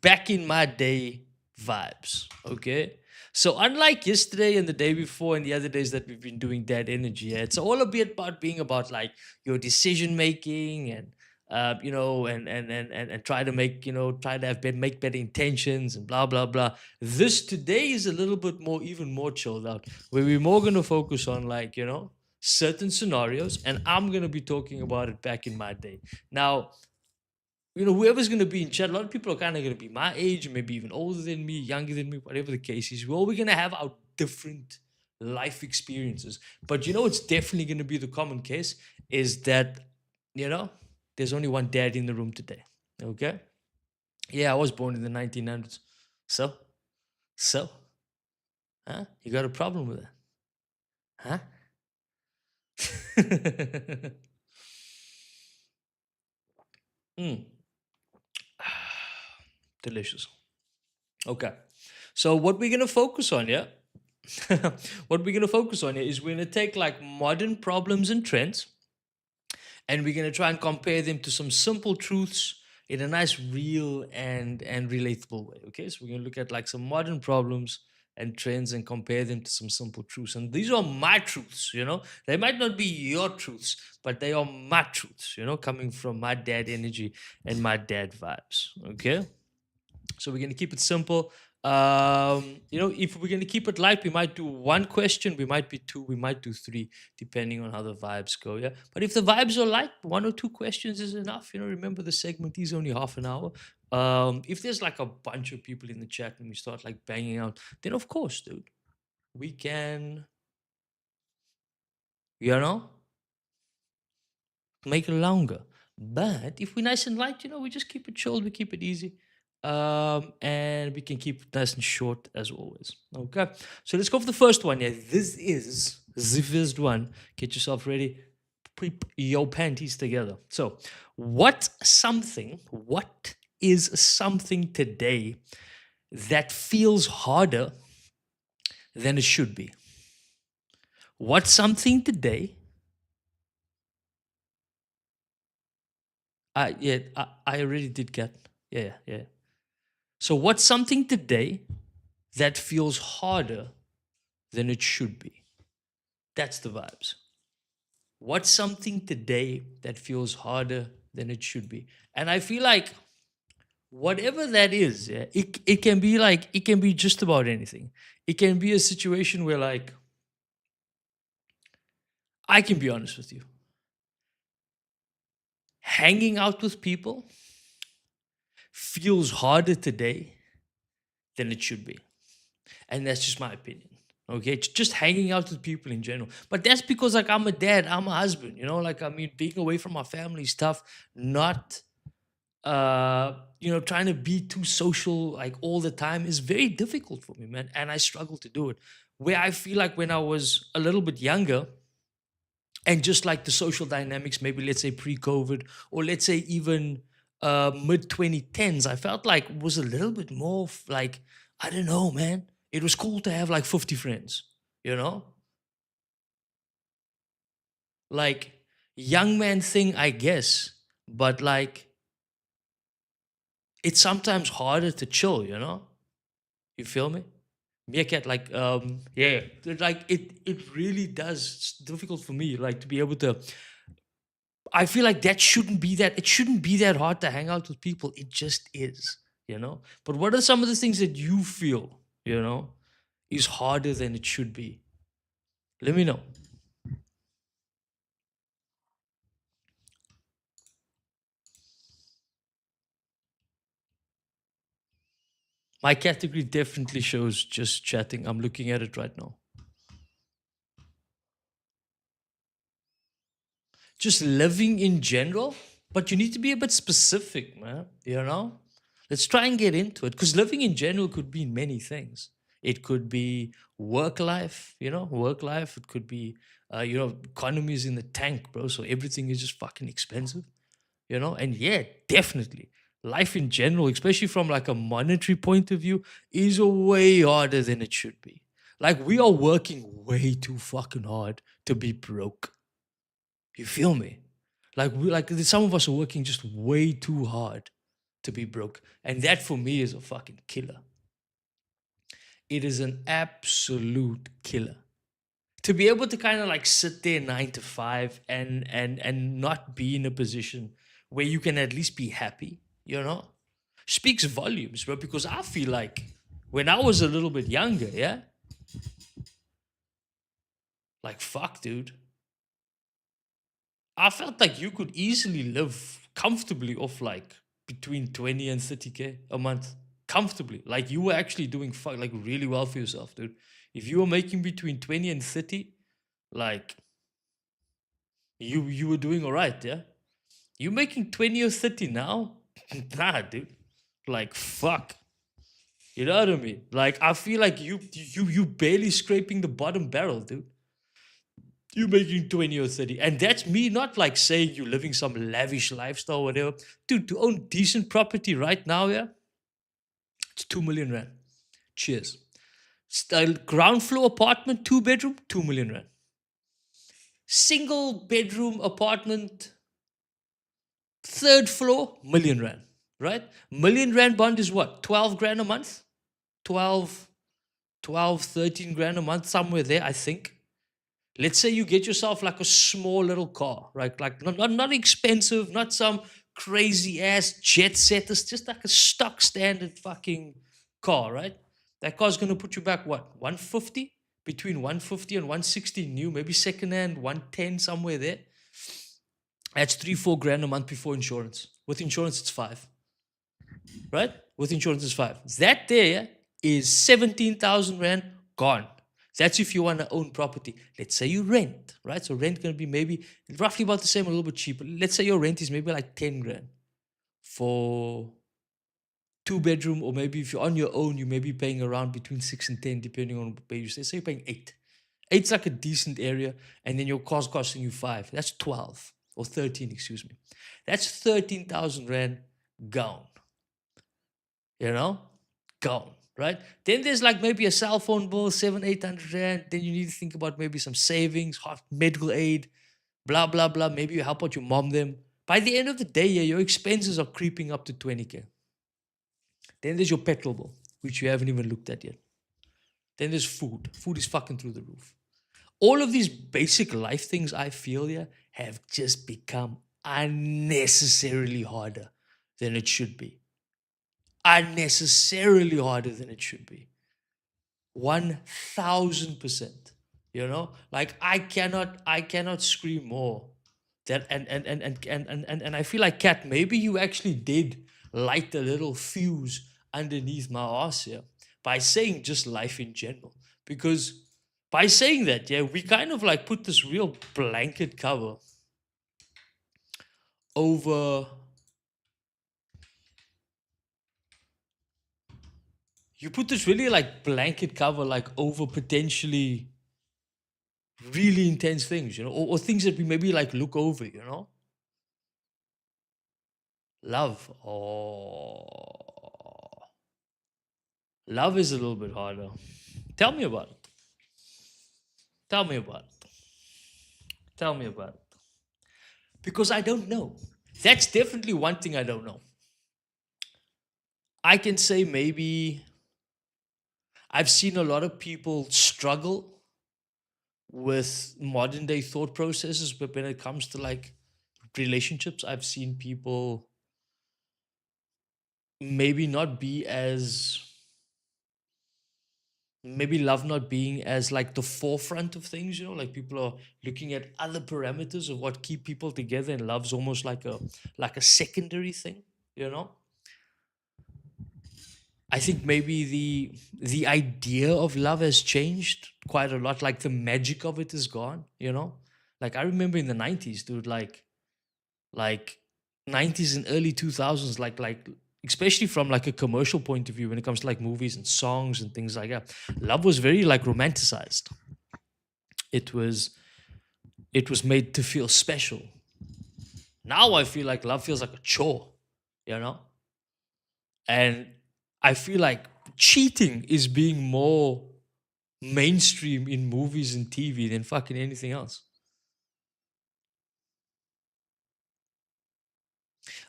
back in my day vibes. Okay. So unlike yesterday and the day before and the other days that we've been doing that energy, yeah, it's all a bit about being about like your decision making and and try to make, try to have make better intentions and blah blah blah. This today is a little bit more, even more chilled out, where we're more going to focus on, like, certain scenarios, and I'm going to be talking about it back in my day. Now, whoever's going to be in chat, a lot of people are kind of going to be my age, maybe even older than me, younger than me, whatever the case is. Well, we're going to have our different life experiences. But it's definitely going to be the common case is that, you know, there's only one dad in the room today. Okay? Yeah, I was born in the 1900s. So? So? Huh? You got a problem with that? Huh? Mm. Delicious. Okay. So what we're gonna focus on, yeah? What we're gonna focus on here is we're gonna take like modern problems and trends, and we're gonna try and compare them to some simple truths in a nice, real and relatable way. Okay, so we're gonna look at like some modern problems and trends and compare them to some simple truths. And these are my truths. They might not be your truths, but they are my truths. Coming from my dad energy and my dad vibes. Okay. So we're going to keep it simple. If we're going to keep it light, we might do one question, we might be two, we might do three, depending on how the vibes go. Yeah. But if the vibes are light, one or two questions is enough. Remember the segment is only half an hour. If there's like a bunch of people in the chat and we start like banging out, then of course, dude, we can, you know, make it longer. But if we're nice and light, we just keep it chilled, we keep it easy. And we can keep it nice and short as always. Okay. So let's go for the first one. Yeah, this is the first one. Get yourself ready. Put your panties together. So, what is something today that feels harder than it should be? What's something today? I already did get. Yeah, yeah. So, what's something today that feels harder than it should be? That's the vibes. What's something today that feels harder than it should be? And I feel like whatever that is, yeah, it can be like, it can be just about anything. It can be a situation where, like, I can be honest with you, hanging out with people feels harder today than it should be. And that's just my opinion. Okay, it's just hanging out with people in general. But that's because, like, I'm a dad, I'm a husband, like, I mean, being away from my family is tough. Not trying to be too social like all the time is very difficult for me, man. And I struggle to do it. Where I feel like when I was a little bit younger, and just like the social dynamics, maybe let's say pre-COVID, or let's say even mid 2010s, I felt like was a little bit more like, I don't know, man. It was cool to have like 50 friends, you know? Like, young man thing, I guess. But like, it's sometimes harder to chill, you know? You feel me? Meerkat, like, yeah, like it really does. It's difficult for me, like, to be able to. I feel like that shouldn't be that. It shouldn't be that hard to hang out with people. It just is. But what are some of the things that you feel, is harder than it should be? Let me know. My category definitely shows just chatting. I'm looking at it right now. Just living in general, but you need to be a bit specific, man. Let's try and get into it, because living in general could be many things. It could be work life, work life. It could be, economy is in the tank, bro. So everything is just fucking expensive. And yeah, definitely. Life in general, especially from like a monetary point of view, is way harder than it should be. Like, we are working way too fucking hard to be broke. You feel me? Like some of us are working just way too hard to be broke. And that for me is a fucking killer. It is an absolute killer. To be able to kind of like sit there 9 to 5 and not be in a position where you can at least be happy, you know, speaks volumes, bro. Because I feel like when I was a little bit younger, yeah, like fuck, dude, I felt like you could easily live comfortably off like between 20 and 30K a month. Comfortably. Like you were actually doing like really well for yourself, dude. If you were making between 20 and 30, like you were doing all right, yeah? You making 20 or 30 now? Nah, dude. Like fuck. You know what I mean? Like I feel like you barely scraping the bottom barrel, dude. You making 20 or 30. And that's me not like saying you're living some lavish lifestyle or whatever. Dude, to own decent property right now, yeah, it's 2 million rand. Cheers. Style ground floor apartment, 2 bedroom, 2 million rand. Single bedroom apartment, third floor, million rand. Right? Million rand bond is what? 12 grand a month? 12, 12, 13 grand a month, somewhere there, I think. Let's say you get yourself like a small little car, right? Like not expensive, not some crazy ass jet set. It's just like a stock standard fucking car, right? That car's gonna put you back what 150, between 150 and 160 new, maybe second hand 110 somewhere there. That's 3, 4 grand a month before insurance. With insurance, it's five, right? With insurance, it's five. That there is 17,000 rand gone. That's if you want to own property. Let's say you rent, right? So rent going to be maybe roughly about the same, a little bit cheaper. Let's say your rent is maybe like 10 grand for 2 bedroom, or maybe if you're on your own, you may be paying around between 6 and 10, depending on where you stay. So you're paying eight. Eight's like a decent area, and then your car's costing you five. That's 12 or 13, excuse me. That's 13,000 rand gone. You know, gone, right? Then there's like maybe a cell phone bill, 700, 800 rand. Then you need to think about maybe some savings, medical aid, blah, blah, blah. Maybe you help out your mom them. By the end of the day, yeah, your expenses are creeping up to 20K. Then there's your petrol bill, which you haven't even looked at yet. Then there's food. Food is fucking through the roof. All of these basic life things, I feel, yeah, have just become unnecessarily harder than it should be. Unnecessarily harder than it should be. 1000%. You know, like I cannot scream more. That and I feel like Kat, maybe you actually did light a little fuse underneath my ass here by saying just life in general. Because by saying that, yeah, we kind of like put this real blanket cover over. You put this really like blanket cover like over potentially really intense things, you know, or things that we maybe like look over, you know. Love. Oh, love is a little bit harder. Tell me about it. Tell me about it. Tell me about it. Because I don't know. That's definitely one thing I don't know. I can say maybe I've seen a lot of people struggle with modern day thought processes, but when it comes to like relationships, I've seen people maybe not be as maybe love not being as like the forefront of things, you know, like people are looking at other parameters of what keep people together, and love's almost like a secondary thing, you know. I think maybe the idea of love has changed quite a lot. Like the magic of it is gone, you know. Like I remember in the 90s, dude, like 90s and early 2000s, like especially from like a commercial point of view when it comes to like movies and songs and things like that, love was very like romanticized. It was it was made to feel special. Now I feel like love feels like a chore, you know. And I feel like cheating is being more mainstream in movies and TV than fucking anything else.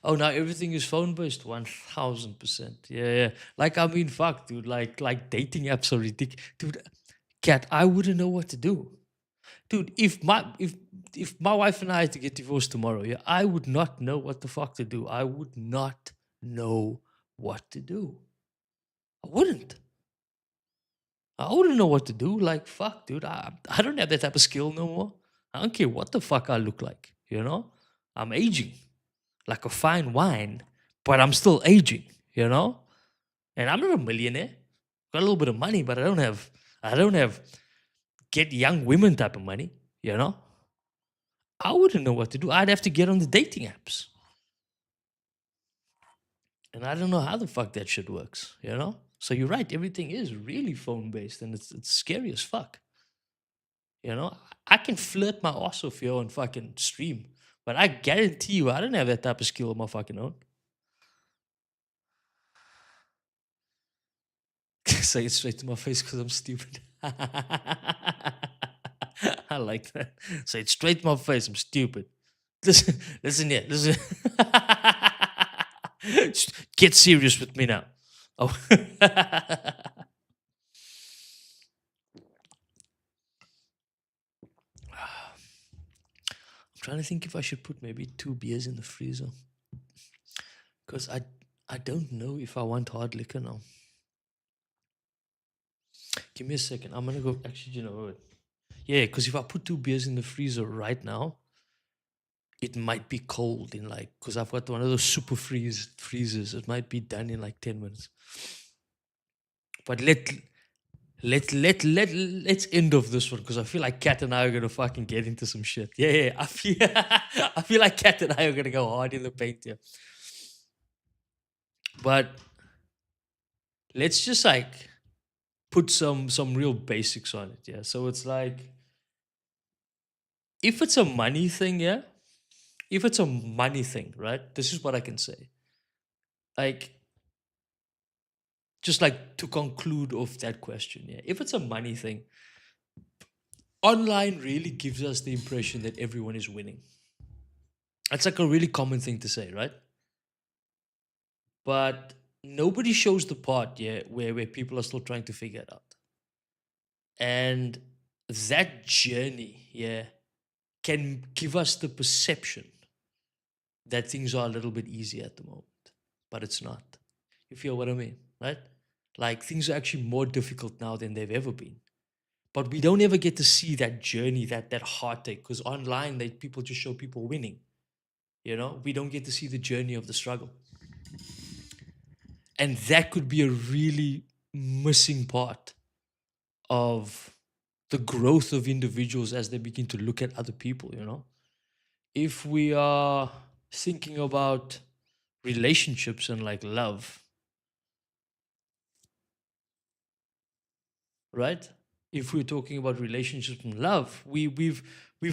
Oh, now everything is phone based. 1000%. Yeah, yeah. Like I mean, fuck, dude. Like dating apps are ridiculous, dude. Cat, I wouldn't know what to do. Dude, if my wife and I had to get divorced tomorrow, yeah, I would not know what the fuck to do. I would not know what to do. I wouldn't. I wouldn't know what to do. Like, fuck, dude. I don't have that type of skill no more. I don't care what the fuck I look like, you know? I'm aging like a fine wine, but I'm still aging, you know? And I'm not a millionaire. Got a little bit of money, but I don't have get young women type of money, you know? I wouldn't know what to do. I'd have to get on the dating apps. And I don't know how the fuck that shit works, you know? So you're right, everything is really phone based and it's scary as fuck. You know, I can flirt my ass off here on fucking stream, but I guarantee you, I don't have that type of skill on my fucking own. Say it straight to my face because I'm stupid. I like that. Say it straight to my face. I'm stupid. Listen, listen here. Listen. Get serious with me now. Oh. I'm trying to think if I should put maybe 2 beers in the freezer because I don't know if I want hard liquor now. Give me a second. I'm gonna go. Actually, you know what? Yeah, because if I put 2 beers in the freezer right now, it might be cold in like. Because I've got one of those super freezers. It might be done in like 10 minutes. But let's end of this one because I feel like Kat and I are gonna fucking get into some shit. Yeah, yeah. I feel like Kat and I are gonna go hard in the paint here. But let's just like put some real basics on it. Yeah. So it's like if it's a money thing, yeah. If it's a money thing, right? This is what I can say. Like, just like to conclude off that question, yeah. If it's a money thing, online really gives us the impression that everyone is winning. That's like a really common thing to say, right? But nobody shows the part, yeah, where people are still trying to figure it out. And that journey, yeah, can give us the perception that things are a little bit easier at the moment, but it's not. You feel what I mean, right? Like things are actually more difficult now than they've ever been. But we don't ever get to see that journey, that heartache, because online people just show people winning. You know, we don't get to see the journey of the struggle. And that could be a really missing part of the growth of individuals as they begin to look at other people, you know? If we are thinking about relationships and like love, right? If we're talking about relationships and love, we've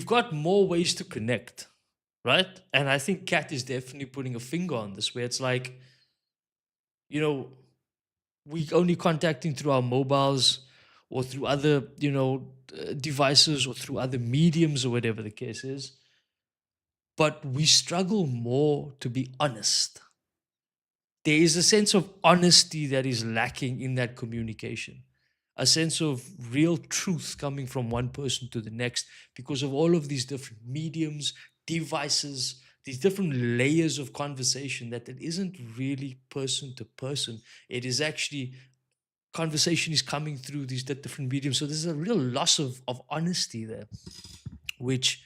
got more ways to connect, right? And I think Kat is definitely putting a finger on this, where it's like, you know, we only contacting through our mobiles or through other, devices or through other mediums or whatever the case is. But we struggle more to be honest. There is a sense of honesty that is lacking in that communication, a sense of real truth coming from one person to the next because of all of these different mediums, devices, these different layers of conversation that it isn't really person to person. It is actually conversation is coming through these different mediums. So there's a real loss of honesty there, which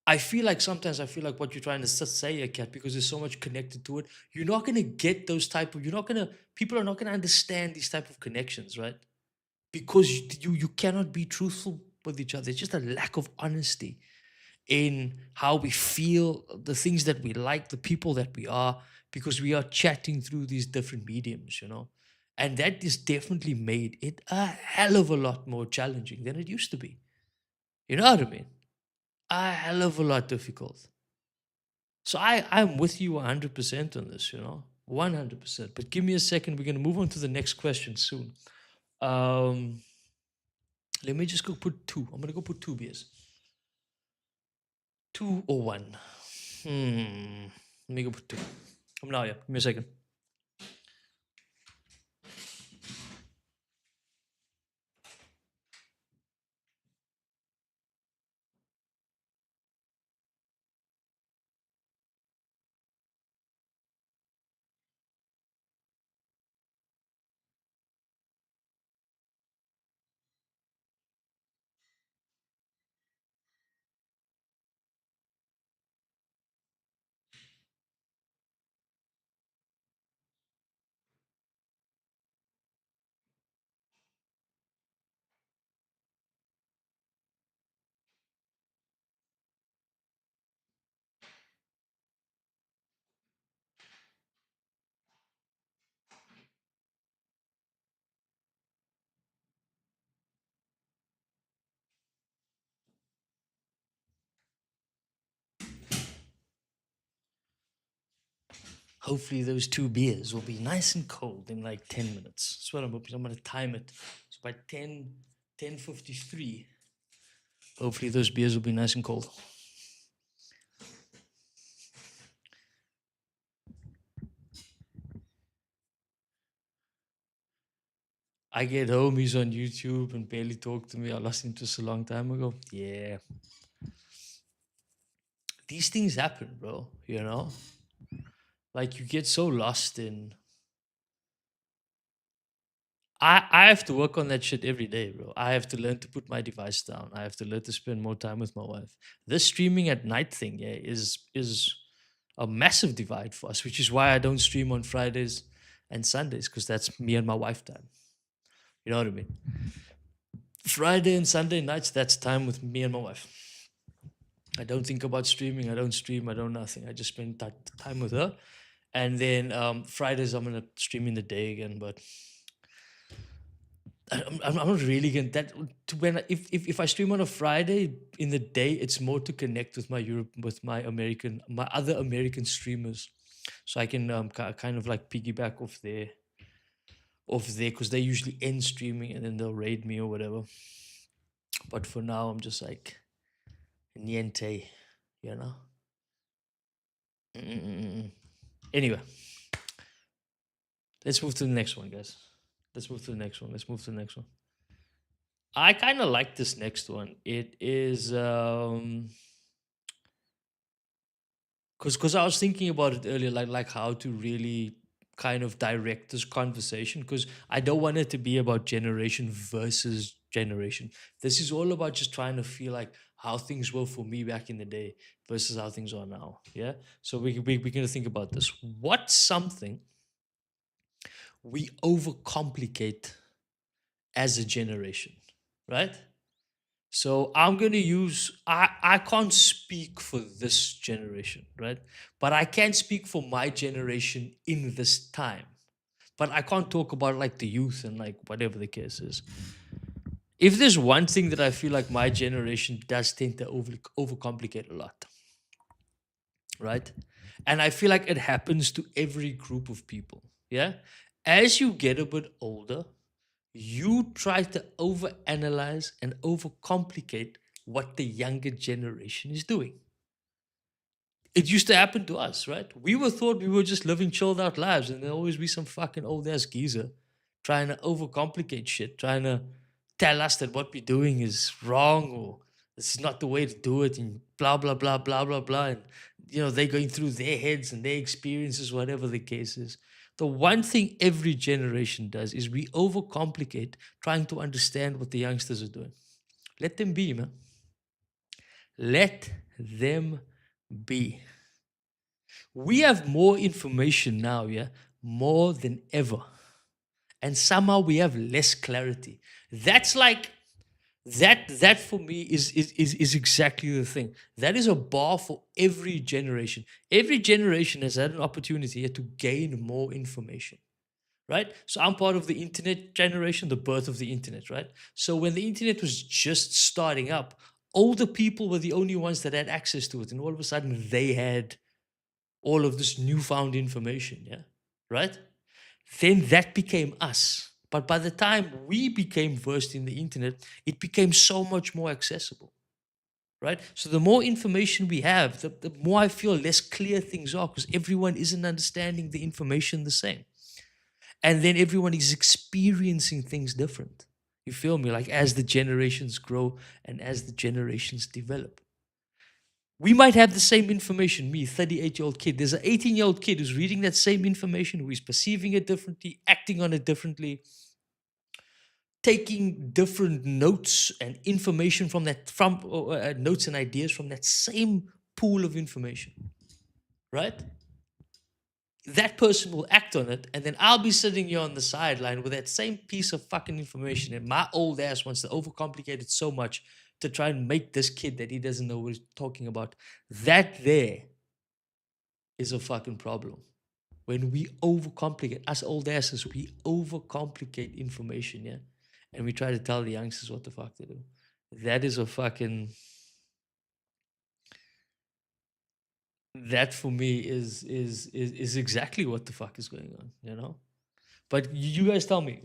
I feel like sometimes I feel like what you're trying to say, Kat, because there's so much connected to it. You're not gonna get those type of. You're not gonna. People are not gonna understand these type of connections, right? Because you cannot be truthful with each other. It's just a lack of honesty in how we feel, the things that we like, the people that we are, because we are chatting through these different mediums, you know. And that is definitely made it a hell of a lot more challenging than it used to be. You know what I mean? A hell of a lot difficult. So I'm with you 100% on this, you know, 100%. But give me a second. We're going to move on to the next question soon. Um, Let me just go put two. I'm going to go put 2 beers. Two or one. Let me go put two. I'm now, yeah. Give me a second. Hopefully, those two beers will be nice and cold in like 10 minutes. That's what I'm hoping. I'm going to time it. So by 10:53, hopefully those beers will be nice and cold. I get home, he's on YouTube and barely talk to me. I lost interest a long time ago. Yeah. These things happen, bro. You know? Like you get so lost in I have to work on that shit every day, bro. I have to learn to put my device down. I have to learn to spend more time with my wife. This streaming at night thing, yeah, is a massive divide for us, which is why I don't stream on Fridays and Sundays, because that's me and my wife time. You know what I mean? Friday and Sunday nights, that's time with me and my wife. I don't think about streaming. I don't stream. I don't nothing. I just spend time with her. And then Fridays, I'm gonna stream in the day again. But I'm not really gonna that to when if I stream on a Friday in the day, it's more to connect with my my other American streamers, so I can kind of like piggyback off there because they usually end streaming and then they'll raid me or whatever. But for now, I'm just like niente, you know. Mm-mm-mm-mm. Anyway, let's move to the next one, guys. Let's move to the next one. Let's move to the next one. I kind of like this next one. It is because I was thinking about it earlier, like how to really kind of direct this conversation because I don't want it to be about generation versus generation. This is all about just trying to feel like how things were for me back in the day versus how things are now. Yeah. So we're going to think about this. What's something we overcomplicate as a generation, right? So I'm gonna use I can't speak for this generation, right? But I can speak for my generation in this time. But I can't talk about like the youth and like whatever the case is. If there's one thing that I feel like my generation does tend to overcomplicate a lot, right? And I feel like it happens to every group of people. Yeah. As you get a bit older, you try to overanalyze and overcomplicate what the younger generation is doing. It used to happen to us, right? We were thought we were just living chilled out lives, and there'd always be some fucking old ass geezer trying to overcomplicate shit, trying to tell us that what we're doing is wrong or this is not the way to do it, and blah blah blah blah blah blah. And they're going through their heads and their experiences, whatever the case is. The one thing every generation does is we overcomplicate trying to understand what the youngsters are doing. Let them be, man. Let them be. We have more information now, yeah, more than ever. And somehow we have less clarity. That's like that for me is exactly the thing. That is a bar for every generation. Every generation has had an opportunity to gain more information. Right? So I'm part of the internet generation, the birth of the internet, right? So when the internet was just starting up, older people were the only ones that had access to it. And all of a sudden they had all of this newfound information, yeah, right? Then that became us. But by the time we became versed in the internet, it became so much more accessible, right? So the more information we have, the more I feel less clear things are because everyone isn't understanding the information the same. And then everyone is experiencing things different. You feel me? Like as the generations grow and as the generations develop. We might have the same information, me, 38-year-old kid. There's an 18-year-old kid who's reading that same information, who is perceiving it differently, acting on it differently, taking different notes and information from notes and ideas from that same pool of information, right? That person will act on it, and then I'll be sitting here on the sideline with that same piece of fucking information, and my old ass wants to overcomplicate it so much to try and make this kid that he doesn't know what he's talking about. That there is a fucking problem. When we overcomplicate, us old asses, we overcomplicate information, yeah? And we try to tell the youngsters what the fuck to do. That is a fucking That for me is exactly what the fuck is going on, you know? But you guys tell me,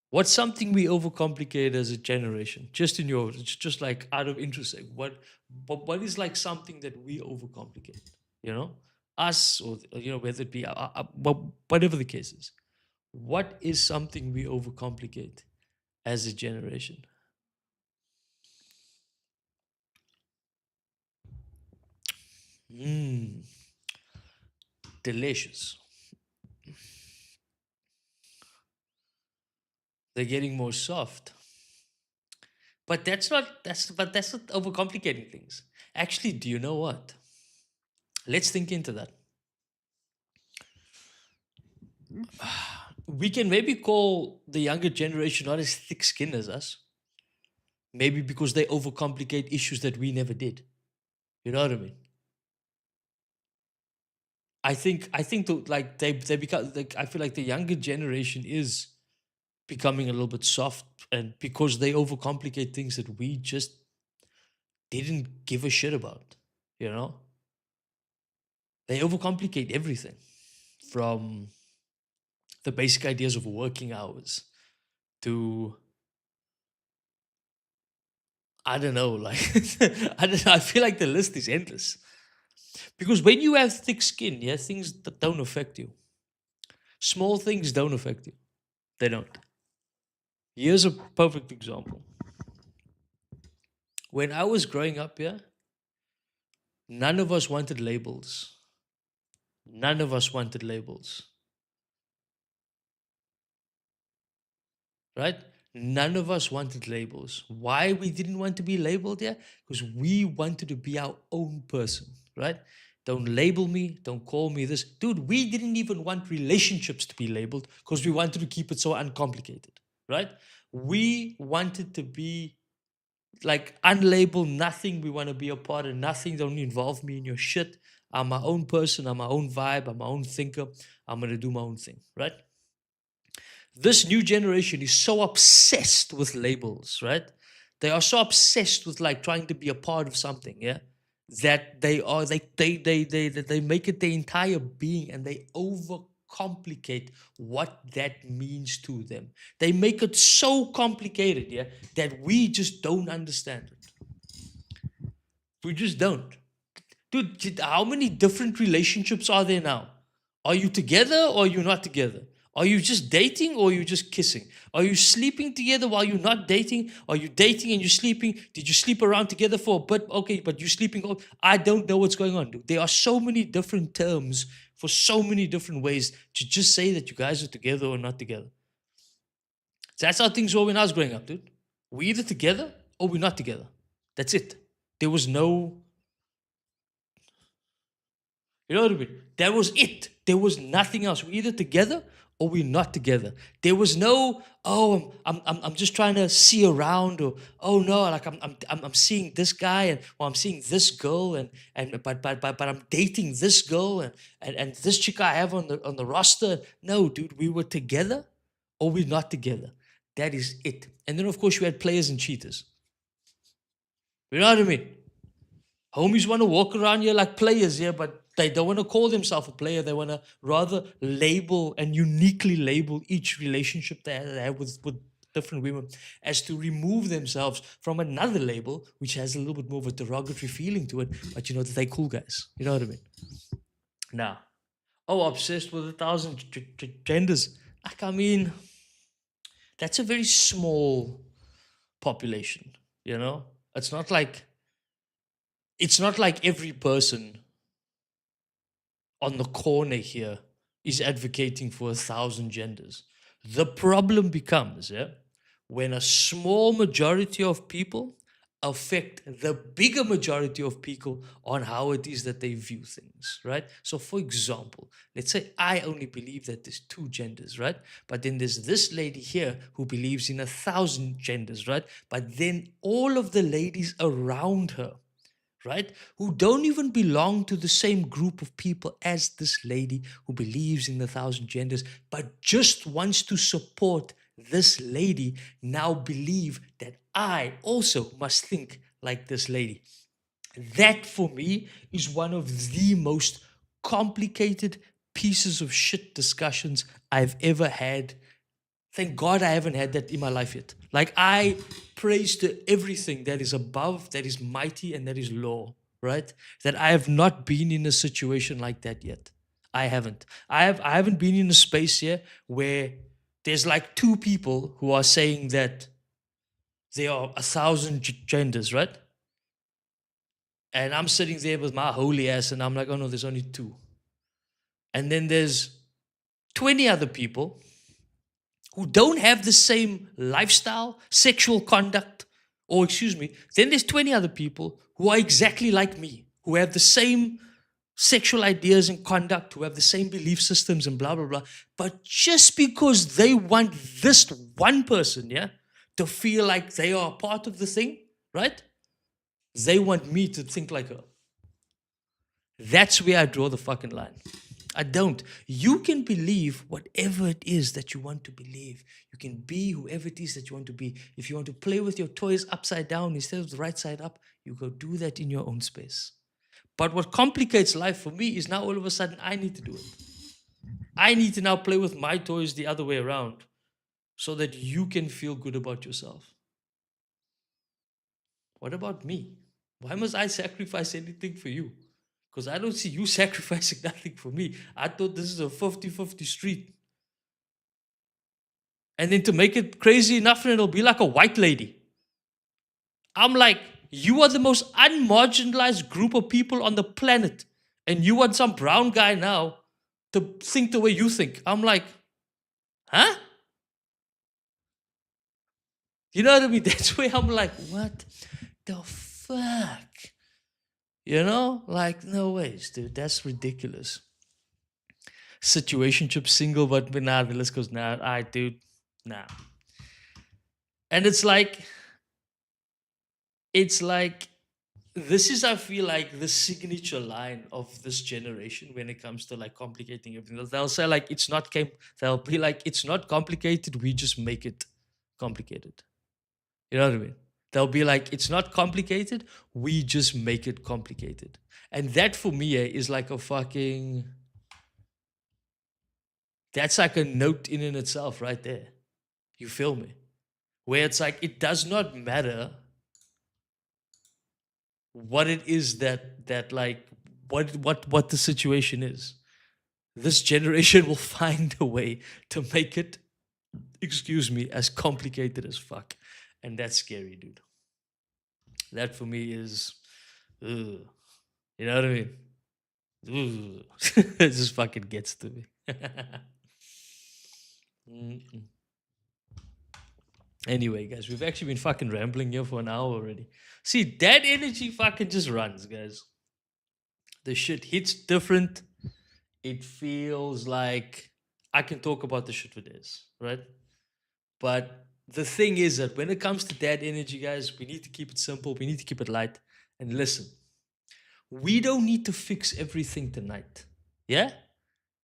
what's something we overcomplicate as a generation? Just in your, just like out of interest, like what is like something that we overcomplicate? You know, us or you know whether it be whatever the case is. What is something we overcomplicate as a generation? Mmm, delicious. They're getting more soft. But that's not overcomplicating things. Actually, do you know what? Let's think into that. We can maybe call the younger generation not as thick skinned as us. Maybe because they overcomplicate issues that we never did. You know what I mean? I think like they become like I feel like the younger generation is becoming a little bit soft, and because they overcomplicate things that we just didn't give a shit about. You know? They overcomplicate everything from the basic ideas of working hours to I don't know, like I don't know, I feel like the list is endless. Because when you have thick skin, yeah, things that don't affect you. Small things don't affect you. They don't. Here's a perfect example. When I was growing up, yeah, none of us wanted labels. None of us wanted labels, right? None of us wanted labels. Why we didn't want to be labeled, yeah? Because we wanted to be our own person, right? Don't label me, don't call me this. Dude, we didn't even want relationships to be labeled because we wanted to keep it so uncomplicated, right? We wanted to be like unlabeled, nothing. We want to be a part of nothing. Don't involve me in your shit. I'm my own person. I'm my own vibe. I'm my own thinker. I'm going to do my own thing, right? This new generation is so obsessed with labels, right? They are so obsessed with like trying to be a part of something, yeah, that they make it their entire being, and they overcomplicate what that means to them. They make it so complicated, yeah, that we just don't understand it. We just don't. Dude, how many different relationships are there now? Are you together or are you not together? Are you just dating or are you just kissing? Are you sleeping together while you're not dating? Are you dating and you're sleeping? Did you sleep around together for a bit? Okay, but you're sleeping. I don't know what's going on, dude. There are so many different terms for so many different ways to just say that you guys are together or not together. So that's how things were when I was growing up, dude. We're either together or we're not together. That's it. There was no. You know what I mean? That was it. There was nothing else. We're either together or we're not together. There was no, oh, I'm just trying to see around, or oh no, like I'm seeing this guy, and or I'm seeing this girl, and but I'm dating this girl, and this chick I have on the roster. No, dude, we were together or we're not together. That is it. And then of course you had players and cheaters. You know what I mean? Homies want to walk around here like players here, but they don't want to call themselves a player. They want to rather label and uniquely label each relationship they have with different women as to remove themselves from another label, which has a little bit more of a derogatory feeling to it. But you know that they cool guys. You know what I mean? Nah. Oh, obsessed with 1,000 genders. Like, I mean, that's a very small population. You know, it's not like every person on the corner here is advocating for 1,000 genders. The problem becomes, yeah, when a small majority of people affect the bigger majority of people on how it is that they view things, right? So, for example, let's say I only believe that there's two genders, right? But then there's this lady here who believes in 1,000 genders, right? But then all of the ladies around her, right, who don't even belong to the same group of people as this lady who believes in 1,000 genders, but just wants to support this lady, now believe that I also must think like this lady. That for me is one of the most complicated pieces of shit discussions I've ever had. Thank God I haven't had that in my life yet. Like, I praise to everything that is above, that is mighty, and that is law, right? That I have not been in a situation like that yet. I haven't. I haven't been in a space here where there's like two people who are saying that there are 1,000 genders, right? And I'm sitting there with my holy ass and I'm like, oh no, there's only two. And then there's 20 other people who don't have the same lifestyle, sexual conduct, or excuse me, then there's 20 other people who are exactly like me, who have the same sexual ideas and conduct, who have the same belief systems and blah, blah, blah. But just because they want this one person, yeah, to feel like they are a part of the thing, right? They want me to think like her. That's where I draw the fucking line. I don't. You can believe whatever it is that you want to believe. You can be whoever it is that you want to be. If you want to play with your toys upside down instead of the right side up, you go do that in your own space. But what complicates life for me is now all of a sudden I need to do it. I need to now play with my toys the other way around so that you can feel good about yourself. What about me? Why must I sacrifice anything for you? Because I don't see you sacrificing nothing for me. I thought this is a 50-50 street. And then to make it crazy enough, and it'll be like a white lady. I'm like, you are the most unmarginalized group of people on the planet. And you want some brown guy now to think the way you think. I'm like, huh? You know what I mean? That's where I'm like, what the fuck? You know? Like, no ways, dude. That's ridiculous. Situationship single, but nah, the list goes, nah, dude, nah. And it's like, this is, I feel like, the signature line of this generation when it comes to like complicating everything. They'll say like they'll be like, it's not complicated, we just make it complicated. You know what I mean? They'll be like, it's not complicated, we just make it complicated. And that for me is like a fucking, that's like a note in and itself right there. You feel me? Where it's like, it does not matter what it is that like what the situation is. This generation will find a way to make it, excuse me, as complicated as fuck. And that's scary, dude. That for me is, ugh. You know what I mean? Ugh. It just fucking gets to me. Mm-mm. Anyway, guys, we've actually been fucking rambling here for an hour already. See, that energy fucking just runs, guys. The shit hits different. It feels like I can talk about the shit for days, right? But the thing is that when it comes to that energy, guys, we need to keep it simple. We need to keep it light. And listen, we don't need to fix everything tonight. Yeah?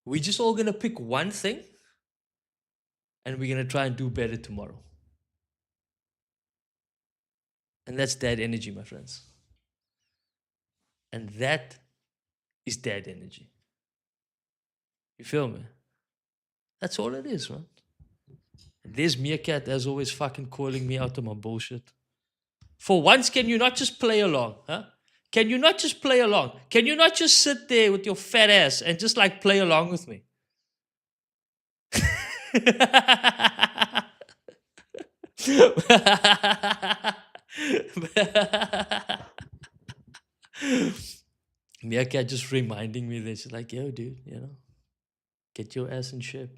We're just all gonna pick one thing and we're gonna try and do better tomorrow. And that's that energy, my friends. And that is that energy. You feel me? That's all it is, man. And there's Meerkat, as always, fucking calling me out of my bullshit. For once, can you not just play along, huh? Can you not just play along? Can you not just sit there with your fat ass and just like play along with me? Meerkat just reminding me that she's like, yo, dude, get your ass in shape.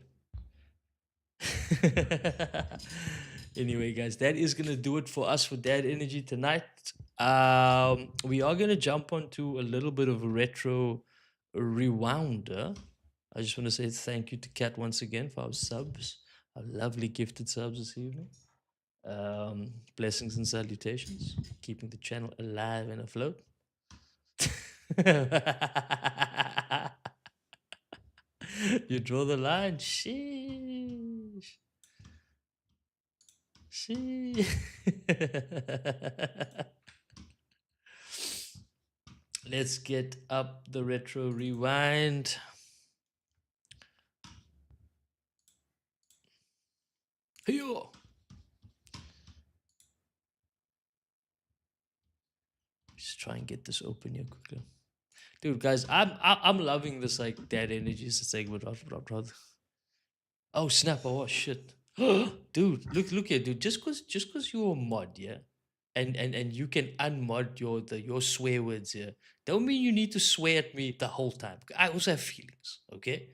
Anyway, guys, that is gonna do it for us for Dad Energy tonight. We are gonna jump onto a little bit of a retro rewounder. I just want to say thank you to Kat once again for our subs, our lovely gifted subs this evening. Blessings and salutations, keeping the channel alive and afloat. You draw the line. Sheesh. Sheesh. Let's get up the retro rewind. Here. Just try and get this open here quickly. Dude, guys, I'm loving this like dad energy segment. Rather. Oh snap! Oh shit, dude, look here, dude. Just cause you're a mod, yeah, and you can unmod your swear words here. Don't mean you need to swear at me the whole time. I also have feelings, okay?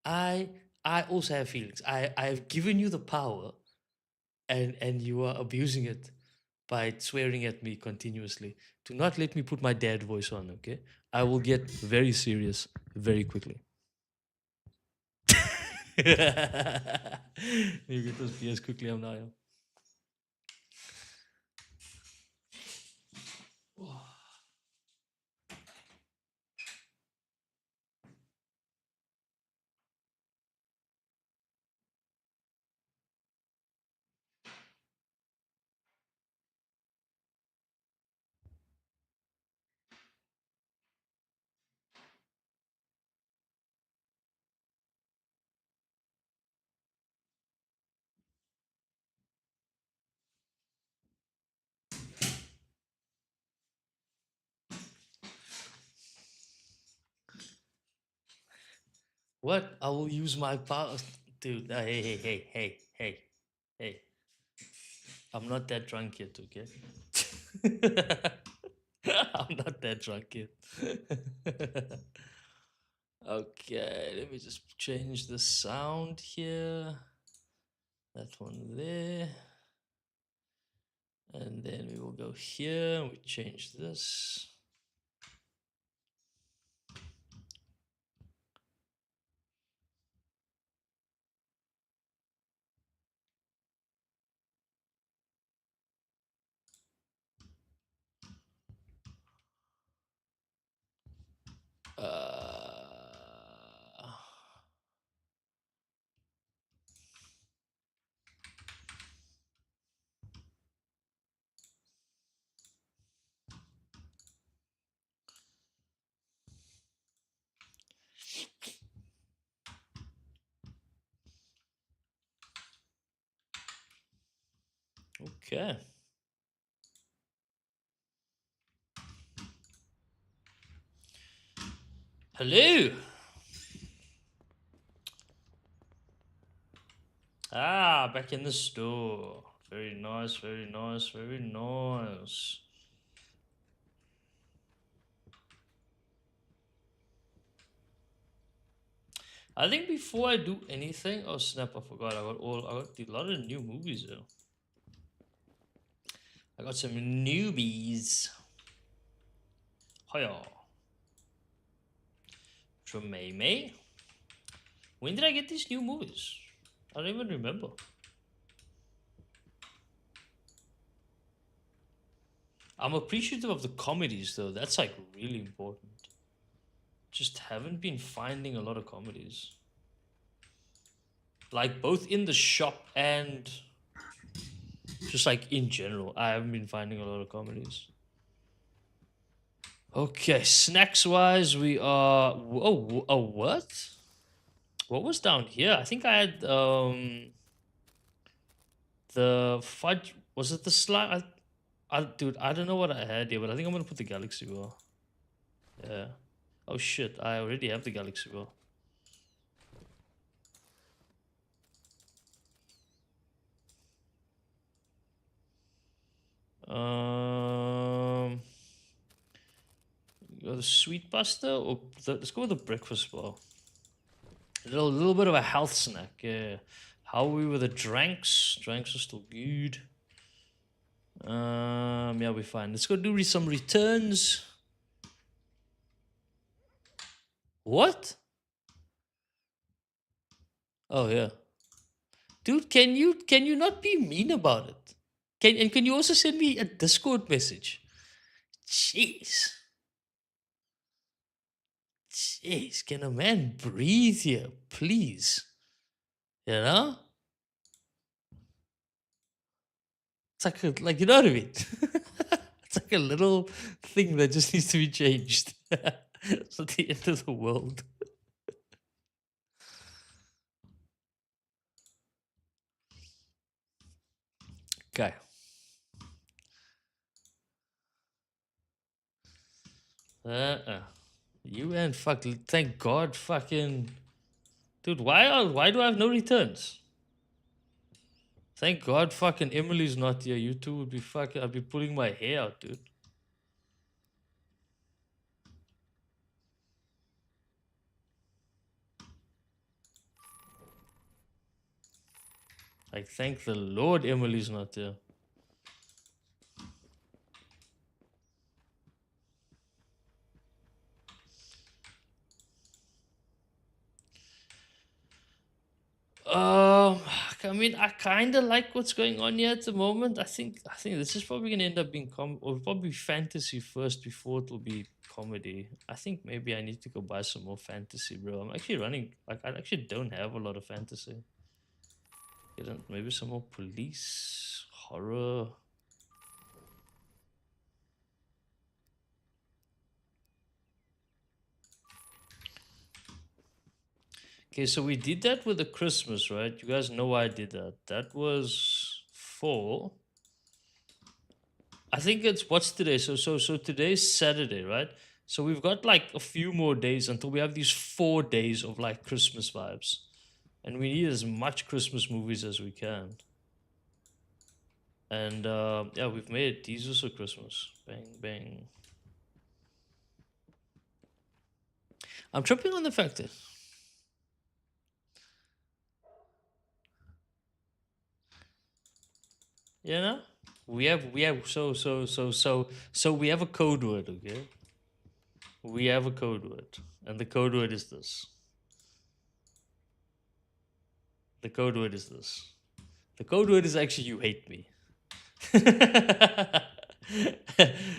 I I also have feelings. I have given you the power, and you are abusing it by swearing at me continuously. Do not let me put my dad voice on, okay? I will get very serious very quickly. You get those beers quickly, I'm now. What? I will use my power. Dude, hey. I'm not that drunk yet, okay? I'm not that drunk yet. Okay, let me just change the sound here. That one there. And then we will go here. We change this. Uh, okay. Hello. Ah, back in the store. Very nice, very nice, very nice. I think before I do anything, oh snap, I forgot. I got a lot of new movies though. I got some newbies. Hiya. Tremaine. When did I get these new movies? I don't even remember. I'm appreciative of the comedies though. That's like really important. Just haven't been finding a lot of comedies. Like both in the shop and just like in general. I haven't been finding a lot of comedies. Okay, snacks wise, we are. Oh, what? What was down here? I think I had the fudge. Was it the slime? Dude, I don't know what I had here, but I think I'm gonna put the galaxy bar. Yeah. Oh shit! I already have the galaxy bar. Um, go the sweet pasta or let's go with the breakfast bar. A little bit of a health snack. Yeah. How are we with the drinks? Drinks are still good. Yeah, we're fine. Let's go do some returns. What? Oh yeah, dude. Can you not be mean about it? Can you also send me a Discord message? Jeez, jeez. Can a man breathe here, please? You know, it's like you know what I mean. It's like a little thing that just needs to be changed. It's not the end of the world. Okay. Uh-uh. You and fuck. Thank God, fucking dude. Why do I have no returns? Thank God, fucking Emily's not here. You two would be fucking. I'd be pulling my hair out, dude. Like, thank the Lord, Emily's not here. Um, I mean, I kind of like what's going on here at the moment. I think this is probably gonna end up being or probably fantasy first before it will be comedy. I think maybe I need to go buy some more fantasy, bro. I'm actually running like I actually don't have a lot of fantasy. Maybe some more police horror. Okay, so we did that with the Christmas, right? You guys know why I did that. That was for I think it's what's today? So today's Saturday, right? So we've got like a few more days until we have these 4 days of like Christmas vibes. And we need as much Christmas movies as we can. And yeah, we've made it. These are Christmas. Bang, bang. I'm tripping on the fact that you know we have so we have a code word, okay? We have a code word, and the code word is this. The code word is this. The code word is actually you hate me.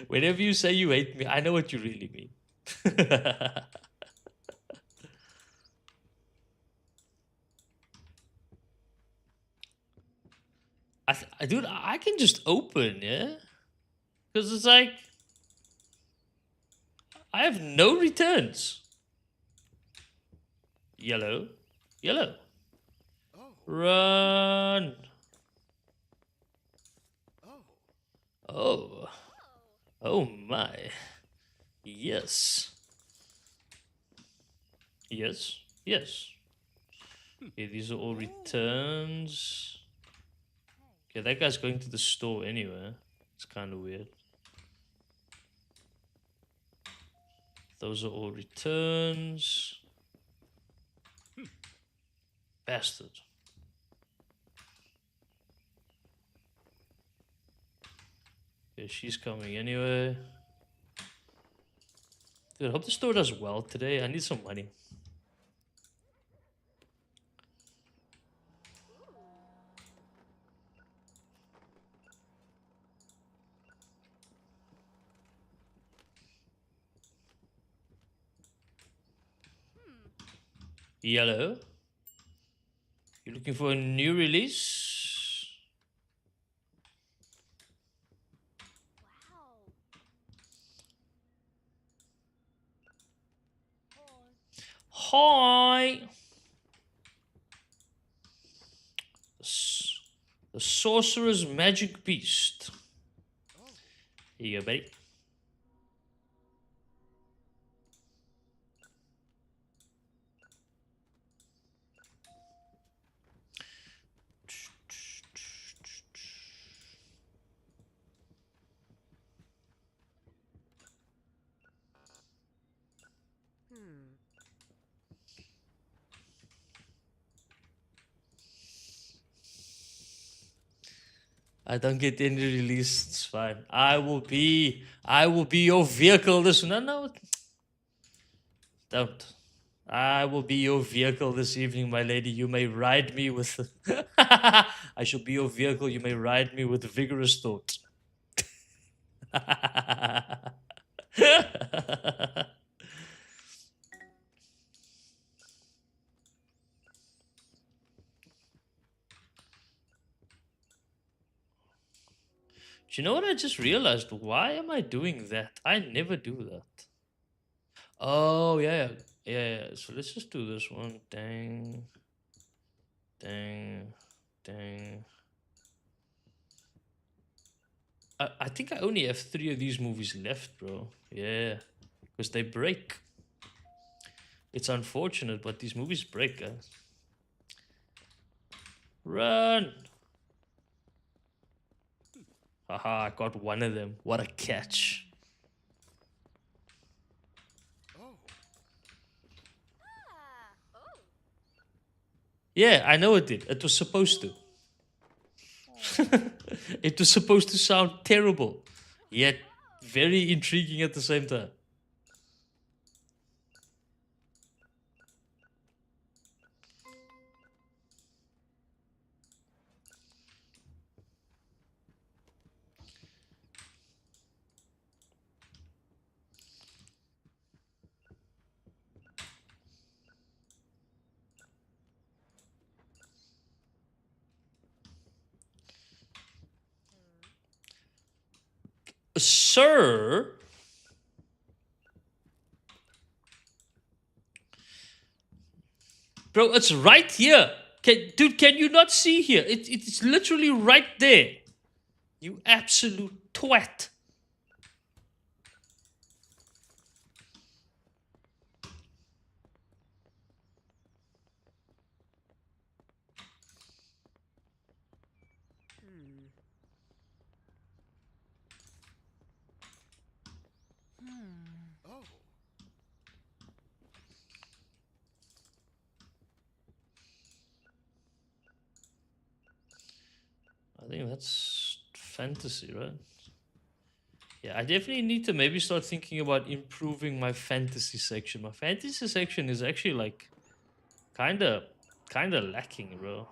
Whenever you say you hate me, I know what you really mean. Dude, I can just open, yeah? Because it's like, I have no returns. Yellow. Yellow. Run. Oh. Oh my. Yes. Yes. Yes. Okay, these are all returns. Okay, that guy's going to the store anyway. It's kind of weird. Those are all returns. Bastard. Okay, she's coming anyway. Dude, I hope the store does well today. I need some money. Yellow. You looking for a new release? Hi. The Sorcerer's Magic Beast. Here you go, buddy. I don't get any release. It's fine. I will be your vehicle this no. Don't. I will be your vehicle this evening, my lady. You may ride me with I shall be your vehicle. You may ride me with vigorous thought. Do you know what I just realized? Why am I doing that? I never do that. Oh, yeah, yeah. Yeah, yeah. So let's just do this one. Dang. Dang. Dang. I think I only have 3 of these movies left, bro. Yeah. Because they break. It's unfortunate, but these movies break, guys. Run! Haha, I got one of them. What a catch. Yeah, I know it did. It was supposed to. It was supposed to sound terrible, yet very intriguing at the same time. Sir? Bro, it's right here. Dude, can you not see here? It's literally right there. You absolute twat. I think that's fantasy, right? Yeah, I definitely need to maybe start thinking about improving my fantasy section. My fantasy section is actually like kinda lacking, bro.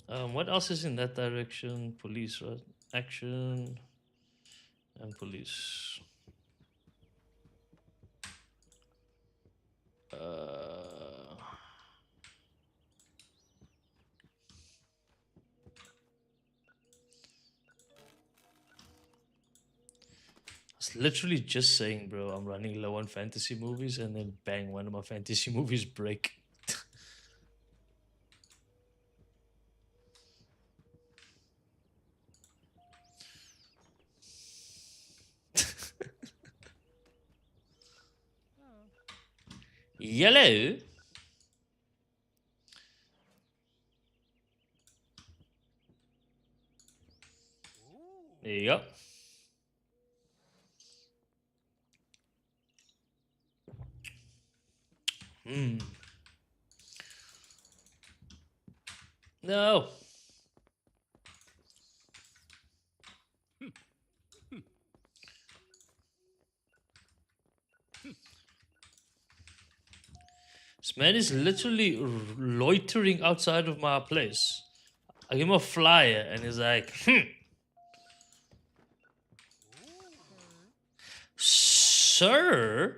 What else is in that direction? Police, right? Action and police. I was literally just saying, bro, I'm running low on fantasy movies, and then bang, one of my fantasy movies break. Yellow. There you go. No. This man is literally loitering outside of my place. I give him a flyer and he's like, Sir?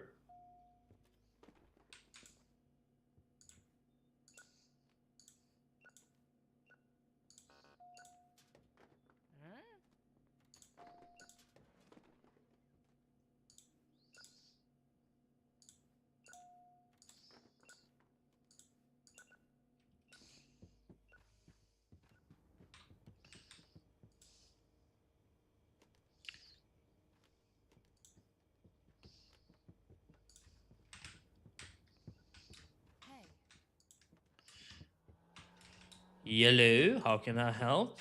Yellow, how can I help?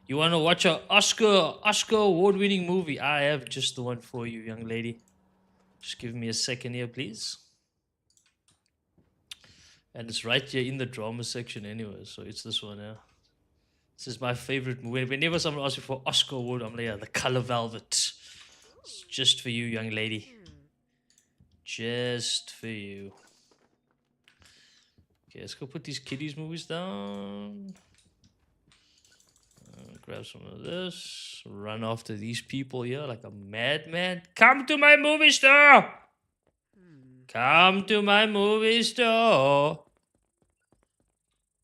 You want to watch a Oscar award-winning movie? I have just the one for you, young lady. Just give me a second here, please. And it's right here in the drama section anyway, so it's this one, yeah. This is my favorite movie. Whenever someone asks me for Oscar award, I'm like, yeah, The Color Velvet. It's just for you, young lady. Just for you. Okay, let's go put these kiddies movies down. Grab some of this. Run after these people here like a madman. Come to my movie store! Come to my movie store!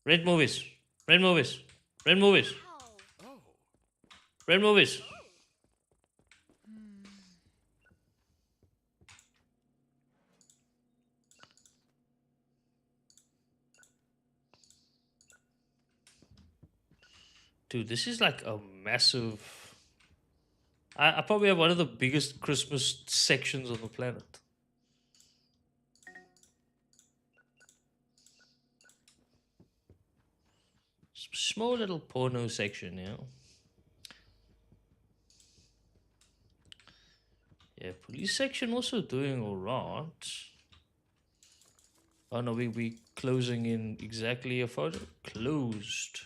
Red movies. Red movies. Red movies. Red movies. Dude, this is like a massive. I probably have one of the biggest Christmas sections on the planet. Small little porno section, yeah. Yeah, police section also doing alright. Oh no, we closing in exactly a photo. Closed.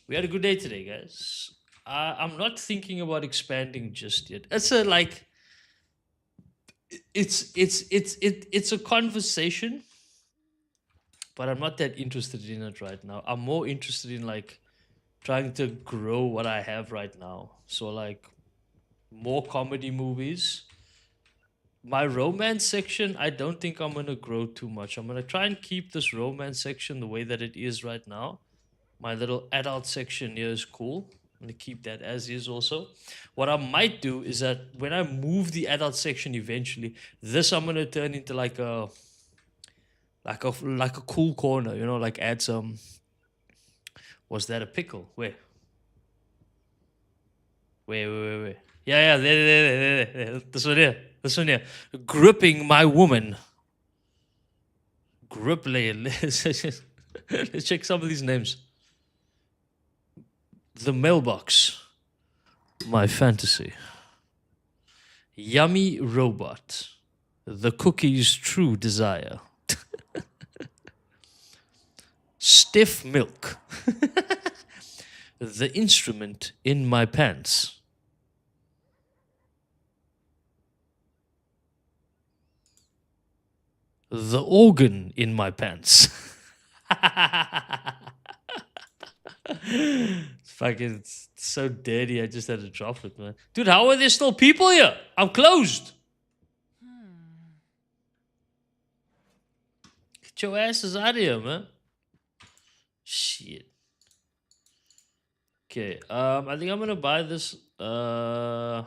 We had a good day today, guys. I'm not thinking about expanding just yet. It's a like it's a conversation, but I'm not that interested in it right now. I'm more interested in like trying to grow what I have right now. So like more comedy movies. My romance section, I don't think I'm gonna grow too much. I'm gonna try and keep this romance section the way that it is right now. My little adult section here is cool. I'm gonna keep that as is also. What I might do is that when I move the adult section eventually, this I'm gonna turn into like a cool corner, you know, like add some. Was that a pickle? Where? Yeah, there. This one here. This one here. Gripping my woman. Grippling. Let's check some of these names. The mailbox. My fantasy. Yummy robot. The cookie's true desire. Stiff milk. The instrument in my pants. The organ in my pants. Fucking it's so dirty. I just had to drop it, man. Dude, how are there still people here? I'm closed. Get your asses out of here, man. Shit. Okay. I think I'm gonna buy this. I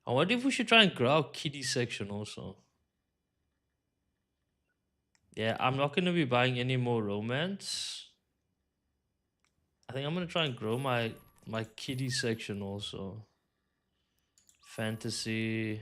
wonder if we should try and grow our kitty section also. Yeah, I'm not gonna be buying any more romance. I think I'm gonna try and grow my kitty section also. Fantasy.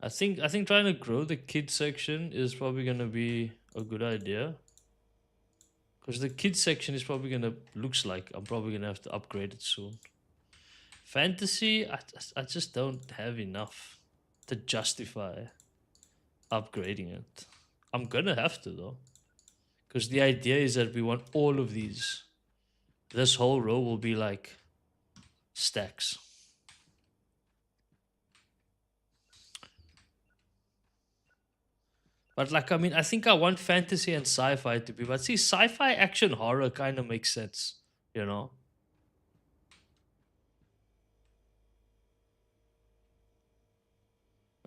I think trying to grow the kid section is probably gonna be a good idea. Because the kids section is probably gonna looks like I'm probably gonna have to upgrade it soon. Fantasy, I just don't have enough to justify upgrading it. I'm gonna have to though. Because the idea is that we want all of these. This whole row will be like stacks. But like, I mean, I think I want fantasy and sci-fi to be. But see, sci-fi action horror kind of makes sense, you know.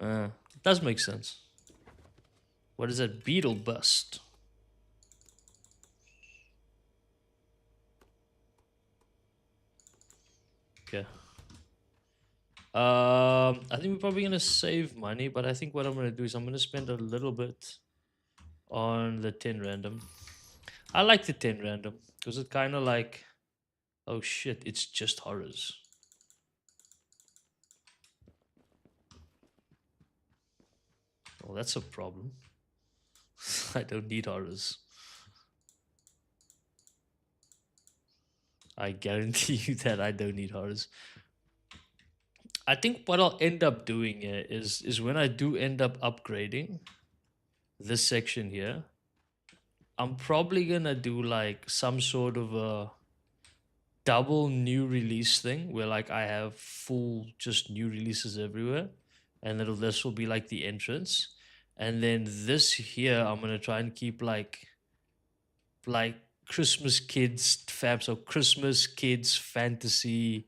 It does make sense. What is that? Beetle bust. Okay. I think we're probably gonna save money, but I think what I'm gonna do is I'm gonna spend a little bit on the 10 random. I like the 10 random because it kind of like, oh shit, it's just horrors. Well, that's a problem. I don't need horrors. I guarantee you that I don't need horrors. I think what I'll end up doing here is when I do end up upgrading this section here, I'm probably gonna do like some sort of a double new release thing where like I have full just new releases everywhere, and this will be like the entrance, and then this here I'm gonna try and keep like Christmas kids fab, so Christmas kids fantasy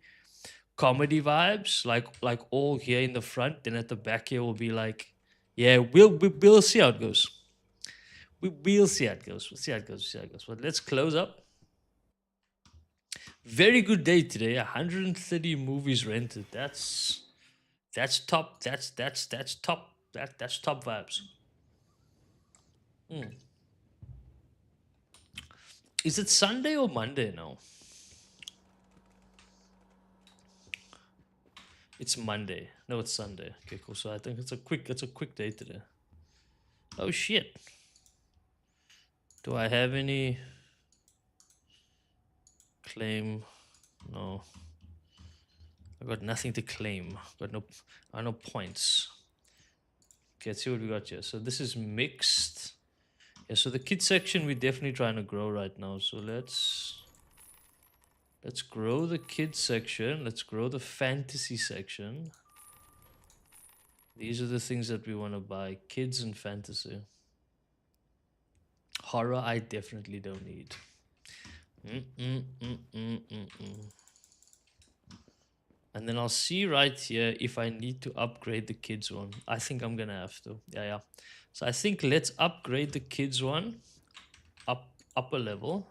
comedy vibes, like all here in the front, then at the back here will be like, yeah, we'll see how it goes. We'll see how it goes. We'll see how it goes. We'll see how it goes. But let's close up. Very good day today. 130 movies rented. That's top. That's top. That's top vibes. Hmm. Is it Sunday or Monday now? It's Monday. No, it's Sunday. Okay, cool. So I think it's a quick day today. Oh shit. Do I have any claim? No. I got nothing to claim. Got no I no points. Okay, let's see what we got here. So this is mixed. Yeah, so the kids section we're definitely trying to grow right now. So let's grow the kids section. Let's grow the fantasy section. These are the things that we want to buy. Kids and fantasy. Horror I definitely don't need. And then I'll see right here if I need to upgrade the kids one. I think I'm gonna have to. Yeah. So I think let's upgrade the kids one up a level.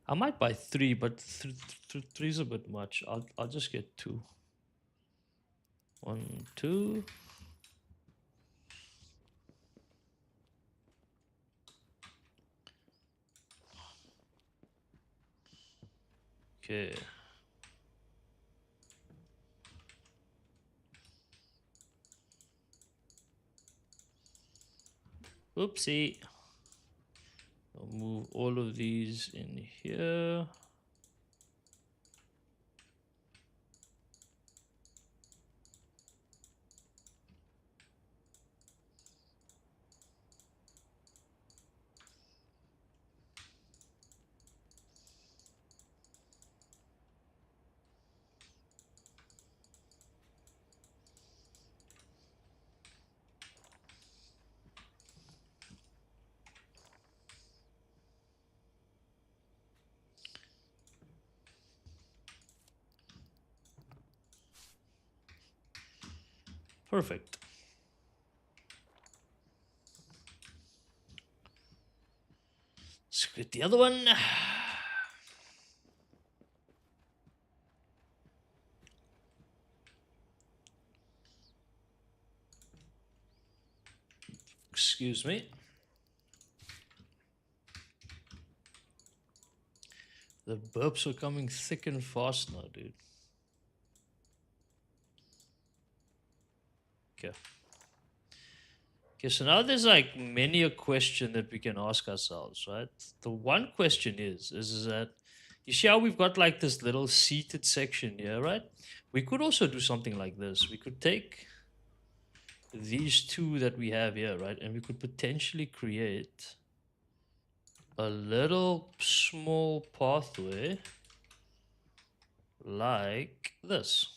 I might buy 3, but 3 is a bit much. I'll just get 2. 1, 2. Okay. Oopsie. I'll move all of these in here. Perfect. Let's get the other one. Excuse me. The burps are coming thick and fast now, dude. Okay. Okay, so now there's like many a question that we can ask ourselves, right? The one question is that you see how we've got like this little seated section here, right? We could also do something like this. We could take these two that we have here, right? And we could potentially create a little small pathway like this.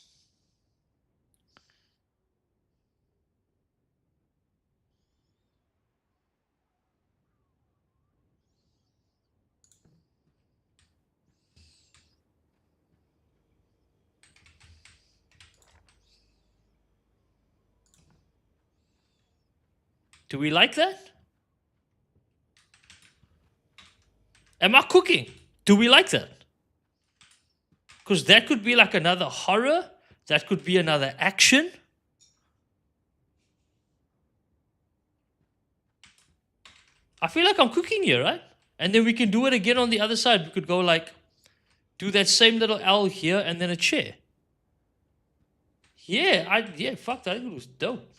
Do we like that? Am I cooking? Do we like that? Because that could be like another horror. That could be another action. I feel like I'm cooking here, right? And then we can do it again on the other side. We could go like, do that same little L here and then a chair. Yeah, fuck that. I think it was dope.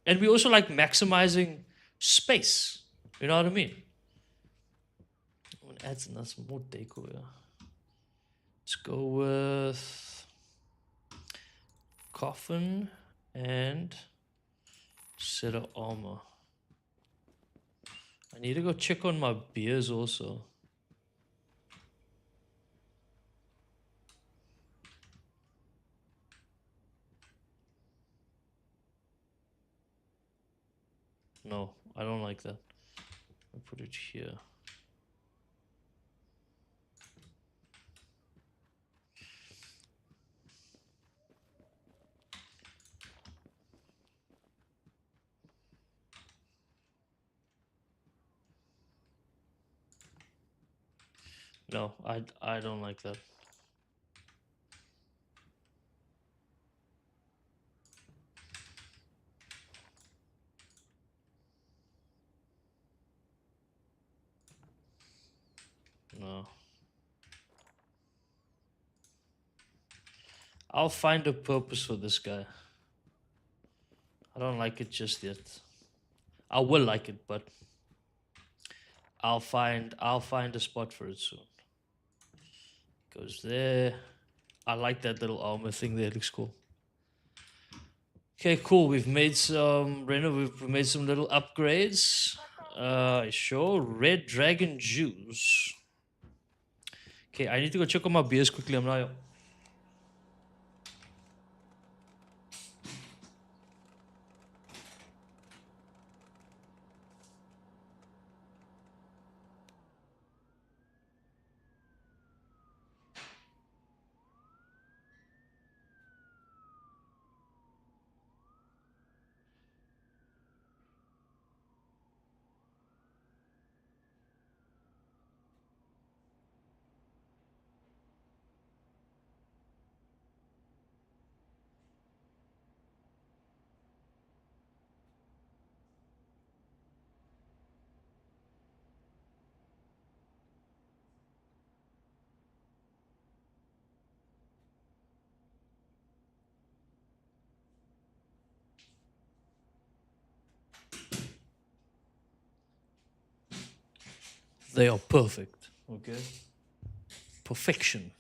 And we also like maximizing space. You know what I mean? I want to add some more decor here. Let's go with coffin and set of armor. I need to go check on my beers also. No, I don't like that. I'll put it here. No, I don't like that. No. I'll find a purpose for this guy. I don't like it just yet. I will like it, but I'll find a spot for it soon. Goes there. I like that little armor thing there. It looks cool. Okay, cool. We've made some we've made some little upgrades. Sure. Red dragon juice. Okay, I need to go check on my beers quickly. I'm not. They are perfect. Okay. Perfection.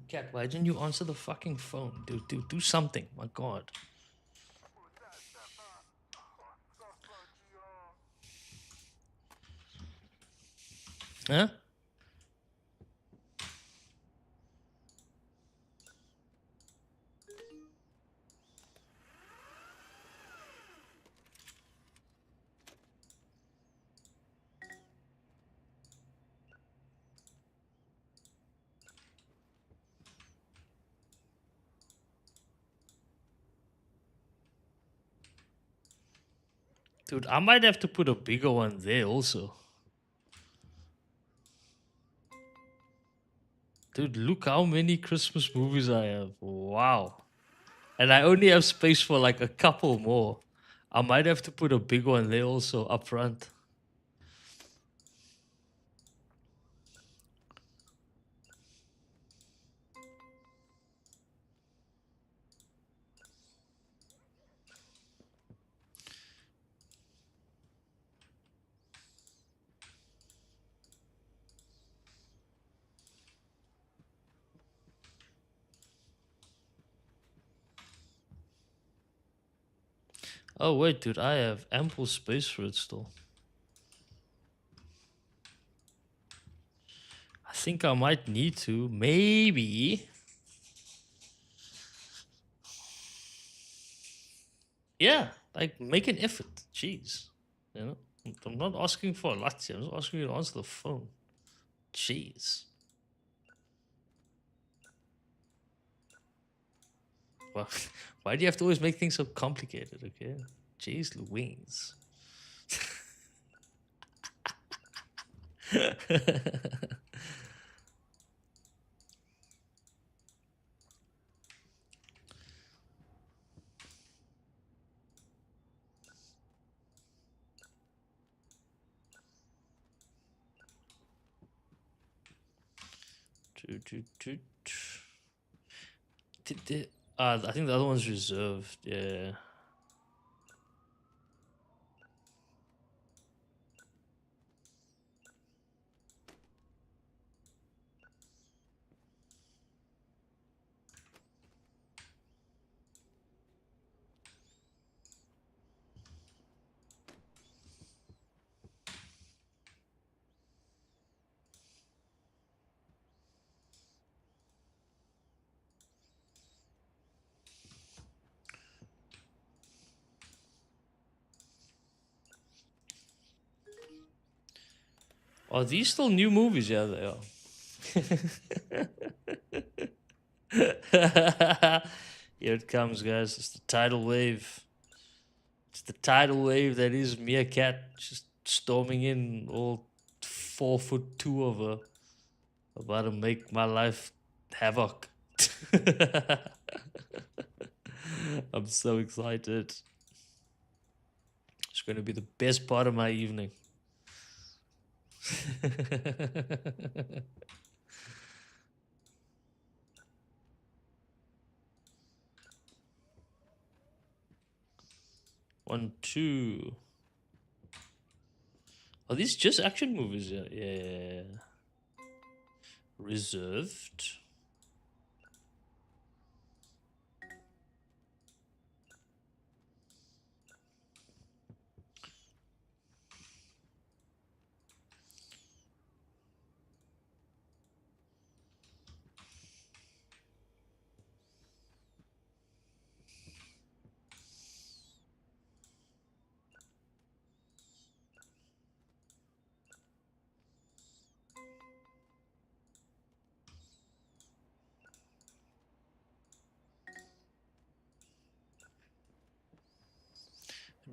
Cat, why didn't you answer the fucking phone? Dude, do something. My god. Huh? Dude, I might have to put a bigger one there also. Dude, look how many Christmas movies I have. Wow. And I only have space for like a couple more. I might have to put a big one there also up front. Oh, wait, dude, I have ample space for it still. I think I might need to. Maybe. Yeah, like make an effort. Jeez. You know? I'm not asking for a lot here. I'm just asking you to answer the phone. Jeez. Why, why do you have to always make things so complicated, okay? Jeez Louise. I think the other one's reserved. Yeah. Are these still new movies? Yeah, they are. Here it comes, guys. It's the tidal wave. It's the tidal wave that is Meerkat just storming in, all 4'2" of her, about to make my life havoc. I'm so excited. It's going to be the best part of my evening. 1, 2. Are these just action movies? Yeah. Yeah. Reserved.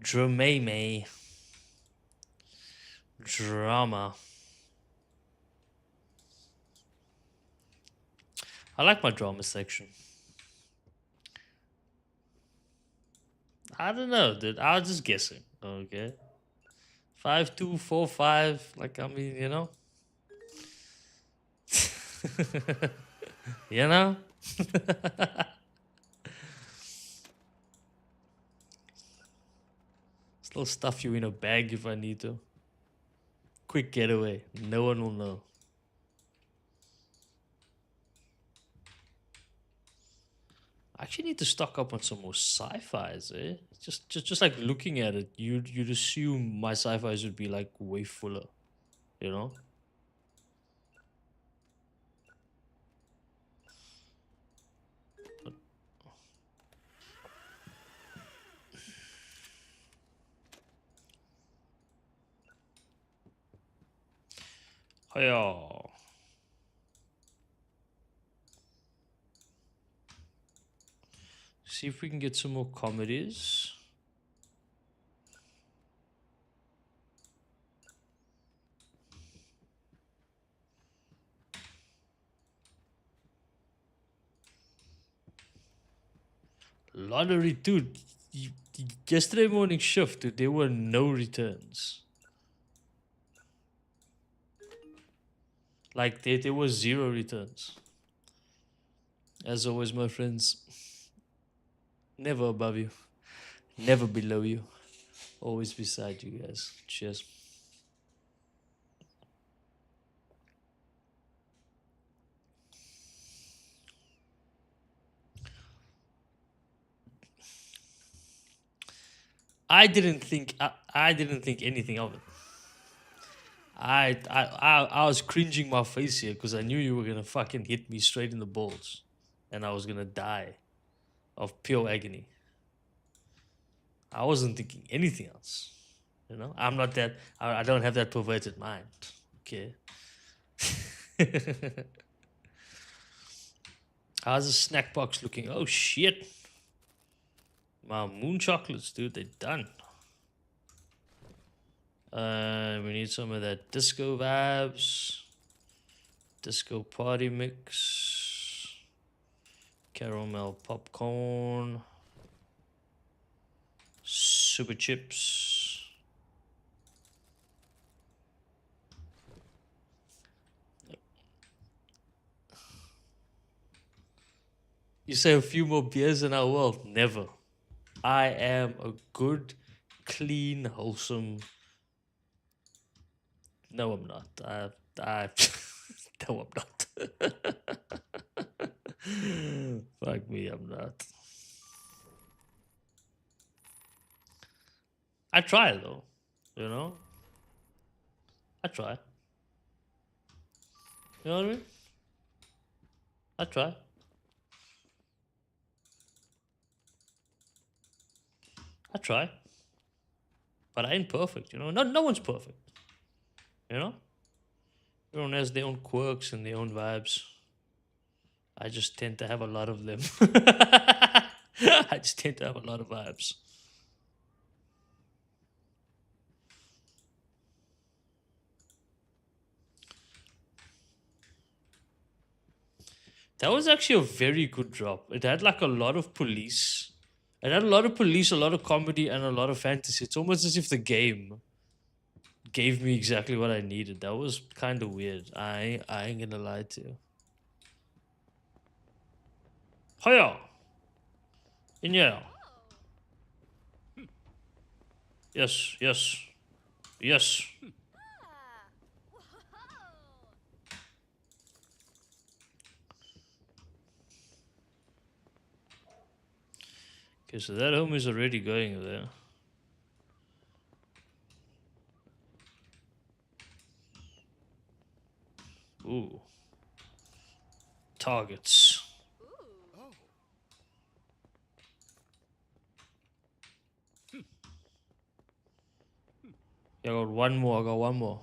Dramame. Drama. I like my drama section. I don't know, dude. I was just guessing. Okay. 5245. Like, I mean, you know. You know? Still stuff you in a bag if I need to. Quick getaway. No one will know. I actually need to stock up on some more sci-fis, eh? Just like looking at it, you'd assume my sci-fis would be like way fuller, you know? Hiya. See if we can get some more comedies. Lottery, dude. Yesterday morning shift, dude, there were no returns. Like, there was 0 returns. As always, my friends, never above you, never below you, always beside you guys. Cheers. I didn't think anything of it. I was cringing my face here because I knew you were gonna fucking hit me straight in the balls, and I was gonna die of pure agony. I wasn't thinking anything else. You know, I'm not that. I don't have that perverted mind. Okay. How's the snack box looking? Oh shit! My moon chocolates, dude, they're done. We need some of that disco vibes. Disco party mix. Caramel popcorn. Super chips. You say a few more beers in our world? Never. I am a good, clean, wholesome. No, I'm not. No, I'm not. Fuck me, I'm not. I try though, you know. I try. You know what I mean? I try. I try. But I ain't perfect, you know. No one's perfect. You know? Everyone has their own quirks and their own vibes. I just tend to have a lot of them. I just tend to have a lot of vibes. That was actually a very good drop. It had like a lot of police. It had a lot of police, a lot of comedy, and a lot of fantasy. It's almost as if the game gave me exactly what I needed. That was kind of weird. I ain't gonna lie to you. Hiya! In here. Yes, yes, yes. Okay, so that home is already going there. Ooh. Targets. Yeah, I got one more. I got one more.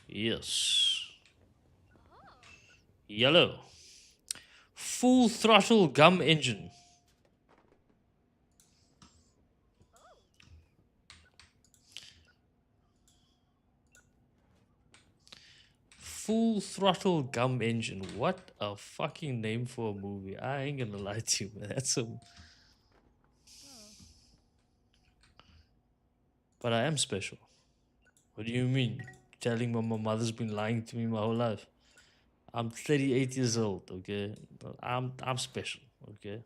Yes. Yellow. Full throttle gum engine. Full throttle gum engine. What a fucking name for a movie. I ain't gonna lie to you, man. That's a. But I am special. What do you mean? Telling me my mother's been lying to me my whole life. I'm 38 years old, okay? I'm special, okay?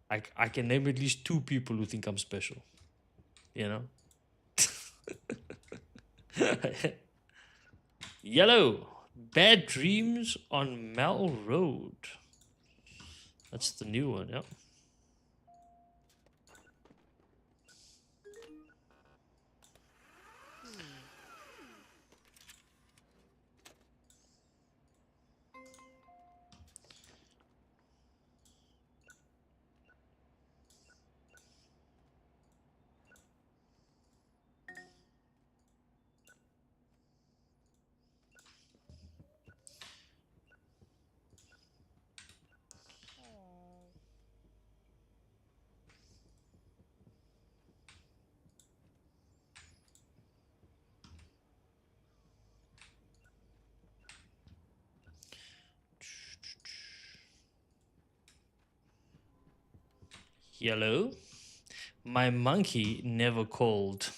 I can name at least 2 people who think I'm special. You know? Yellow. Bad Dreams on Mel Road. That's the new one, yeah. Yellow. My monkey never called.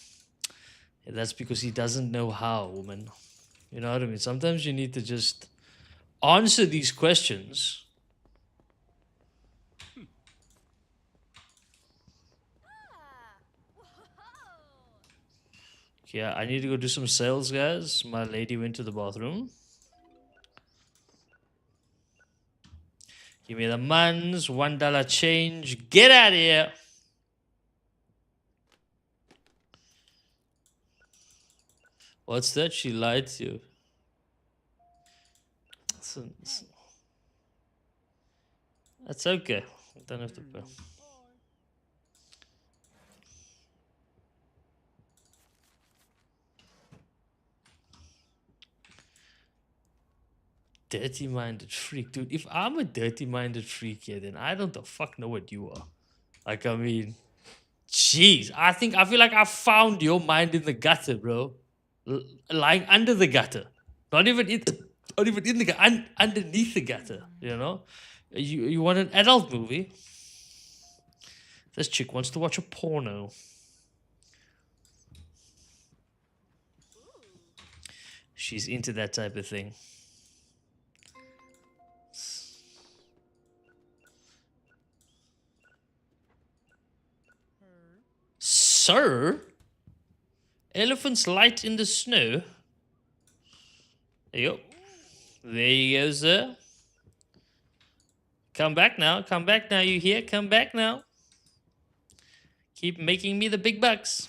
That's because he doesn't know how, woman. You know what I mean? Sometimes you need to just answer these questions. Yeah, I need to go do some sales, guys. My lady went to the bathroom. Give me the mans, $1 change. Get out of here. What's that? She lied to you. That's okay. Don't have to pay. Dirty minded freak, dude. If I'm a dirty minded freak here, then I don't the fuck know what you are. Like, I mean, jeez. I feel like I found your mind in the gutter, bro. Lying under the gutter. Not even in, not even in the gutter, underneath the gutter, you know? You want an adult movie? This chick wants to watch a porno. She's into that type of thing. Sir? Elephant's light in the snow? Yep. There you go, sir. Come back now. Come back now, you hear? Come back now. Keep making me the big bucks.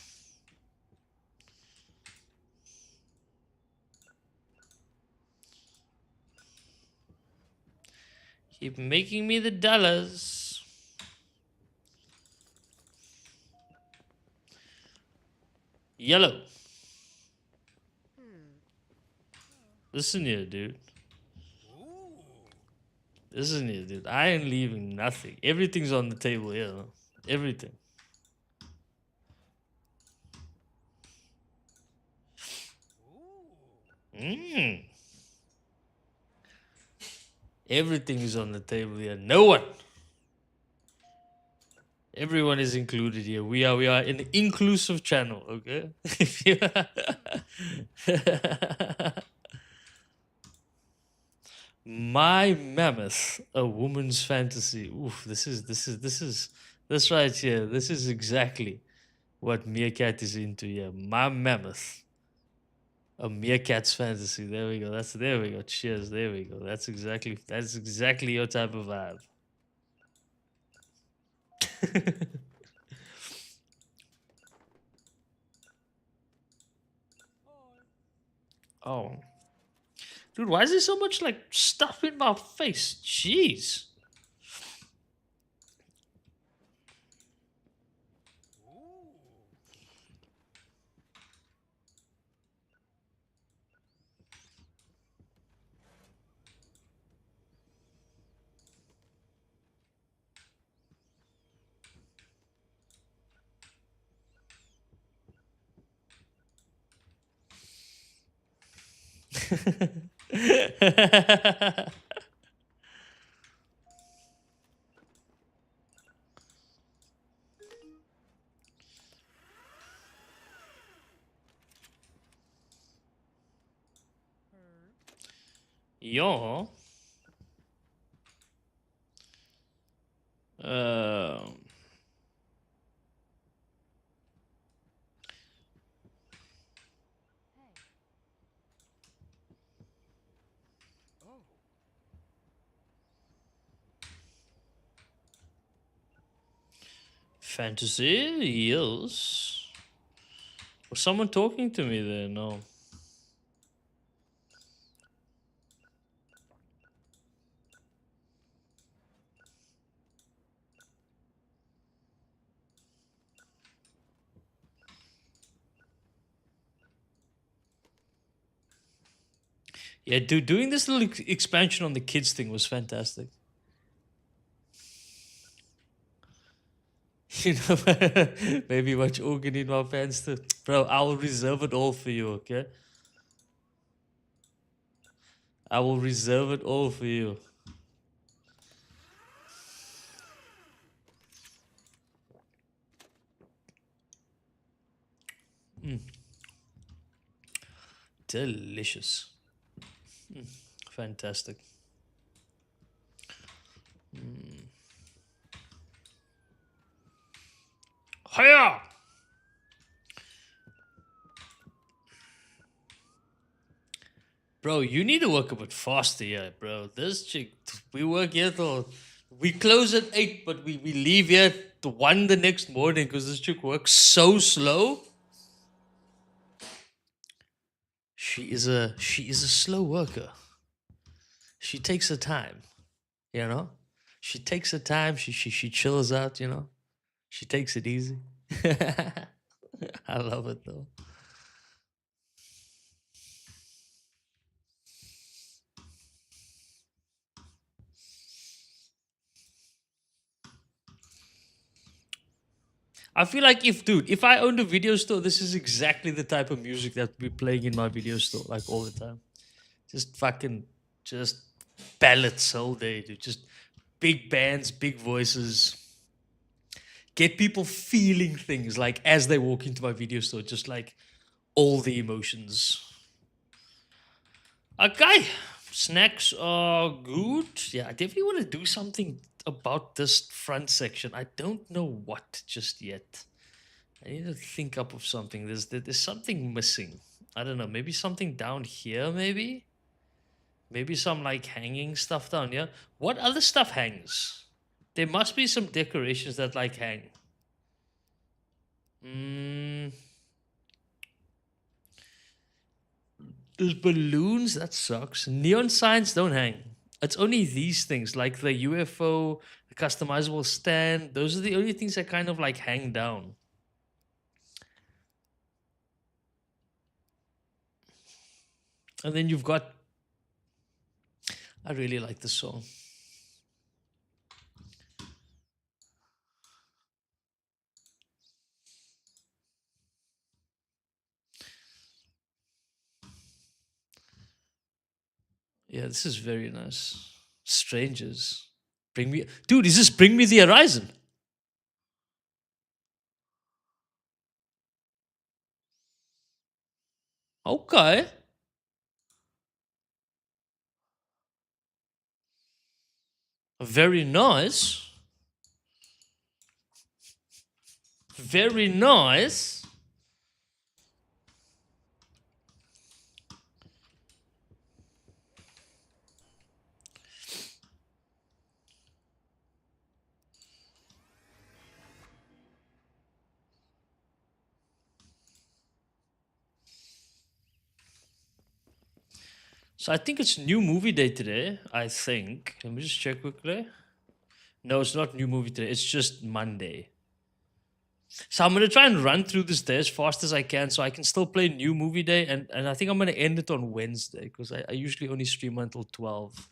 Keep making me the dollars. Yellow. Listen here, dude. Listen here, dude. I ain't leaving nothing. Everything's on the table here. Everything. Mm. Everything is on the table here. No one. Everyone is included here. We are an inclusive channel, okay? If you- My mammoth, a woman's fantasy. Oof, this right here. This is exactly what Meerkat is into here. My mammoth. A meerkat's fantasy. There we go. There we go. Cheers. There we go. That's exactly your type of vibe. Oh. Dude, why is there so much like stuff in my face? Jeez. Yo. Um. Fantasy? Yes. Was someone talking to me there? No. Yeah, dude, doing this little expansion on the kids thing was fantastic. You know, maybe watch organ in my pants too. Bro, I will reserve it all for you, okay? I will reserve it all for you. Delicious. Fantastic. Hiya! Bro, you need to work a bit faster here, bro. This chick, we work here till we close at 8, but we leave here to 1 the next morning because this chick works so slow. She is a slow worker. She takes her time, you know? She takes her time, she chills out, you know? She takes it easy. I love it though. I feel like if I owned a video store, this is exactly the type of music that would be playing in my video store, like all the time. Just fucking, just ballads all day, dude. Just big bands, big voices. Get people feeling things like as they walk into my video store, just like all the emotions. Okay, snacks are good. Yeah, I definitely want to do something about this front section. I don't know what just yet. I need to think up of something. There's something missing. I don't know. Maybe something down here. Maybe some like hanging stuff down here. What other stuff hangs? There must be some decorations that like hang. Mm, there's balloons. That sucks. Neon signs don't hang. It's only these things like the UFO, the customizable stand. Those are the only things that kind of like hang down. And then you've got I really like the song. Yeah, this is very nice. Strangers. Bring me, dude, is this Bring Me the Horizon? Okay. Very nice. Very nice. So I think it's new movie day today. I think. Let me just check quickly. No, it's not new movie today. It's just Monday. So I'm gonna try and run through this day as fast as I can, so I can still play new movie day, and I think I'm gonna end it on Wednesday because I usually only stream until 12.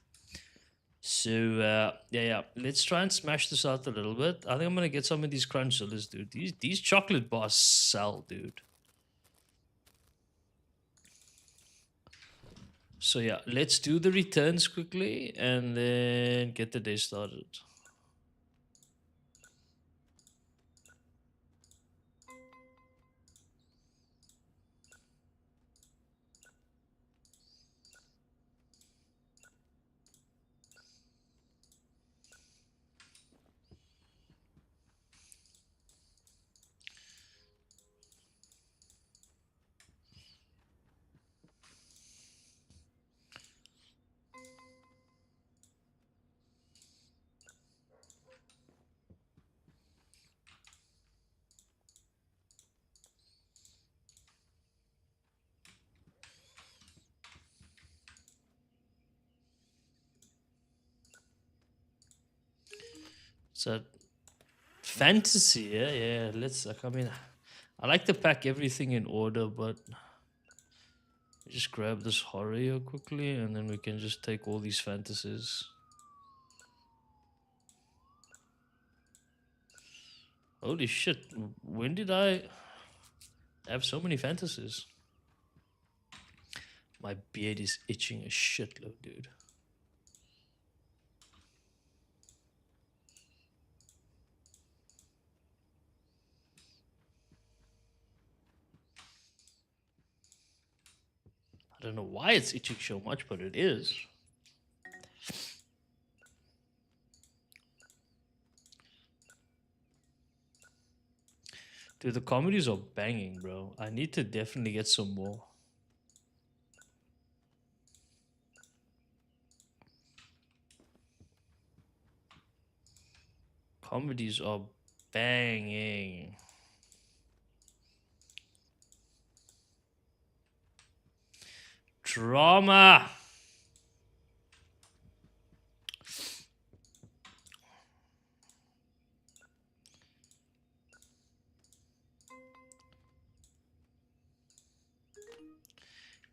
So yeah, let's try and smash this out a little bit. I think I'm gonna get some of these crunchillas, dude. These chocolate bars sell, dude. So yeah, let's do the returns quickly and then get the day started. So fantasy, yeah. Let's. I mean, I like to pack everything in order, but just grab this horror here quickly, and then we can just take all these fantasies. Holy shit! When did I have so many fantasies? My beard is itching a shitload, dude. I don't know why it's itching so much, but it is. Dude, the comedies are banging, bro. I need to definitely get some more. Comedies are banging. Drama.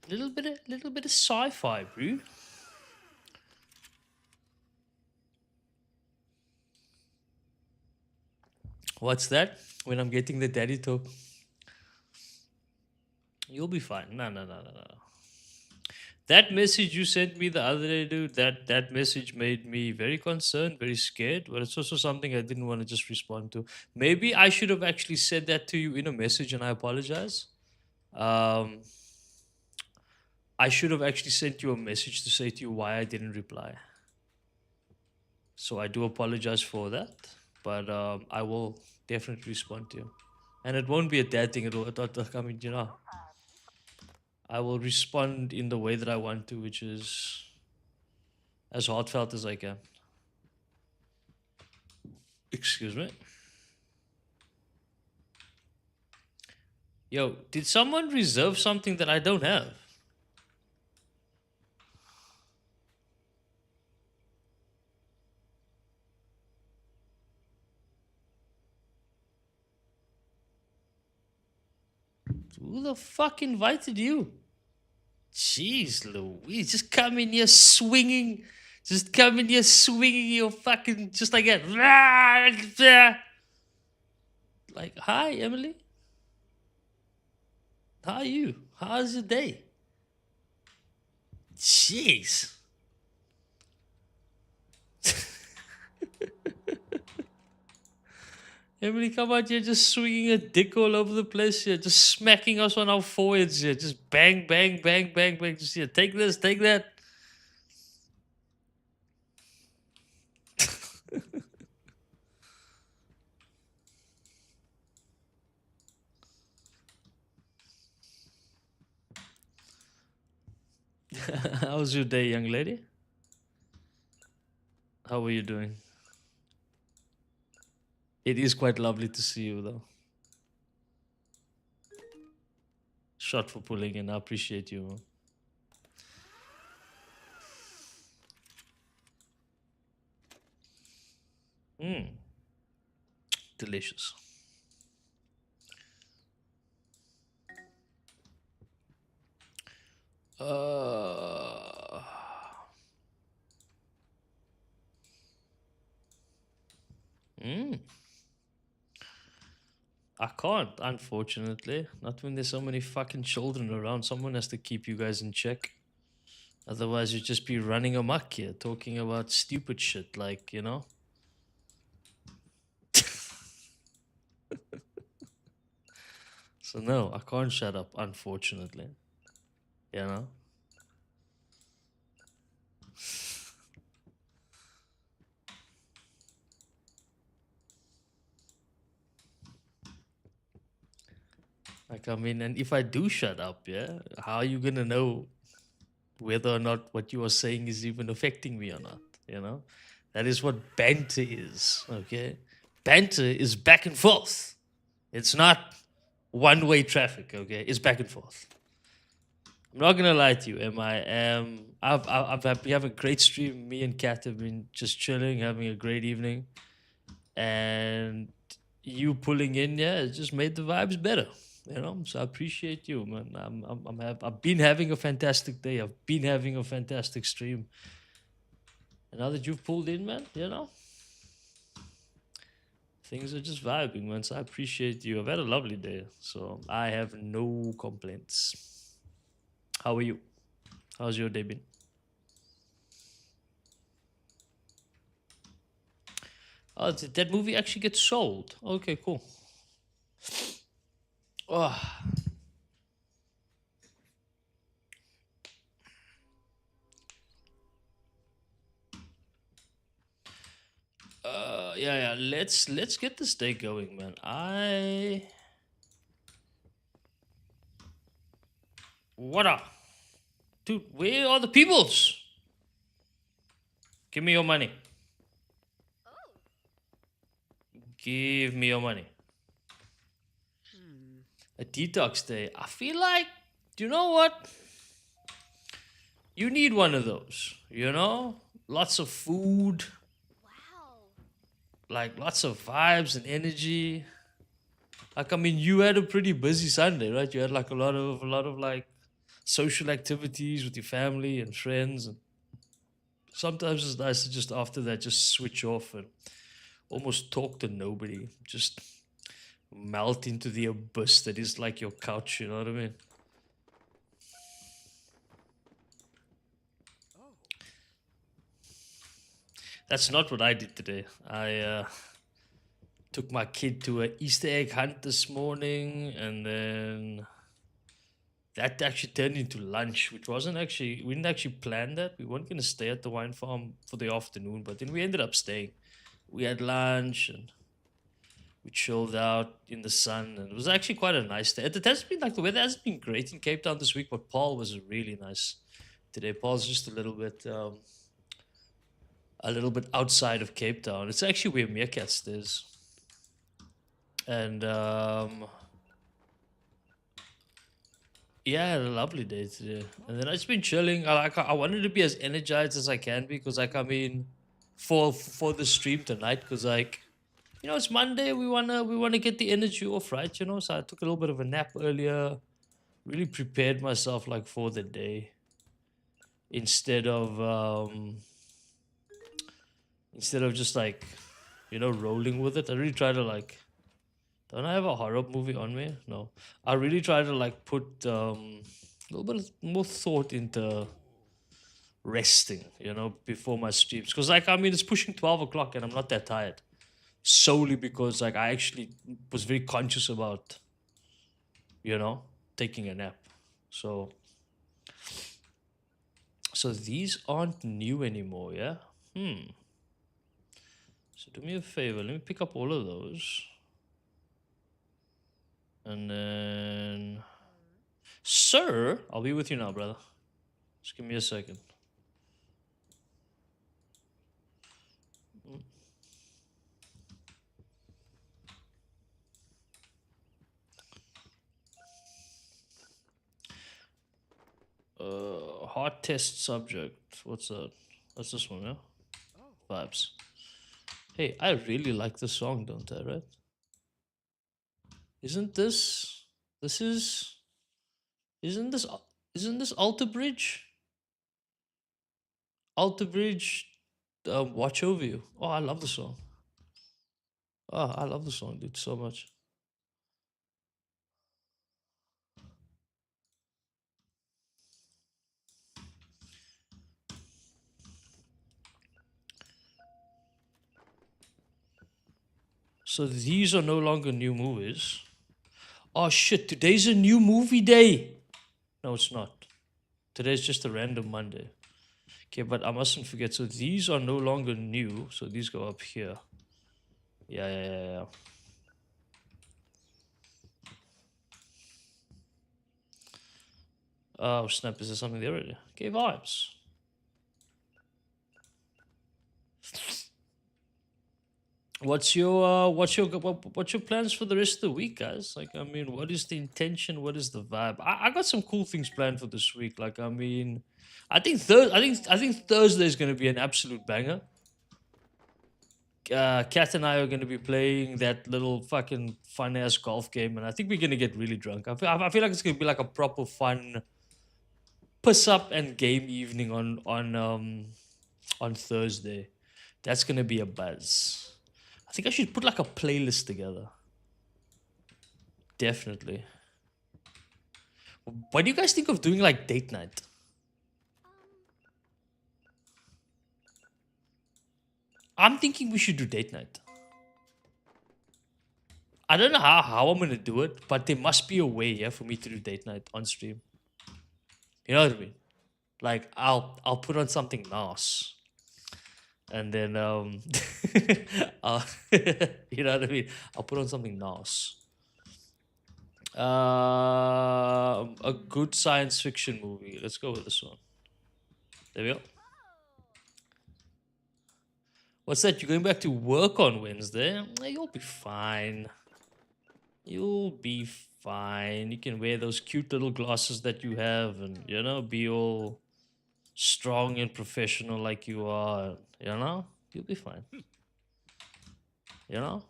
Little bit of sci-fi, bro. What's that? When I'm getting the daddy talk, you'll be fine. No. That message you sent me the other day, dude. That message made me very concerned, very scared. But it's also something I didn't want to just respond to. Maybe I should have actually said that to you in a message, and I apologize. Um, I should have actually sent you a message to say to you why I didn't reply. So I do apologize for that, but I will definitely respond to you, and it won't be a dad thing. I mean, I will respond in the way that I want to, which is as heartfelt as I can. Excuse me. Yo, did someone reserve something that I don't have? Who the fuck invited you? Jeez Louise, just come in here swinging. Just come in here swinging your fucking just like that. Like, hi, Emily. How are you? How's your day? Jeez. Emily, come out here just swinging a dick all over the place here, just smacking us on our foreheads here, just bang, bang, bang, bang, bang. Just here, take this, take that. How was your day, young lady? How are you doing? It is quite lovely to see you, though. Shot for pulling in. I appreciate you. Mm, delicious. Uh, mm. I can't, unfortunately. Not when there's so many fucking children around. Someone has to keep you guys in check. Otherwise, you'd just be running amok here, talking about stupid shit like, you know? So, no, I can't shut up, unfortunately. You know? Like, I mean, and if I do shut up, yeah, how are you gonna know whether or not what you are saying is even affecting me or not? You know? That is what banter is, okay? Banter is back and forth. It's not one way traffic, okay? It's back and forth. I'm not gonna lie to you, am I? We have a great stream. Me and Kat have been just chilling, having a great evening, and you pulling in, yeah, it just made the vibes better. You know, so I appreciate you, man. I've been having a fantastic day. I've been having a fantastic stream, and now that you've pulled in, man, you know, things are just vibing, man. So I appreciate you. I've had a lovely day, so I have no complaints. How are you? How's your day been? Oh, did that movie actually get sold? Okay, cool. Oh, yeah. Let's get this day going, man. What up, dude? Where are the peoples? Give me your money. Give me your money. A detox day. I feel like, do you know what? You need one of those. You know, lots of food, like lots of vibes and energy. Like, I mean, you had a pretty busy Sunday, right? You had like a lot of like social activities with your family and friends, and sometimes it's nice to just after that just switch off and almost talk to nobody, just melt into the abyss that is like your couch. You know what I mean? That's not what I did today. I took my kid to an Easter egg hunt this morning, and then that actually turned into lunch, which wasn't actually, we didn't actually plan that. We weren't going to stay at the wine farm for the afternoon, but then we ended up staying. We had lunch and we chilled out in the sun, and it was actually quite a nice day. It has been like the weather hasn't been great in Cape Town this week, but Paul was really nice today. Paul's just a little bit outside of Cape Town. It's actually where Meerkat stays, and yeah, I had a lovely day today. And then I just been chilling. I wanted to be as energized as I can be because like I mean, for the stream tonight, because like you know it's Monday. We wanna get the energy off, right? You know, so I took a little bit of a nap earlier. Really prepared myself like for the day instead of instead of just like, rolling with it. I really try to like. Don't I have a horror movie on me? No. I really try to like put a little bit more thought into resting, before my streams. Because like I mean, it's pushing 12 o'clock and I'm not that tired. Solely because like I actually was very conscious about, you know, taking a nap. So these aren't new anymore, yeah? Hmm. So do me a favor, let me pick up all of those. And then Sir, I'll be with you now, brother. Just give me a second. Heart test subject. What's that? That's this one, yeah? Vibes. Hey, I really like this song, don't I, right? Isn't this this is isn't this isn't this Alter Bridge? Alter Bridge, Watch Over You. Oh, I love the song. Oh, I love the song, dude, so much. So these are no longer new movies. Oh shit, today's a new movie day. No, it's not. Today's just a random Monday. Okay, but I mustn't forget. So these are no longer new. So these go up here. Yeah, yeah, yeah, yeah. Oh snap! Is there something there already? Okay, vibes. What's your plans for the rest of the week, guys? Like, I mean, what is the intention? What is the vibe? I got some cool things planned for this week. Like, I mean, I think Thursday is gonna be an absolute banger. Kat and I are gonna be playing that little fucking fun ass golf game, and I think we're gonna get really drunk. I feel like it's gonna be like a proper fun piss up and game evening on Thursday. That's gonna be a buzz. I think I should put like a playlist together. Definitely. What do you guys think of doing like date night? I'm thinking we should do date night. I don't know how I'm gonna do it, but there must be a way, yeah, for me to do date night on stream. You know what I mean? Like I'll put on something nice, and then I'll, you know what I mean? I'll put on something nice. A good science fiction movie. Let's go with this one. There we go. What's that? You're going back to work on Wednesday? You'll be fine. You'll be fine. You can wear those cute little glasses that you have and, be all strong and professional like you are. You'll be fine. You know?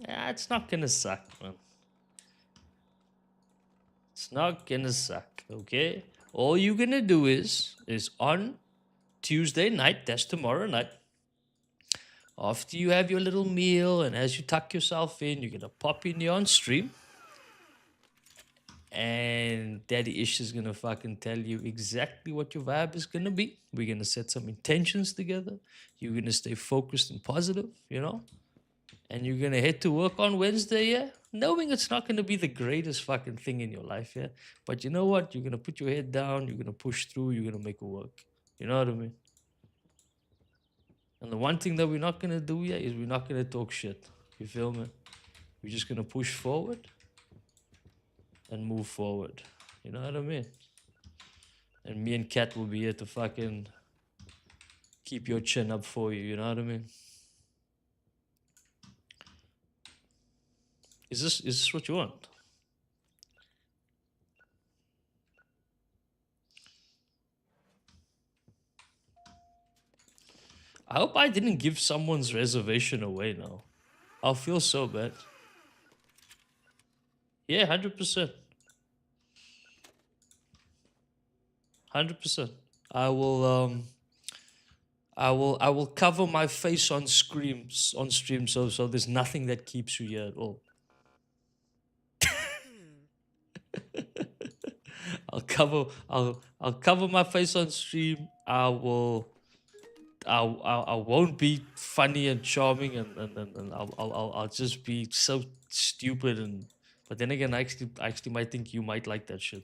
Yeah, it's not gonna suck, man. It's not gonna suck, okay? All you're gonna do is on Tuesday night, that's tomorrow night, after you have your little meal and as you tuck yourself in, you're gonna pop in here on stream. And Daddy Ish is gonna fucking tell you exactly what your vibe is gonna be. We're gonna set some intentions together. You're gonna stay focused and positive, and you're gonna head to work on Wednesday, yeah, knowing it's not gonna be the greatest fucking thing in your life, yeah. But you know what? You're gonna put your head down. You're gonna push through. You're gonna make it work. You know what I mean? And the one thing that we're not gonna do, yeah, is we're not gonna talk shit. You feel me? We're just gonna push forward and move forward. You know what I mean? And me and Kat will be here to fucking keep your chin up for you. You know what I mean? Is this what you want? I hope I didn't give someone's reservation away now. I'll feel so bad. Yeah, 100%. 100%. I will I will cover my face on stream so there's nothing that keeps you here at all. I'll cover my face on stream. I won't be funny and charming, and I'll just be so stupid. And but then again, I actually might think you might like that shit.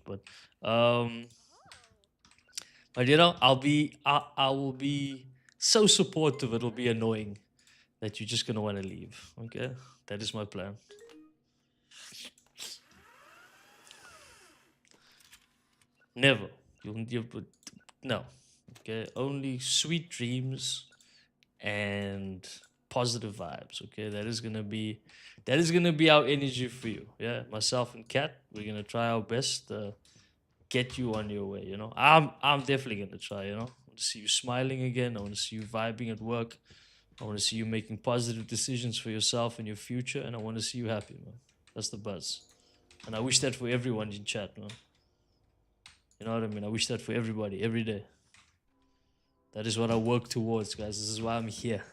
Um but I will be so supportive. It'll be annoying that you're just gonna want to leave. Okay, that is my plan. Never. You but no. Okay, only sweet dreams and positive vibes. Okay, that is gonna be our energy for you. Yeah, myself and Kat, we're gonna try our best to get you on your way. I'm definitely gonna try. I want to see you smiling again. I want to see you vibing at work. I want to see you making positive decisions for yourself and your future, and I want to see you happy, man. That's the buzz, and I wish that for everyone in chat, man. You know what I mean? I wish that for everybody every day. That is what I work towards, guys. This is why I'm here.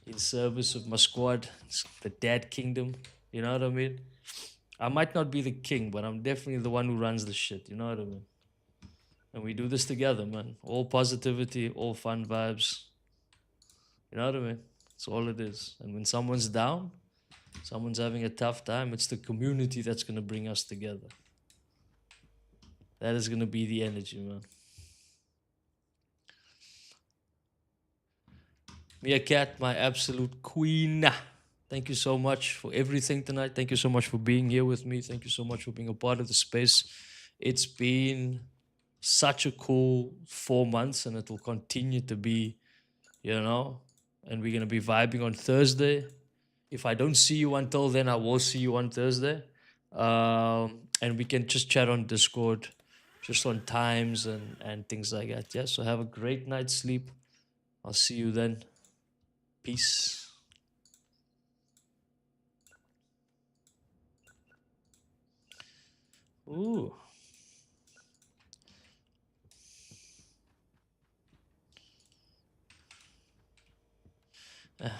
In service of my squad, the dad kingdom. You know what I mean? I might not be the king, but I'm definitely the one who runs the shit. You know what I mean? And we do this together, man. All positivity, all fun vibes. You know what I mean? That's all it is. And when someone's down, someone's having a tough time, it's the community that's going to bring us together. That is going to be the energy, man. Mia Cat, my absolute queen. Thank you so much for everything tonight. Thank you so much for being here with me. Thank you so much for being a part of the space. It's been such a cool 4 months, and it will continue to be, you know. And we're gonna be vibing on Thursday. If I don't see you until then, I will see you on Thursday. And we can just chat on Discord, just on times and things like that. Yeah. So have a great night's sleep. I'll see you then. Peace. Ooh.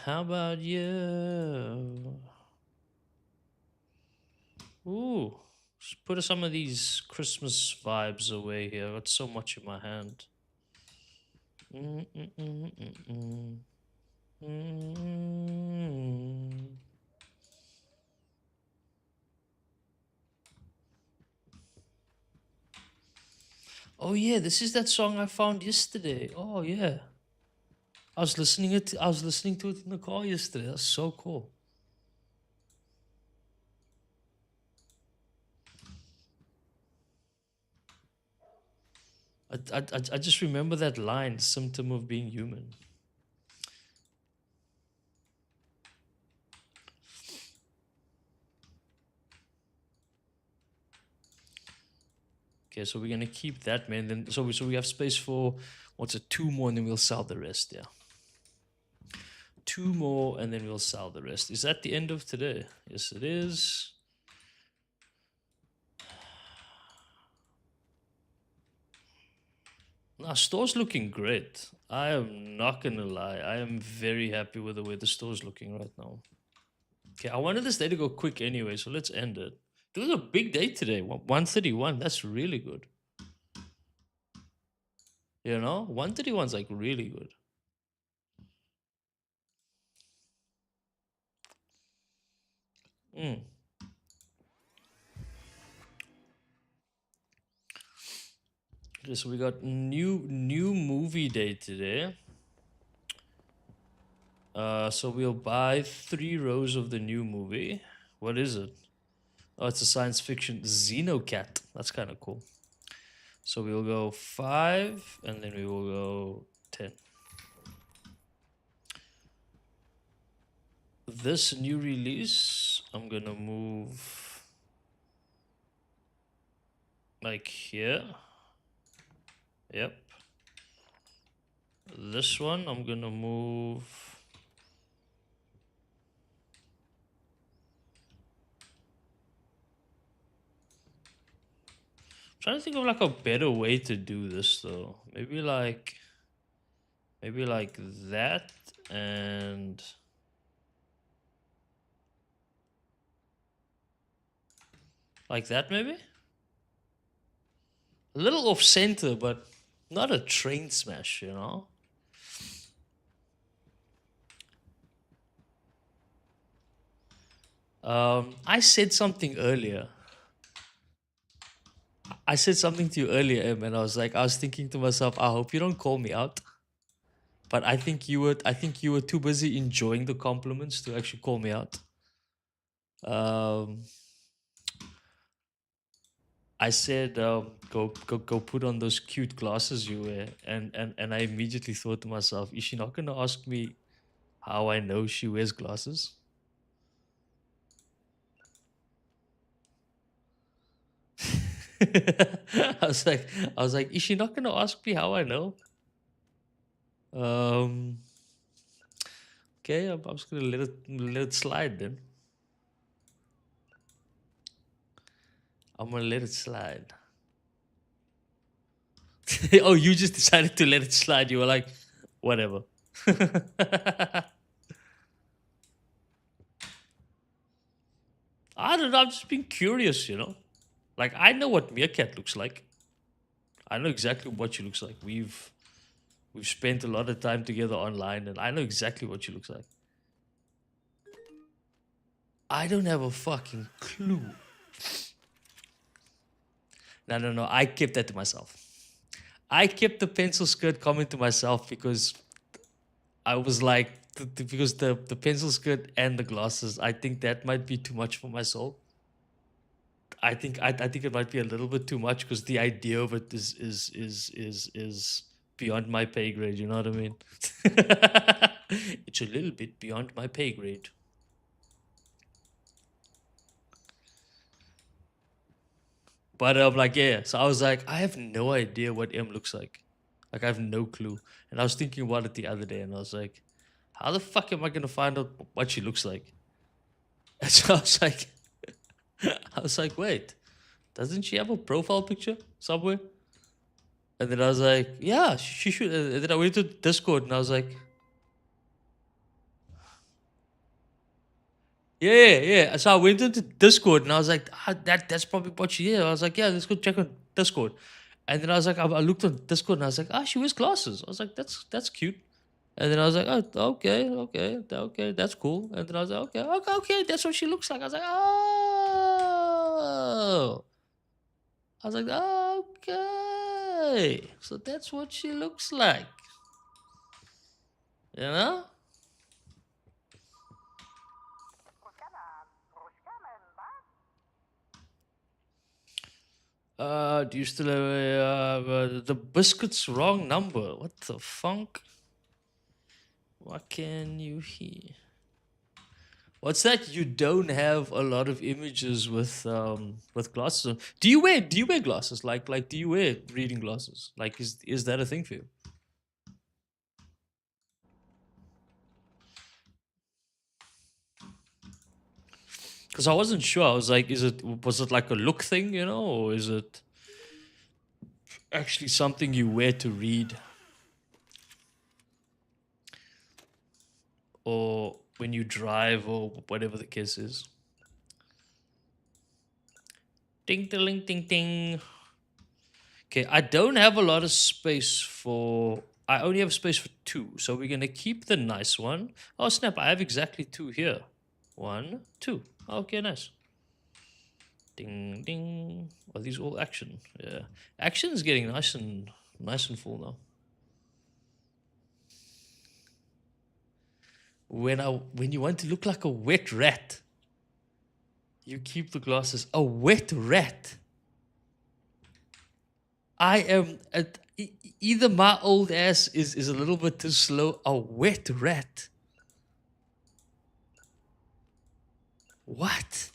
How about you? Ooh. Just put some of these Christmas vibes away here. I got so much in my hand. Mm-mm-mm-mm-mm. Mm. Oh yeah, this is that song I found yesterday. Oh yeah. I was listening to it in the car yesterday. That's so cool. I just remember that line, symptom of being human. Okay, so we're gonna keep that, man. Then so we have space for what's it, two more, and then we'll sell the rest. Yeah, two more, and then we'll sell the rest. Is that the end of today? Yes, it is. Now, store's looking great. I am not gonna lie. I am very happy with the way the store's looking right now. Okay, I wanted this day to go quick anyway, so let's end it. It was a big day today. 131. That's really good. 131's like really good. Mm. Okay, so we got new movie day today. So we'll buy 3 rows of the new movie. What is it? Oh, it's a science fiction Xenocat. That's kind of cool. So we'll go 5, and then we will go 10. This new release, I'm gonna move like here. Yep. This one, I'm gonna move. Trying to think of like a better way to do this though. Maybe like that and like that maybe? A little off center, but not a train smash, you know? I said something earlier. I said something to you earlier, Em, and I was thinking to myself, I hope you don't call me out. But I think you were too busy enjoying the compliments to actually call me out. Um, I said, go put on those cute glasses you wear, and I immediately thought to myself, is she not gonna ask me how I know she wears glasses? I was like, is she not gonna ask me how I know? Um, okay, I'm just gonna let it slide then. I'm gonna let it slide. Oh, you just decided to let it slide. You were like, whatever. I don't know. I'm just being curious, you know. Like I know what Meerkat looks like. I know exactly what she looks like. We've spent a lot of time together online, and I know exactly what she looks like. I don't have a fucking clue. No. I kept that to myself. I kept the pencil skirt comment to myself because I was like, because the pencil skirt and the glasses, I think that might be too much for my soul. I think it might be a little bit too much because the idea of it is beyond my pay grade. You know what I mean? It's a little bit beyond my pay grade. But like yeah, so I was like, I have no idea what M looks like. Like I have no clue. And I was thinking about it the other day, and I was like, how the fuck am I gonna find out what she looks like? And so I was like, wait, doesn't she have a profile picture somewhere? And then I was like, yeah, she should. And then I went to Discord and I was like, yeah. So I went into Discord and I was like, that's probably what she is. I was like, yeah, let's go check on Discord. And then I was like, I looked on Discord and I was like, she wears glasses. I was like, that's cute. And then I was like, oh, okay, that's cool. And then I was like, okay, that's what she looks like. I was like, oh. I was like, okay, so that's what she looks like. You know? Do you still have the biscuit's wrong number? What the funk? What can you hear? What's that? You don't have a lot of images with glasses on. Do you wear glasses? Like do you wear reading glasses? Like is that a thing for you? Because I wasn't sure. I was like, was it like a look thing, you know, or is it actually something you wear to read? Or when you drive or whatever the case is. Ding ding ding ding. Okay, I don't have a lot of space for. I only have space for two, so we're gonna keep the nice one. Oh snap! I have exactly two here. One, two. Okay, nice. Ding ding. Are these all action? Yeah, action is getting nice and full now. When you want to look like a wet rat, you keep the glasses. A wet rat. I am either my old ass is a little bit too slow. A wet rat. What?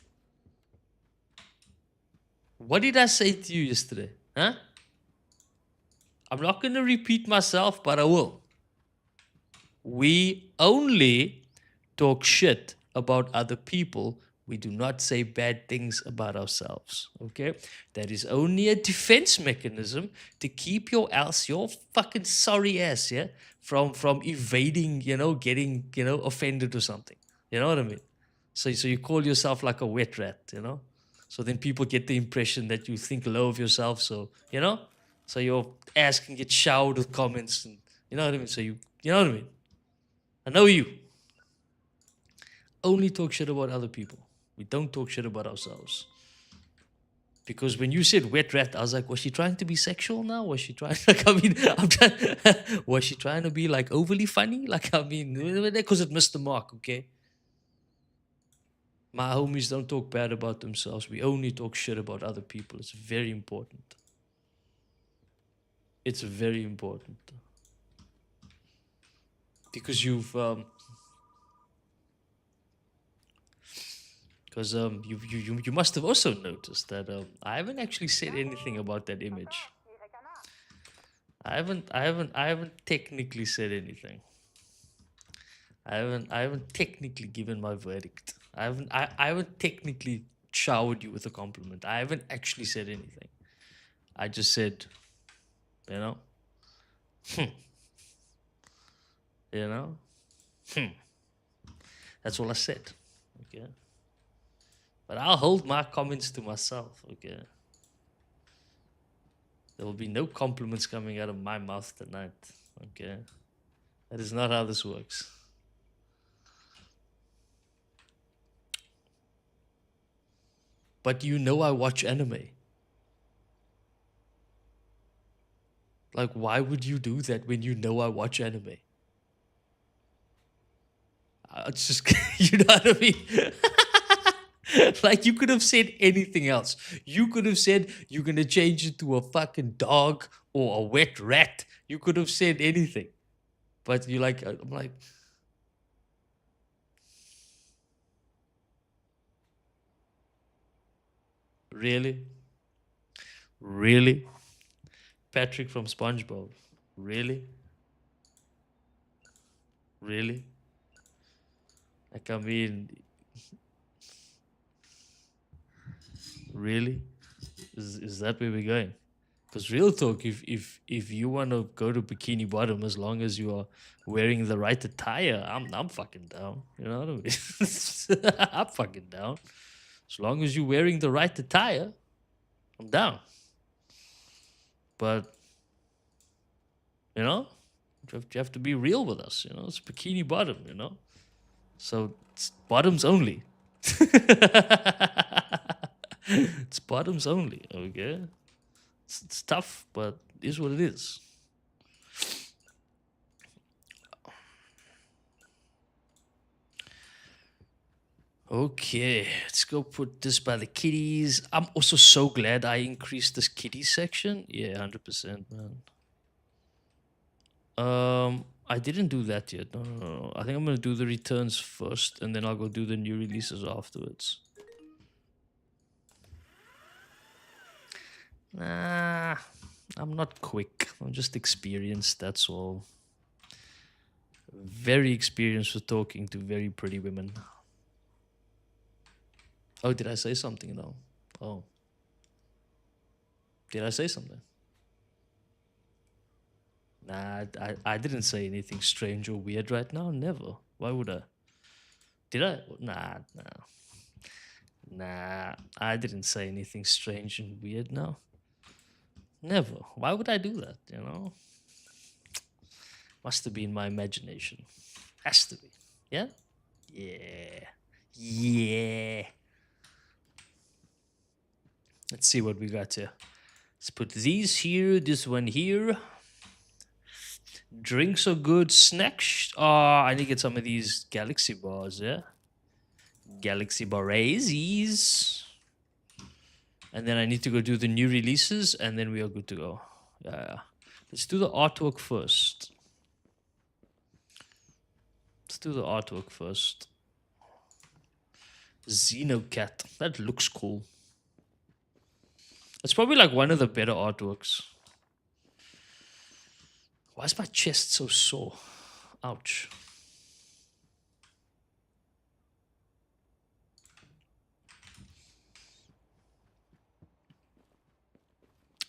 What did I say to you yesterday? Huh? I'm not gonna repeat myself, but I will. We only talk shit about other people. We do not say bad things about ourselves. Okay? That is only a defense mechanism to keep your fucking sorry ass, yeah, from evading, getting, offended or something. You know what I mean? So you call yourself like a wet rat, So then people get the impression that you think low of yourself. So your ass can get showered with comments, and you know what I mean. You know what I mean. I know you only talk shit about other people. We don't talk shit about ourselves. Because when you said wet rat, I was like, was she trying to be sexual now? Was she trying, like, I mean, was she trying to be like overly funny? Like, I mean, because it missed the mark, okay? My homies don't talk bad about themselves. We only talk shit about other people. It's very important. It's very important. Because you must have also noticed that I haven't actually said anything about that image. I haven't technically said anything. I haven't technically given my verdict. I haven't technically showered you with a compliment. I haven't actually said anything. I just said, you know, hmm, you know, hmm. That's all I said. Okay. But I'll hold my comments to myself. Okay. There will be no compliments coming out of my mouth tonight. Okay. That is not how this works. But I watch anime. Like, why would you do that when you know I watch anime? It's just, you know what I mean? Like, you could have said anything else. You could have said you're going to change it to a fucking dog or a wet rat. You could have said anything. But I'm like, really? Really? Patrick from SpongeBob. Really? Really? Like, I mean, really? Is that where we're going? Because real talk, if you want to go to bikini bottom, as long as you are wearing the right attire, I'm fucking down. You know what I mean? I'm fucking down. As long as you're wearing the right attire, I'm down. But you have to be real with us. It's bikini bottom. So it's bottoms only. It's bottoms only. Okay. It's tough, but it is what it is. Okay, let's go put this by the kitties. I'm also so glad I increased this kitty section. Yeah, 100%, man. I didn't do that yet. No, no, no, no. I think I'm gonna do the returns first, and then I'll go do the new releases afterwards. Nah, I'm not quick. I'm just experienced. That's all. Very experienced with talking to very pretty women. Oh, did I say something though? Oh, did I say something? Nah, I didn't say anything strange or weird right now. Never. Why would I? Did I? Nah, nah. Nah, I didn't say anything strange and weird now. Never. Why would I do that? Must have been my imagination. Has to be. Yeah? Yeah. Yeah. Let's see what we got here. Let's put these here, this one here. Drinks are good. Snacks. Oh, I need to get some of these galaxy bars, yeah? Galaxy Barazies. And then I need to go do the new releases, and then we are good to go. Yeah. Let's do the artwork first. Let's do the artwork first. Xenocat. That looks cool. It's probably like one of the better artworks. Why is my chest so sore? Ouch.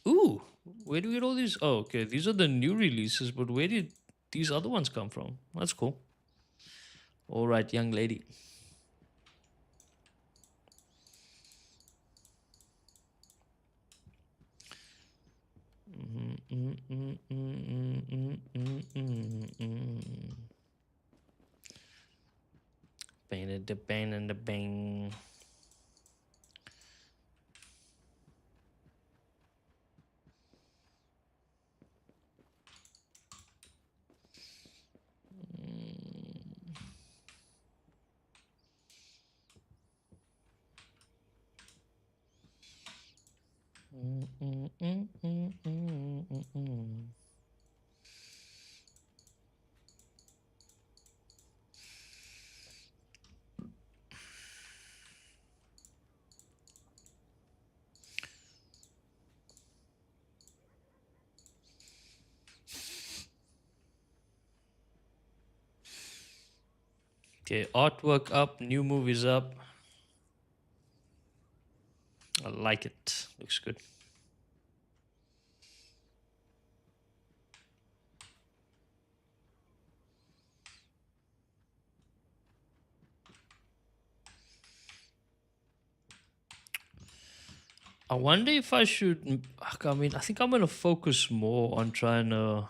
Ooh, where do we get all these? Oh, okay. These are the new releases, but where did these other ones come from? That's cool. All right, young lady. Bang and the bang and the bang. Okay, artwork up, new movies up. I like it. Looks good. I wonder if I should. I mean, I think I'm gonna focus more on trying to.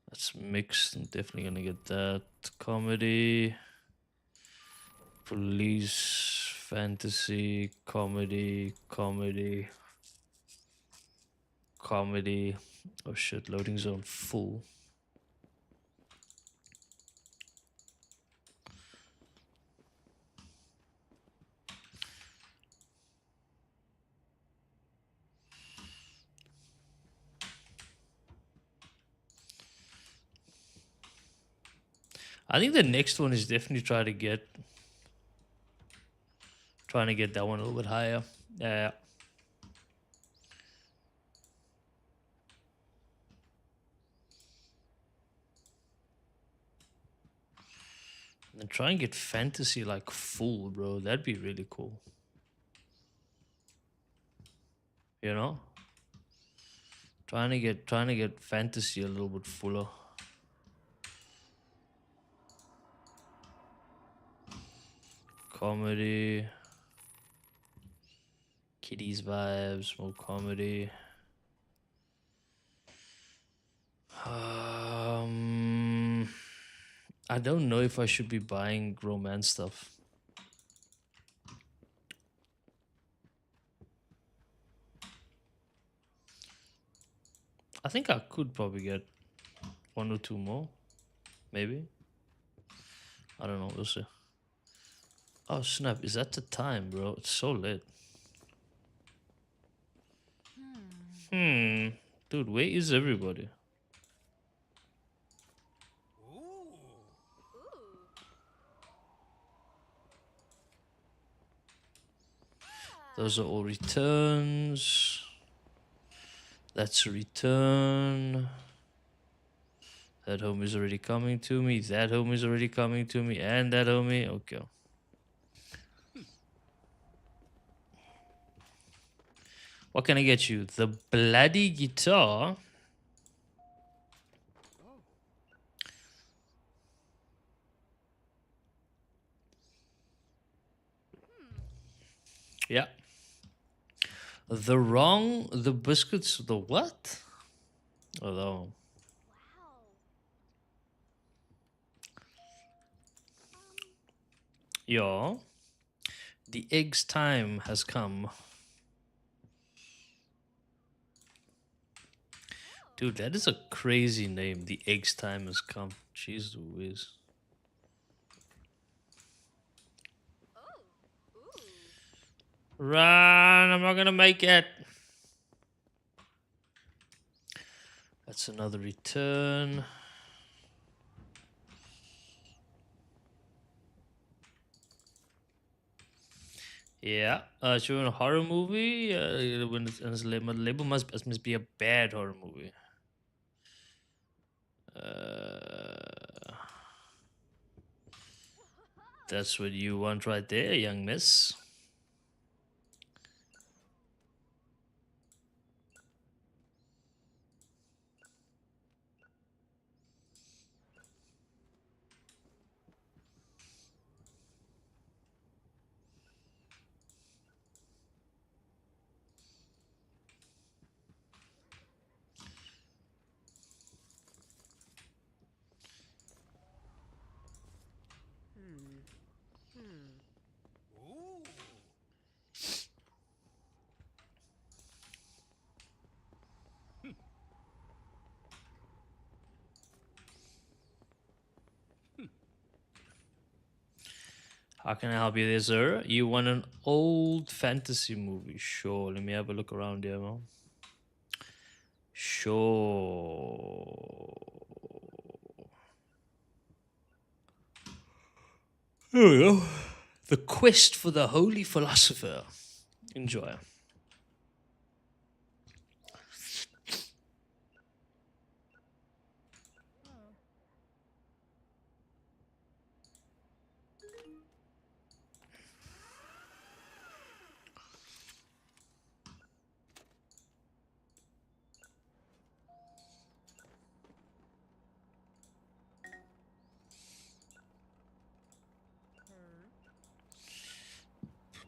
That's mixed. I'm definitely gonna get that comedy, police, fantasy, comedy, comedy, comedy. Oh shit! Loading zone full. I think the next one is definitely trying to get that one a little bit higher. Yeah. And try and get fantasy like full, bro. That'd be really cool. You know? Trying to get fantasy a little bit fuller. Comedy. Kiddies vibes, more comedy. I don't know if I should be buying romance stuff. I think I could probably get one or two more. Maybe. I don't know. We'll see. Oh, snap. Is that the time, bro? It's so late. Dude, where is everybody? Those are all returns. That's a return. That home is already coming to me. That home is already coming to me. And that homie. Okay. What can I get you? The bloody guitar. Yeah. The biscuits, the what? Although. Yeah. The egg's time has come. Dude, that is a crazy name. The egg's time has come. Jeez Louise. Run! I'm not gonna make it. That's another return. Yeah. So you want a horror movie? When it's label must be a bad horror movie. That's what you want right there, young miss. How can I help you there, sir? You want an old fantasy movie? Sure. Let me have a look around here, man. Sure. Here we go. The Quest for the Holy Philosopher. Enjoy.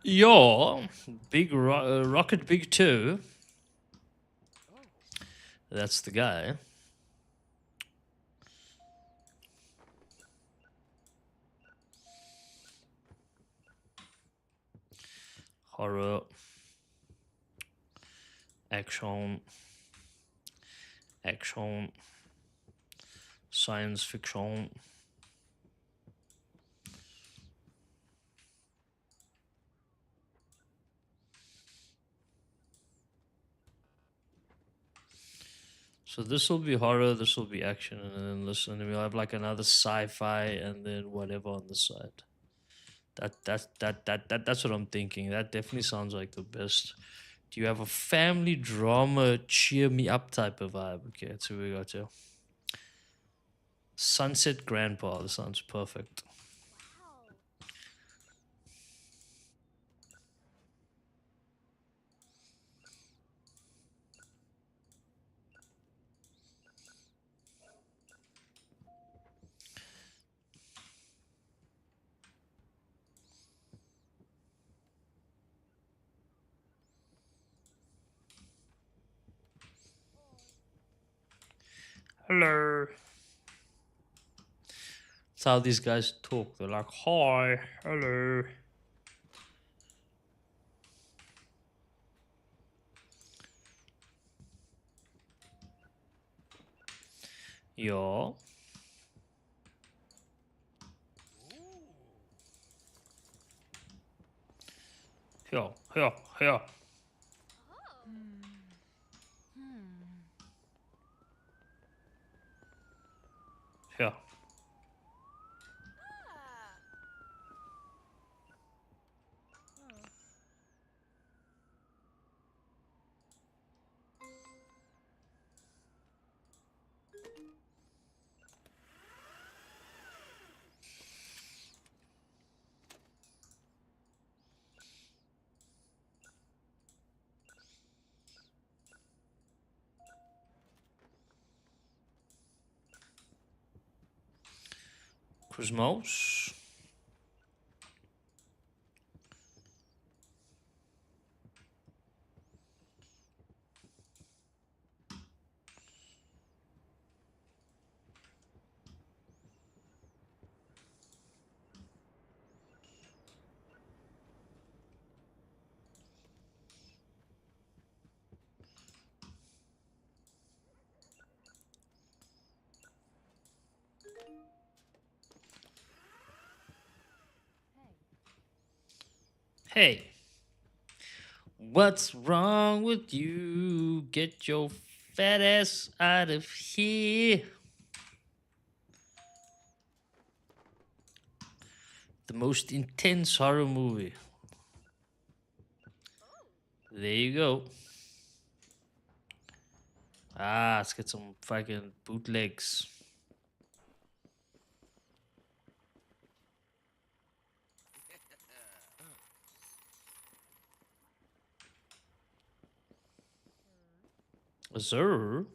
Your big rocket, big two. That's the guy. Horror, action, action, science fiction. So this will be horror, this will be action, and then listen, we'll have like another sci-fi, and then whatever on the side. That's what I'm thinking. That definitely sounds like the best. Do you have a family drama, cheer me up type of vibe? Okay, that's what we got to. Sunset Grandpa. This sounds perfect. Hello. That's how these guys talk. They're like, hi, hello. Yeah. Yeah, yeah, yeah. Yeah. Cosmos. Hey, what's wrong with you? Get your fat ass out of here. The most intense horror movie. There you go. Ah, let's get some fucking bootlegs. Sir,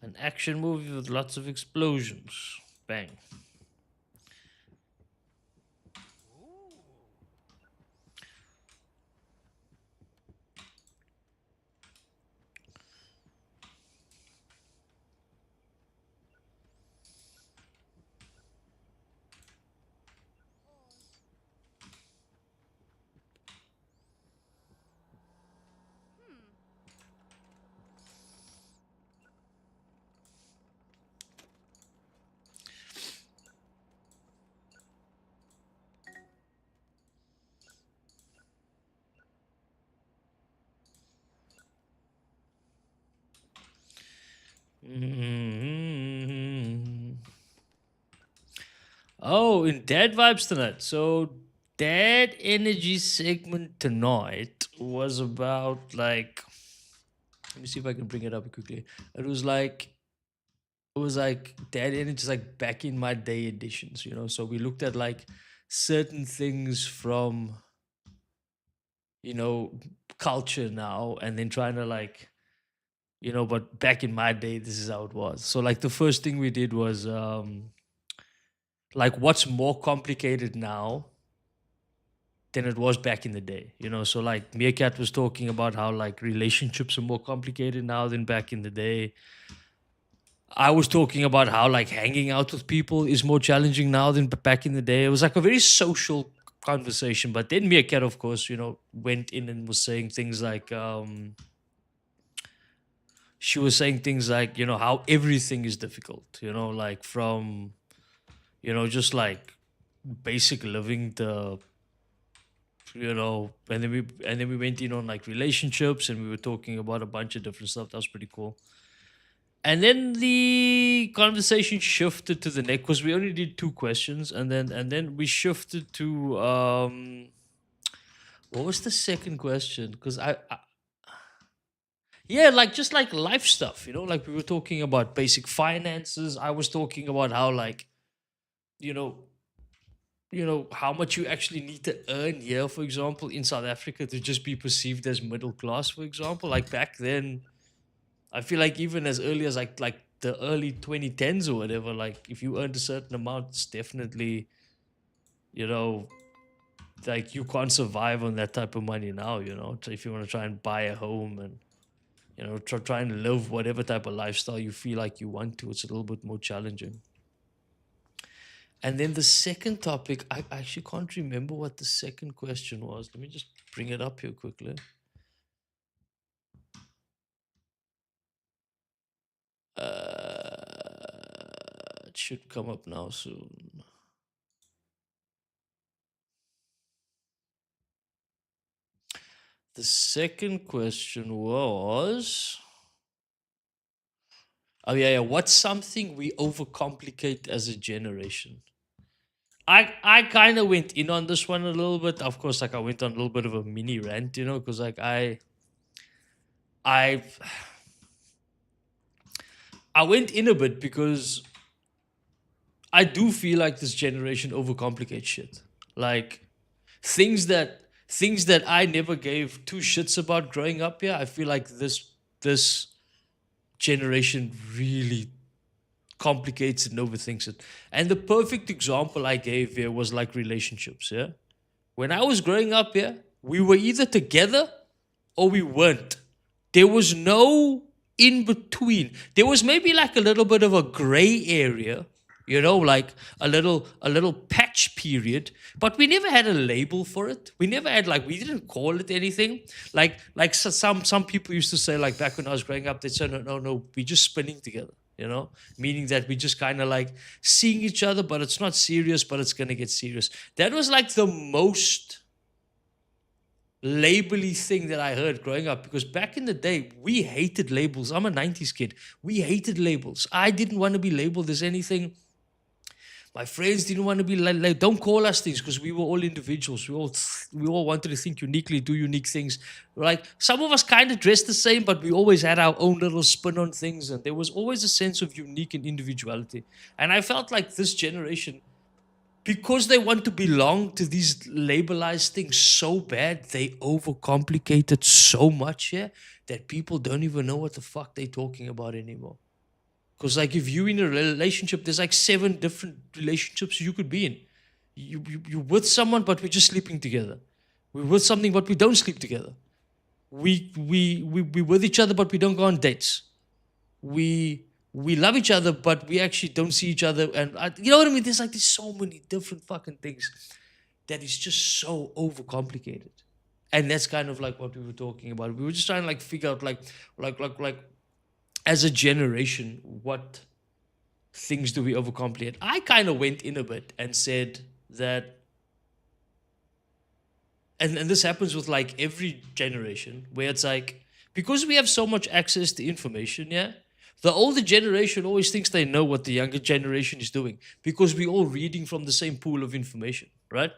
an action movie with lots of explosions. Bang. Mhm. Oh, in Dad Vibes tonight. So, Dad Energy segment tonight was about like, let me see if I can bring it up quickly. It was like, it was like Dad Energy, is like back in my day editions, you know. So, we looked at like certain things from, you know, culture now and then trying to like, you know, but back in my day, this is how it was. So, like, the first thing we did was, like what's more complicated now than it was back in the day, you know. So like Meerkat was talking about how like relationships are more complicated now than back in the day. I was talking about how like hanging out with people is more challenging now than back in the day. It was like a very social conversation. But then Meerkat, of course, you know, went in and was saying things like she was saying things like, you know, how everything is difficult, you know, like from, you know, just like basic living, the, you know, and then we went in on like relationships and we were talking about a bunch of different stuff. That was pretty cool. And then the conversation shifted to the next, because we only did two questions, and then we shifted to what was the second question? Because I yeah, like just like life stuff, you know, like we were talking about basic finances. I was talking about how like, you know, how much you actually need to earn here, for example, in South Africa to just be perceived as middle class, for example. Like back then, I feel like even as early as like the early 2010s or whatever, like if you earned a certain amount, it's definitely, you know, like you can't survive on that type of money now, you know. So if you want to try and buy a home and, you know, try and live whatever type of lifestyle you feel like you want to, it's a little bit more challenging. And then the second topic, I actually can't remember what the second question was. Let me just bring it up here quickly. It should come up now soon. The second question was, oh yeah, yeah. What's something we overcomplicate as a generation? I kind of went in on this one a little bit. Of course, like I went on a little bit of a mini rant, you know, because like I I went in a bit because I do feel like this generation overcomplicates shit. Like things that I never gave two shits about growing up here. I feel like this generation really complicates it and overthinks it. And the perfect example I gave here was like relationships. Yeah, when I was growing up here, we were either together or we weren't. There was no in between. There was maybe like a little bit of a gray area, you know, like a little patch period, but we never had a label for it. We never had like, we didn't call it anything. Like some people used to say, like back when I was growing up, they'd say no, we're just spinning together, you know, meaning that we just kind of like seeing each other, but it's not serious, but it's gonna get serious. That was like the most labely thing that I heard growing up, because back in the day we hated labels. I'm a 90s kid. We hated labels. I didn't want to be labeled as anything. My friends didn't want to be like don't call us things, because we were all individuals. We all wanted to think uniquely, do unique things. Like some of us kind of dressed the same, but we always had our own little spin on things, and there was always a sense of unique and individuality. And I felt like this generation because they want to belong to these labelized things so bad, they overcomplicate it so much, yeah, that people don't even know what the fuck they're talking about anymore. Because like if you in a relationship, there's like seven different relationships you could be in. You're with someone, but we're just sleeping together. We're with something, but we don't sleep together. We with each other, but we don't go on dates. We love each other, but we actually don't see each other. And you know what I mean? There's so many different fucking things that is just so overcomplicated. And that's kind of like what we were talking about. We were just trying to like figure out like as a generation, what things do we overcomplicate? I kind of went in a bit and said that, and this happens with like every generation, where it's like, because we have so much access to information, yeah, the older generation always thinks they know what the younger generation is doing because we're all reading from the same pool of information, right?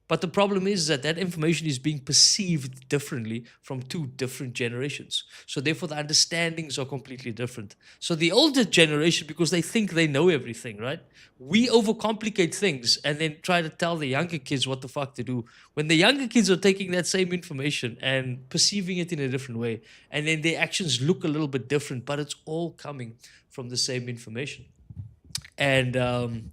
But the problem is that that information is being perceived differently from two different generations. So therefore, the understandings are completely different. So the older generation, because they think they know everything, right? We overcomplicate things and then try to tell the younger kids what the fuck to do. When the younger kids are taking that same information and perceiving it in a different way, and then their actions look a little bit different, but it's all coming from the same information. And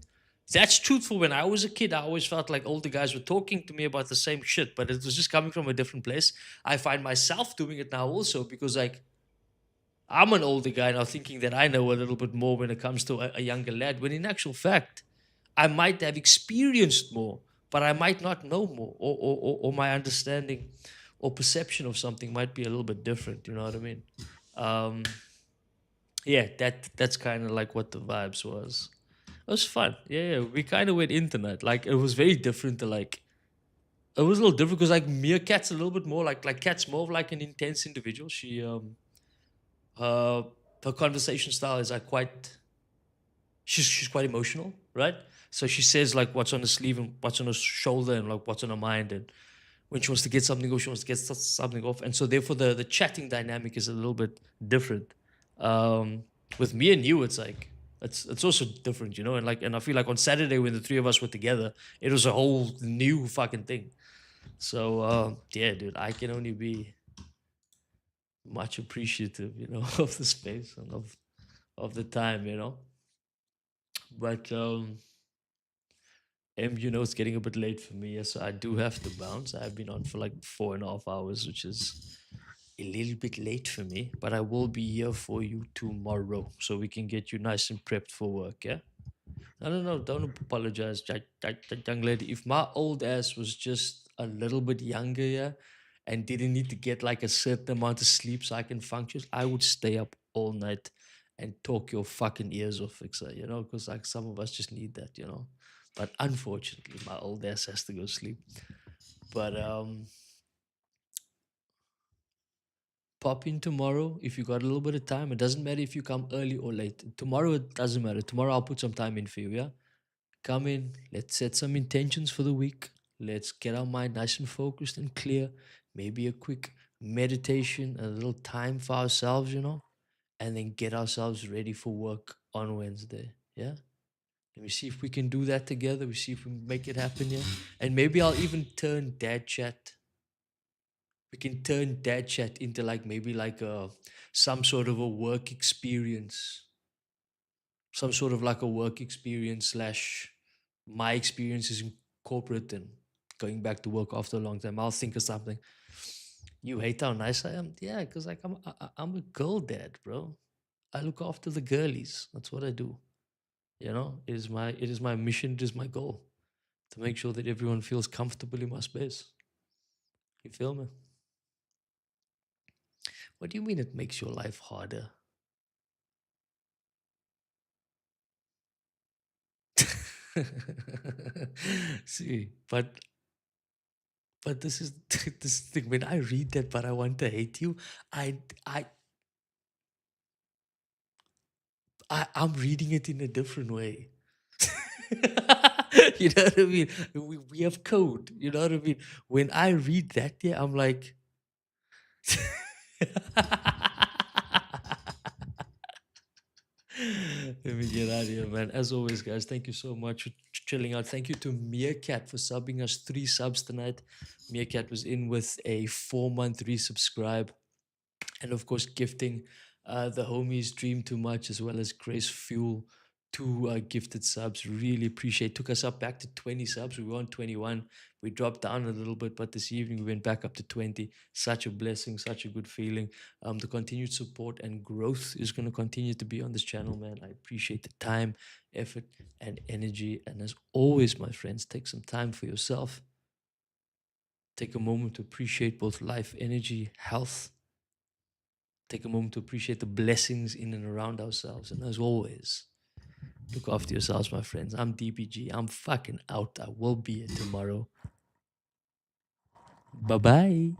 that's truthful. When I was a kid, I always felt like older guys were talking to me about the same shit, but it was just coming from a different place. I find myself doing it now also because, like, I'm an older guy now thinking that I know a little bit more when it comes to a younger lad, when in actual fact, I might have experienced more, but I might not know more, or my understanding or perception of something might be a little bit different. You know what I mean? Um, yeah, that's kind of like what the vibes was. It was fun. Yeah, yeah. We kind of went internet. Like it was very different to like. It was a little different because like Meerkat's a little bit more like Cat's more of like an intense individual. She her her conversation style is like quite. She's quite emotional, right? So she says like what's on her sleeve and what's on her shoulder and like what's on her mind, and when she wants to get something off, she wants to get something off, and so therefore the chatting dynamic is a little bit different. With me and you, it's like it's also different, you know. And I feel like on Saturday when the three of us were together, it was a whole new fucking thing. So yeah, dude, I can only be much appreciative, you know, of the space and of the time, you know. But you know, it's getting a bit late for me, so I do have to bounce. I've been on for like 4.5 hours, which is a little bit late for me, but I will be here for you tomorrow so we can get you nice and prepped for work, yeah? No, no, no, don't apologize, young lady. If my old ass was just a little bit younger, yeah, and didn't need to get like a certain amount of sleep so I can function, I would stay up all night and talk your fucking ears off, Fixer, you know, because like some of us just need that, you know. But unfortunately, my old ass has to go sleep. But pop in tomorrow if you got a little bit of time. It doesn't matter if you come early or late. Tomorrow it doesn't matter. Tomorrow I'll put some time in for you, yeah? Come in, let's set some intentions for the week. Let's get our mind nice and focused and clear. Maybe a quick meditation, a little time for ourselves, you know, and then get ourselves ready for work on Wednesday. Yeah. Let me see if we can do that together. We see if we can make it happen, yeah. And maybe I'll even turn dad chat. We can turn dad chat into like maybe like a some sort of a work experience, some sort of like a work experience slash my experiences in corporate and going back to work after a long time. I'll think of something. You hate how nice I am? Yeah, because like I'm a girl dad, bro. I look after the girlies. That's what I do. You know, it is my mission, it is my goal to make sure that everyone feels comfortable in my space. You feel me? What do you mean it makes your life harder? See, but this is this thing. When I read that, but I want to hate you, I I I'm reading it in a different way. You know what I mean? We have code. You know what I mean? When I read that, yeah, I'm like, Let me get out of here, man. As always, guys, thank you so much for chilling out. Thank you to Meerkat for subbing us 3 subs tonight. Meerkat was in with a 4 month resubscribe, and of course gifting the homies Dream Too Much as well as Grace Fuel 2 gifted subs. Really appreciate. Took us up back to 20 subs. We were on 21. We dropped down a little bit, but this evening we went back up to 20. Such a blessing, such a good feeling. The continued support and growth is going to continue to be on this channel, man. I appreciate the time, effort, and energy. And as always, my friends, take some time for yourself. Take a moment to appreciate both life, energy, health. Take a moment to appreciate the blessings in and around ourselves. And as always, look after yourselves, my friends. I'm DPG. I'm fucking out. I will be here tomorrow. Bye bye.